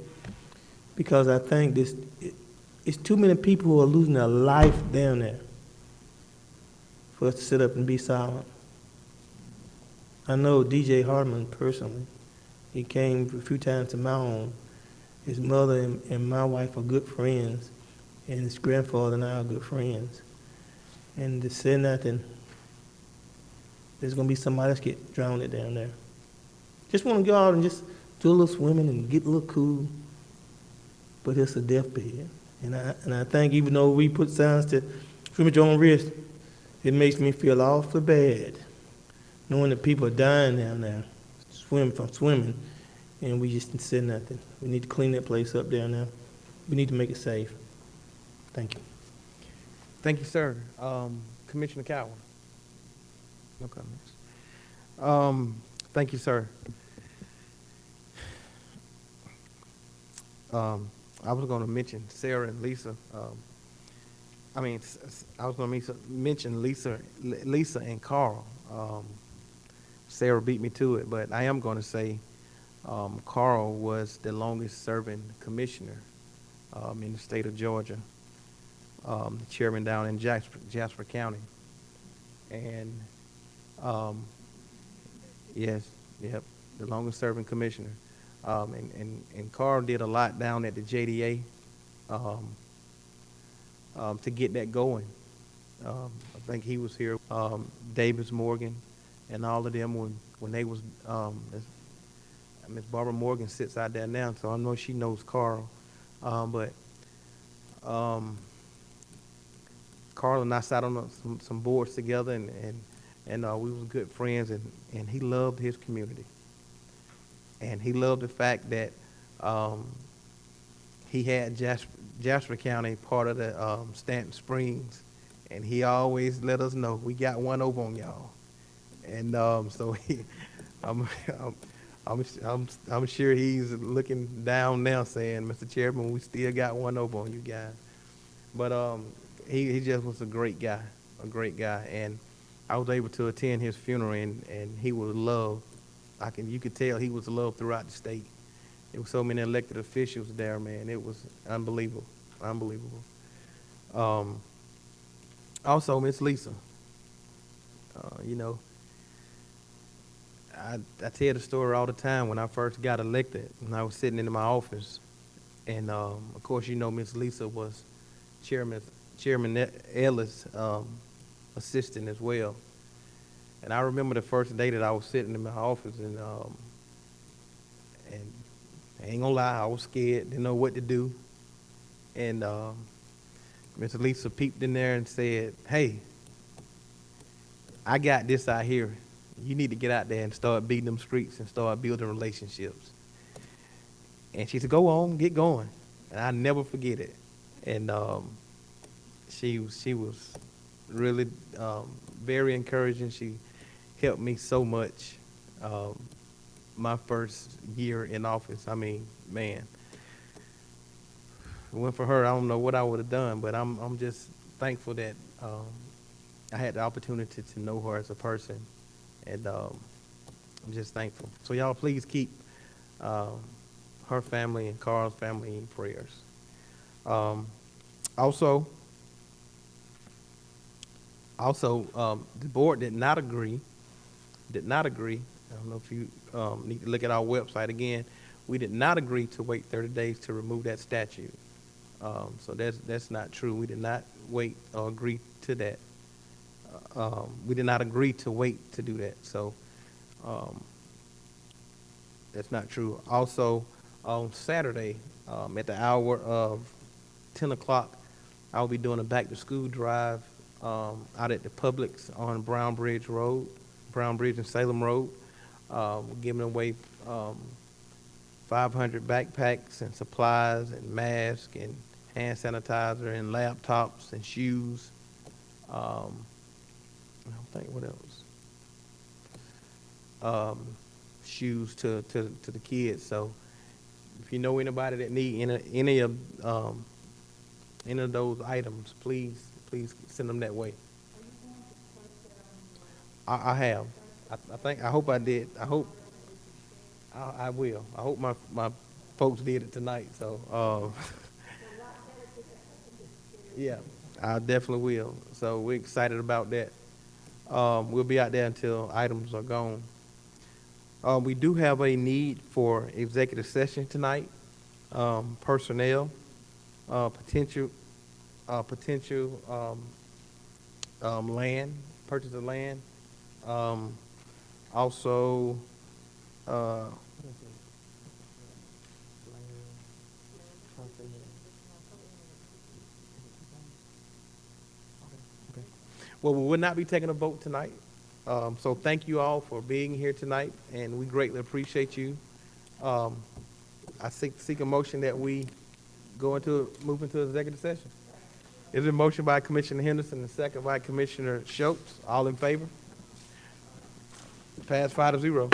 S2: because I think it's too many people who are losing their life down there for us to sit up and be silent. I know DJ Hardeman personally. He came a few times to my home. His mother and my wife are good friends, and his grandfather and I are good friends. And to say nothing, there's going to be somebody else get drowned down there. Just want to go out and just do a little swimming and get a little cool, but it's a deathbed. And I think even though we put signs to swim at your own risk, it makes me feel awfully bad knowing that people are dying down there from swimming, and we just didn't say nothing. We need to clean that place up down there. We need to make it safe. Thank you.
S1: Thank you, sir. Commissioner Cowan. No comments. Thank you, sir. I was going to mention Sarah and Lisa. I was going to mention Lisa and Carl. Sarah beat me to it, but I am going to say Carl was the longest serving commissioner in the state of Georgia, the chairman down in Jasper County. And the longest serving commissioner. And Carl did a lot down at the JDA to get that going. I think he was here, Davis Morgan, and all of them when they was, Miss Barbara Morgan sits out there now, so I know she knows Carl. But Carl and I sat on some boards together, and we was good friends, and he loved his community. And he loved the fact that he had Jasper County part of the Stanton Springs, and he always let us know, we got one over on y'all. And so I'm sure he's looking down now saying, Mr. Chairman, we still got one over on you guys. But he just was a great guy. And I was able to attend his funeral, and he was loved you could tell he was loved throughout the state. There were so many elected officials there, man. It was unbelievable, unbelievable. Also, Miss Lisa, you know, I tell the story all the time. When I first got elected, and I was sitting in my office, and of course, you know, Miss Lisa was Chairman Ellis' assistant as well. And I remember the first day that I was sitting in my office, and I ain't gonna lie, I was scared, didn't know what to do. And Miss Lisa peeped in there and said, "Hey, I got this out here. You need to get out there and start beating them streets and start building relationships." And she said, "Go on, get going." And I never forget it. And she was really very encouraging. She helped me so much my first year in office. I mean, man, if it went for her, I don't know what I would have done, but I'm just thankful that I had the opportunity to know her as a person, and I'm just thankful. So y'all please keep her family and Carl's family in prayers. Also, the board did not agree. I don't know if you need to look at our website again. We did not agree to wait 30 days to remove that statute. So that's not true. We did not wait or agree to that. We did not agree to wait to do that. So that's not true. Also, on Saturday, at the hour of 10 o'clock, I'll be doing a back-to-school drive out at the Publix on Brown Bridge and Salem Road. We're giving away 500 backpacks and supplies and masks and hand sanitizer and laptops and shoes. I don't think what else. Shoes to the kids. So if you know anybody that need any of those items, please send them that way. I have. I hope I did. I will. I hope my folks did it tonight. So yeah, I definitely will. So we're excited about that. We'll be out there until items are gone. We do have a need for executive session tonight. Personnel, potential land, purchase of land. Also, well, we will not be taking a vote tonight. So thank you all for being here tonight, and we greatly appreciate you. I seek a motion that we move into executive session. Is a motion by Commissioner Henderson and a second by Commissioner Schultz. All in favor? Pass 5-0.